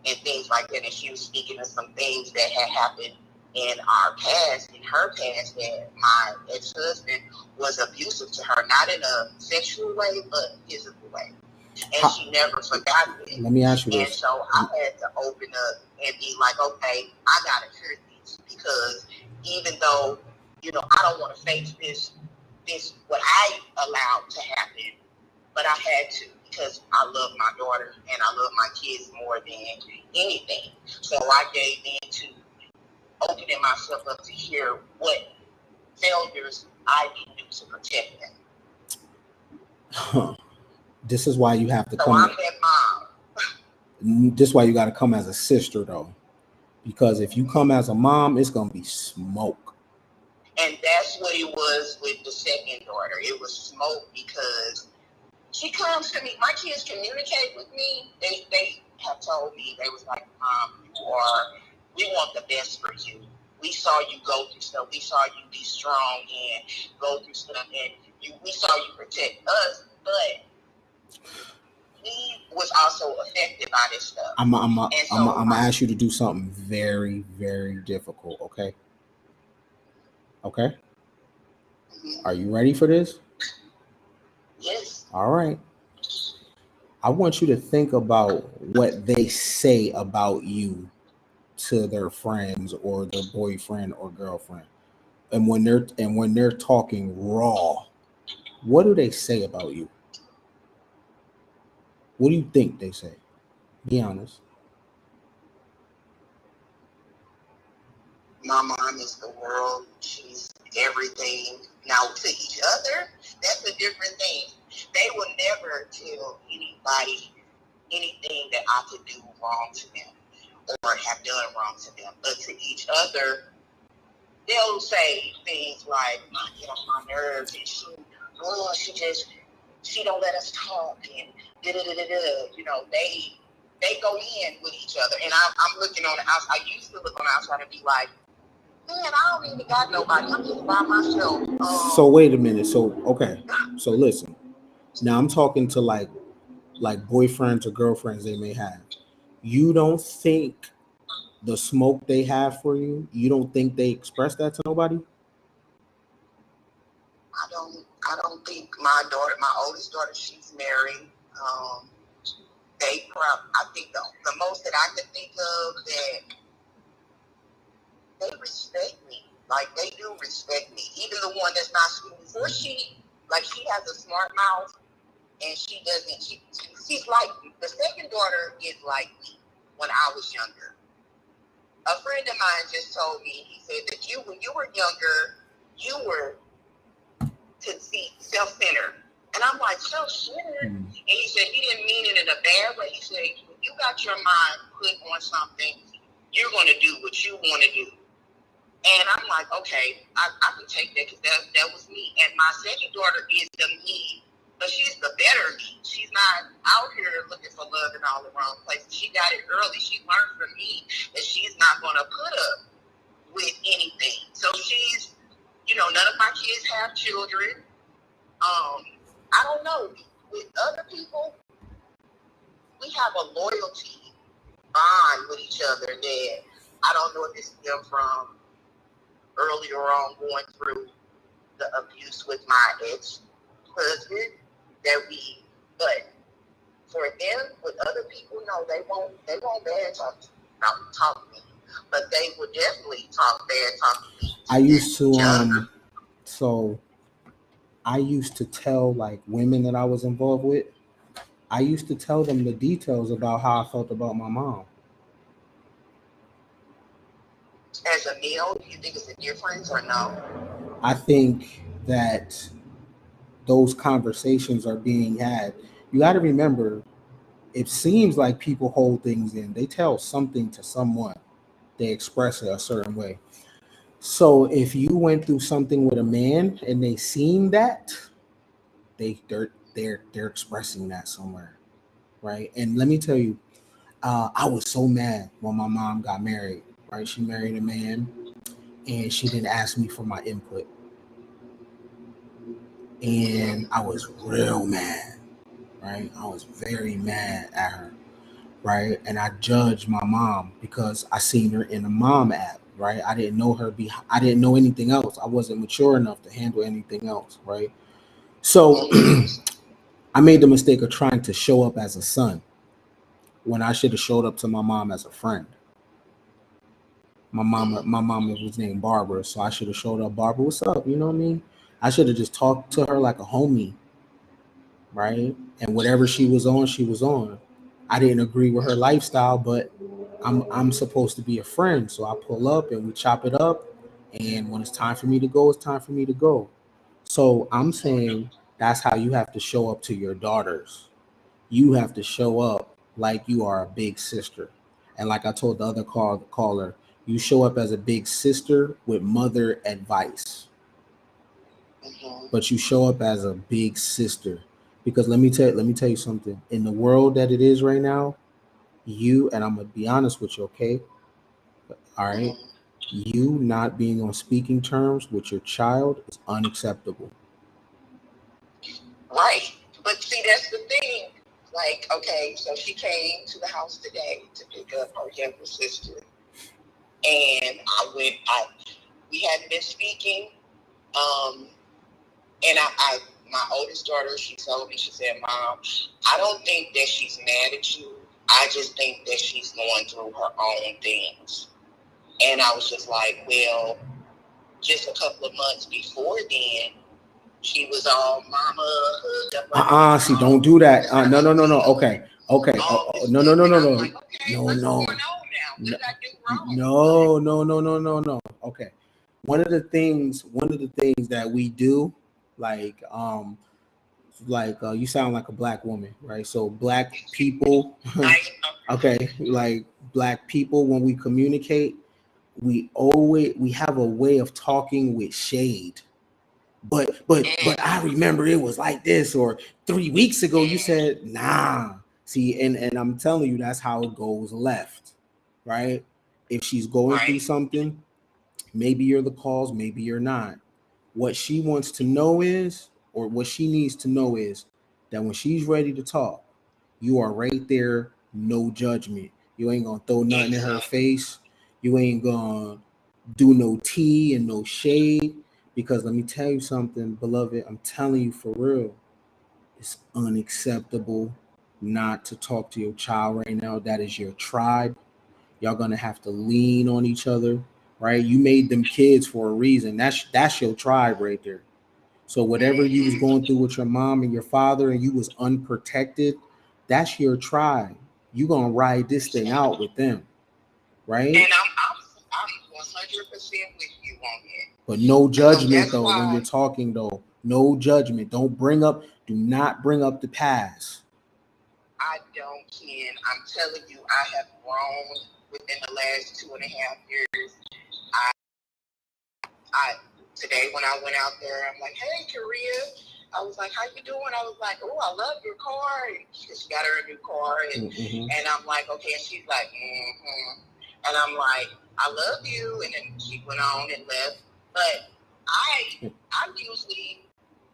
and things like that. And she was speaking of some things that had happened in her past, that my ex-husband was abusive to her, not in a sexual way, but physical way. And she never forgot it. Let me ask you and this. so I had to open up and be like, okay, I got to hear this because even though, you know, I don't want to face this what I allowed to happen, but I had to because I love my daughter and I love my kids more than anything. So I gave in to opening myself up to hear what failures I can do to protect them. This is why you have to come. So I'm that mom. This is why you got to come as a sister, though, because if you come as a mom, it's gonna be smoke. And that's what it was with the second daughter. It was smoke because she comes to me. My kids communicate with me. They have told me, they was like, Mom, we want the best for you. We saw you go through stuff. We saw you be strong and go through stuff. And we saw you protect us, but we was also affected by this stuff. I'm gonna ask you to do something very, very difficult, okay? Okay? Mm-hmm. Are you ready for this? Yes. All right. I want you to think about what they say about you to their friends or their boyfriend or girlfriend. And when they're talking raw, what do they say about you? What do you think they say? Be honest. My mom is the world. She's everything. Now, to each other, that's a different thing. They will never tell anybody anything that I could do wrong to them or have done wrong to them. But to each other, they'll say things like, I get on my nerves and she don't let us talk and da-da-da-da-da. You know, they go in with each other. And I'm looking on the outside. I used to look on the outside and be like, man, I don't even got nobody. I'm just by myself. So wait a minute. So, okay. So listen. Now I'm talking to like boyfriends or girlfriends they may have. You don't think the smoke they have for you, you don't think they express that to nobody? I don't think my oldest daughter, she's married. I think the most that I could think of that they respect me. Like, they do respect me. Even the one that's not school. Before she has a smart mouth and she she's like me. The second daughter is like me when I was younger. A friend of mine just told me, he said that when you were younger, you were self-centered. And I'm like, self-centered? And he said he didn't mean it in a bad way. He said, when you got your mind put on something, you're going to do what you want to do. And I'm like, okay, I can take that because that was me. And my second daughter is the me, but she's the better me. She's not out here looking for love in all the wrong places. She got it early. She learned from me that she's not going to put up with anything. So she's, none of my kids have children. I don't know. With other people, we have a loyalty bond with each other that I don't know if it's them from earlier on going through the abuse with my ex-husband but for them, with other people, no, they won't bad talk to me, but they would definitely bad talk to me. I used to tell like women that I was involved with, I used to tell them the details about how I felt about my mom. As a male, do you think it's a difference or no? I think that those conversations are being had. You got to remember, it seems like people hold things in. They tell something to someone, they express it a certain way. So if you went through something with a man and they seen that, they're expressing that somewhere, right? And let me tell you, I was so mad when my mom got married. Right, she married a man, and she didn't ask me for my input, and I was real mad. Right, I was very mad at her. Right, and I judged my mom because I seen her in the mom app. Right, I didn't know her. I didn't know anything else. I wasn't mature enough to handle anything else. Right, so I made the mistake of trying to show up as a son when I should have showed up to my mom as a friend. My mama was named Barbara, so I should have showed up. Barbara, what's up? You know what I mean? I should have just talked to her like a homie, right? And whatever she was on, she was on. I didn't agree with her lifestyle, but I'm supposed to be a friend, so I pull up and we chop it up. And when it's time for me to go, it's time for me to go. So I'm saying that's how you have to show up to your daughters. You have to show up like you are a big sister. And like I told the other caller, you show up as a big sister with mother advice. But you show up as a big sister. Because let me tell you something. In the world that it is right now, and I'm gonna be honest with you, okay? All right. You not being on speaking terms with your child is unacceptable. Right. But see, that's the thing. Like, okay, so she came to the house today to pick up her younger sister. And we hadn't been speaking. And my oldest daughter, she told me, she said, Mom, I don't think that she's mad at you. I just think that she's going through her own things. And I was just like, well, just a couple of months before then, she was all mama hooked up. See, don't do that. No. Okay. No. No. Okay. One of the things that we do, you sound like a black woman, right? So black people, okay, like black people, when we communicate, we have a way of talking with shade. But I remember it was like this, or 3 weeks ago you said, nah. See, and I'm telling you, that's how it goes left, right? If she's going through something, maybe you're the cause, maybe you're not. What she wants to know is, or what she needs to know is, that when she's ready to talk, you are right there, no judgment. You ain't gonna throw nothing in her face. You ain't gonna do no tea and no shade. Because let me tell you something, beloved, I'm telling you for real, it's unacceptable not to talk to your child right now. That is your tribe. Y'all gonna have to lean on each other, right? You made them kids for a reason. That's your tribe right there. So whatever you was going through with your mom and your father, and you was unprotected, That's your tribe. You're gonna ride this thing out with them, right? And I'm 100% with you on that. But no judgment that's though when why you're talking though. No judgment. Do not bring up the past. I don't, Ken. I'm telling you, I have grown within the last 2.5 years. I today when I went out there, I'm like, hey, Korea. I was like, how you doing? I was like, oh, I love your car. And she got her a new car. And I'm like, okay. And she's like, mm-hmm. And I'm like, I love you. And then she went on and left. But I'm usually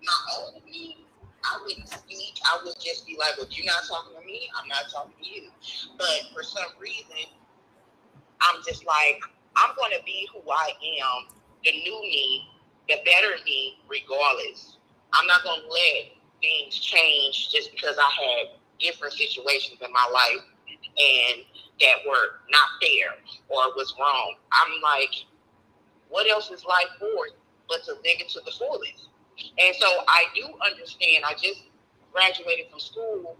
my own me. I wouldn't speak. I would just be like, well, you're not talking to me. I'm not talking to you. But for some reason, I'm just like, I'm going to be who I am, the new me, the better me, regardless. I'm not going to let things change just because I had different situations in my life and that were not fair or was wrong. I'm like, what else is life for but to live it to the fullest? And so I do understand. I just graduated from school,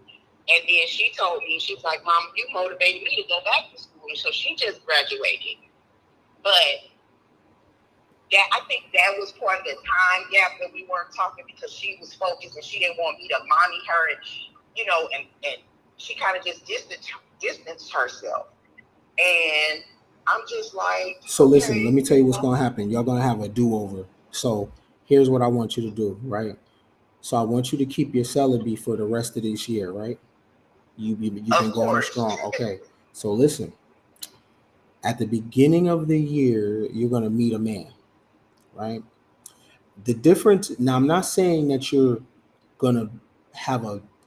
and then she told me, she was like, Mom, you motivated me to go back to school. And so she just graduated. But that, I think that was part of the time gap that we weren't talking because she was focused and she didn't want me to mommy her. And, you know, and she kind of just distanced herself. And I'm just like, so listen, okay, let me tell you what's going to happen. Y'all going to have a do-over. So here's what I want you to do, right? So I want you to keep your celibacy for the rest of this year, right? You've been going strong. Okay. So listen, at the beginning of the year, you're going to meet a man, right? The difference, now I'm not saying that you're going to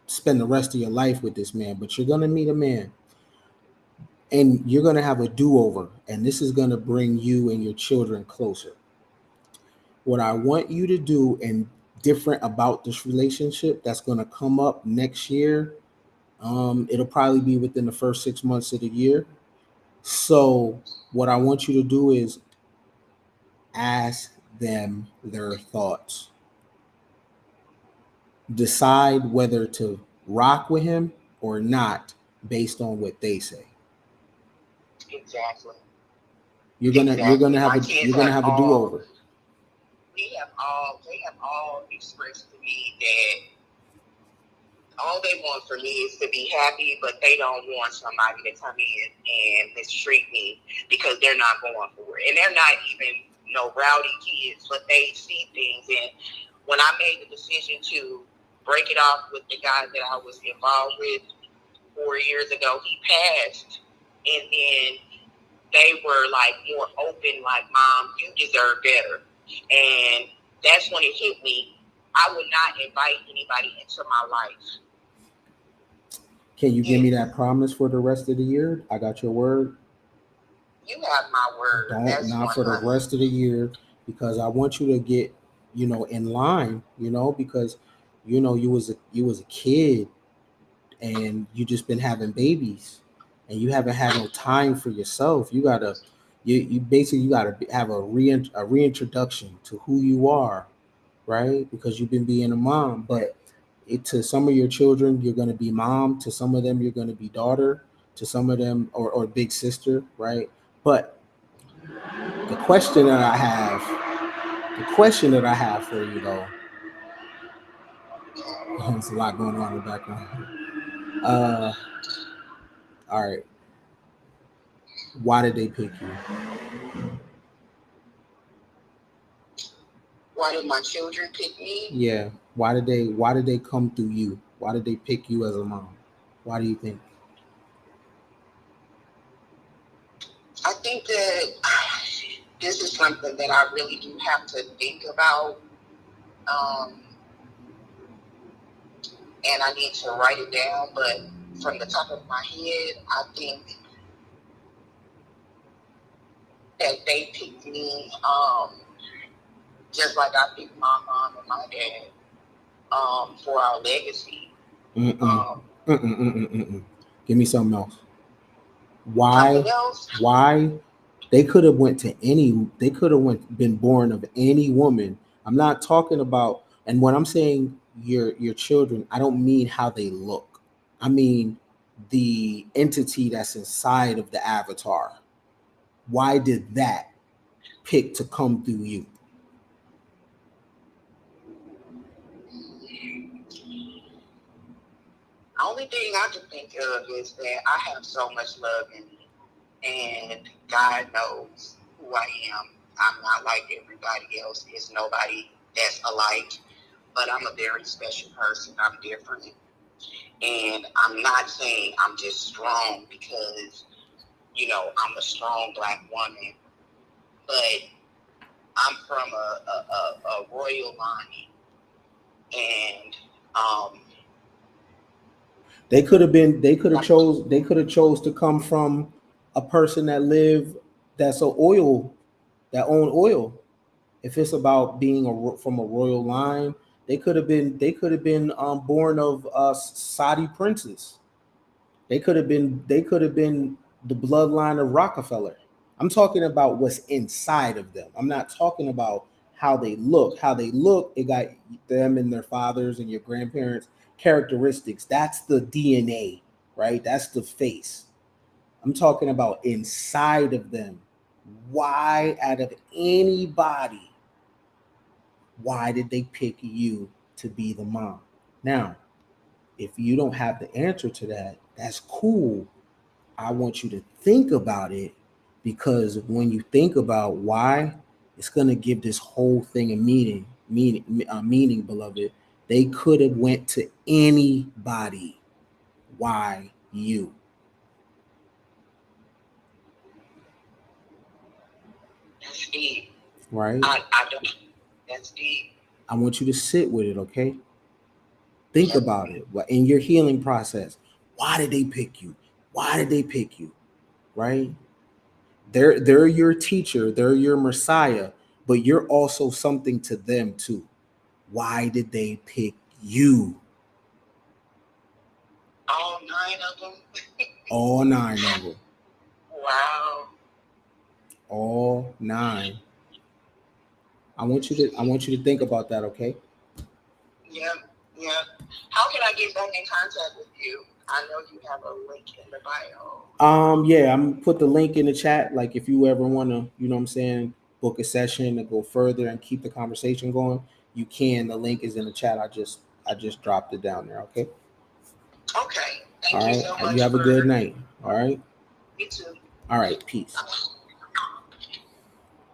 spend the rest of your life with this man, but you're going to meet a man and you're going to have a do-over, and this is going to bring you and your children closer. What I want you to do and different about this relationship that's going to come up next year, it'll probably be within the first 6 months of the year. So what I want you to do is ask them their thoughts. Decide whether to rock with him or not based on what they say. Exactly. You're gonna have a do-over. They have all expressed to me that all they want for me is to be happy, but they don't want somebody to come in and mistreat me because they're not going for it. And they're not even rowdy kids, but they see things. And when I made the decision to break it off with the guy that I was involved with 4 years ago, he passed. And then they were like more open, like, Mom, you deserve better. And that's when it hit me. I would not invite anybody into my life. Can you give me that promise for the rest of the year? I got your word. You have my word. Not for the rest of the year, because I want you to get, in line, because, you was a kid and you just been having babies and you haven't had no time for yourself. You gotta have a reintroduction to who you are, right? Because you've been being a mom, but to some of your children, you're going to be mom. To some of them, you're going to be daughter. To some of them, or big sister, right? But the question that I have for you, though, there's a lot going on in the background. All right. Why did they pick you? Why did my children pick me? Yeah. Why did they come through you? Why did they pick you as a mom? Why do you think? I think that this is something that I really do have to think about. And I need to write it down, but from the top of my head, I think that they picked me just like I picked my mom and my dad for our legacy. Give me something else. Why? Why? They could have been born of any woman. I'm not talking about, and when I'm saying your children, I don't mean how they look. I mean the entity that's inside of the avatar. Why did that pick to come through you? The only thing I can think of is that I have so much love in me, and God knows who I am. I'm not like everybody else. It's nobody that's alike, but I'm a very special person. I'm different. And I'm not saying I'm just strong because, I'm a strong Black woman, but I'm from a royal line. And They could have chose to come from a person that live that's a oil that own oil. If it's about being from a royal line, they could have been born of Saudi princes. They could have been the bloodline of Rockefeller. I'm talking about what's inside of them. I'm not talking about how they look. How they look, it got them and their fathers and your grandparents characteristics. That's the DNA, right? That's the face. I'm talking about inside of them. Why, out of anybody, why did they pick you to be the mom? Now, if you don't have the answer to that, that's cool. I want you to think about it, because when you think about why, it's gonna give this whole thing a meaning, beloved. They could have went to anybody. Why you? that's deep. Right? I don't. That's deep. I want you to sit with it, okay? Think about it. In your healing process, why did they pick you? Why did they pick you? Right? They're your teacher, they're your Messiah, but you're also something to them too. Why did they pick you? All 9 of them. All 9 of them. Wow. All 9. I want you to think about that, okay? Yeah. Yeah. How can I get back in contact with you? I know you have a link in the bio. Yeah, I'm gonna put the link in the chat. Like if you ever wanna, you know what I'm saying, book a session to go further and keep the conversation going, you can. The link is in the chat. I just dropped it down there, okay? Okay. All Thank you right. so And you much have a good night. All right. You too. All right, peace.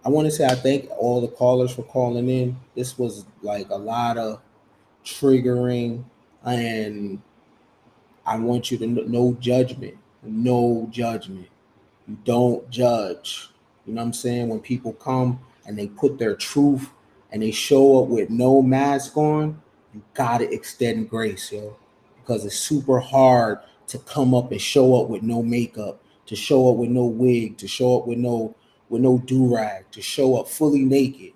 I want to say I thank all the callers for calling in. This was like a lot of triggering, and I want you to no judgment. No judgment. You don't judge. You know what I'm saying? When people come and they put their truth and they show up with no mask on, you gotta extend grace, yo. Because it's super hard to come up and show up with no makeup, to show up with no wig, to show up with no do-rag, to show up fully naked.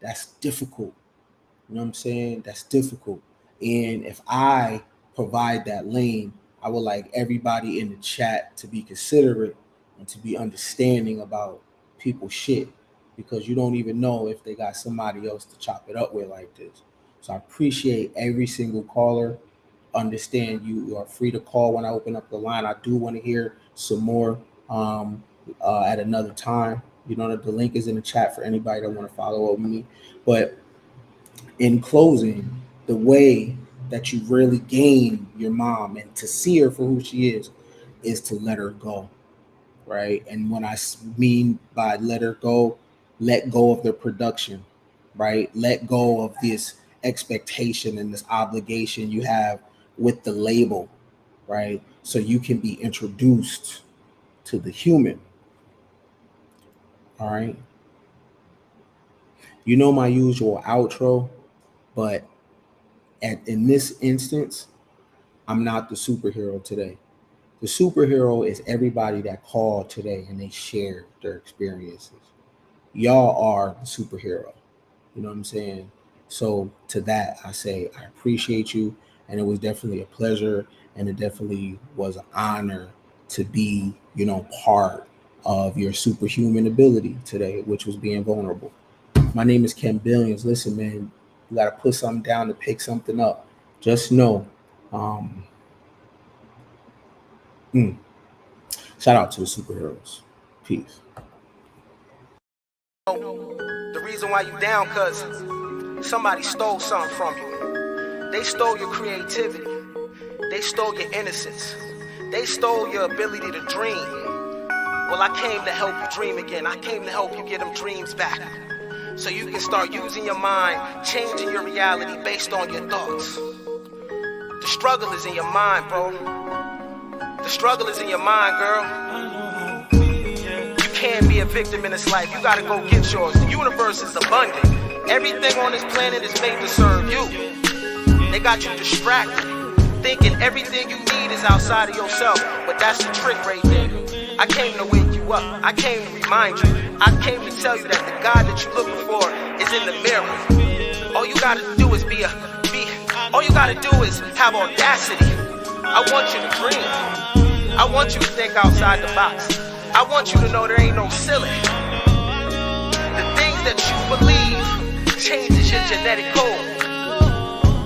That's difficult. You know what I'm saying? That's difficult. And if I provide that lane, I would like everybody in the chat to be considerate and to be understanding about people's shit, because you don't even know if they got somebody else to chop it up with like this. So I appreciate every single caller. Understand you are free to call when I open up the line. I do want to hear some more at another time. You know, the link is in the chat for anybody that want to follow up with me. But in closing, the way that you really gain your mom and to see her for who she is to let her go, right? And when I mean by let go of the production, right? Let go of this expectation and this obligation you have with the label, right? So you can be introduced to the human, all right? You know my usual outro, but in this instance, I'm not the superhero today. The superhero is everybody that called today and they shared their experiences. Y'all are the superhero. You know what I'm saying? So to that, I say I appreciate you, and it was definitely a pleasure, and it definitely was an honor to be, part of your superhuman ability today, which was being vulnerable. My name is Ken Billions. Listen, man, you got to put something down to pick something up. Just know, um, Shout out to the superheroes. Peace. The reason why you down, cause somebody stole something from you. They stole your creativity. They stole your innocence. They stole your ability to dream. Well, I came to help you dream again. I came to help you get them dreams back. So you can start using your mind, changing your reality based on your thoughts. The struggle is in your mind, bro. The struggle is in your mind, girl. You can't be a victim in this life. You gotta go get yours. The universe is abundant. Everything on this planet is made to serve you. They got you distracted, thinking everything you need is outside of yourself. But that's the trick right there. I came to wake you up. I came to remind you. I came to tell you that the God that you're looking for is in the mirror. All you gotta do is all you gotta do is have audacity. I want you to dream. I want you to think outside the box. I want you to know there ain't no ceiling. The things that you believe changes your genetic code.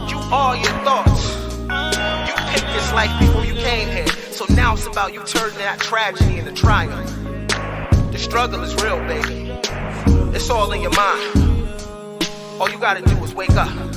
You are your thoughts. You picked this life before you came here. So now it's about you turning that tragedy into triumph. The struggle is real, baby. It's all in your mind. All you gotta do is wake up.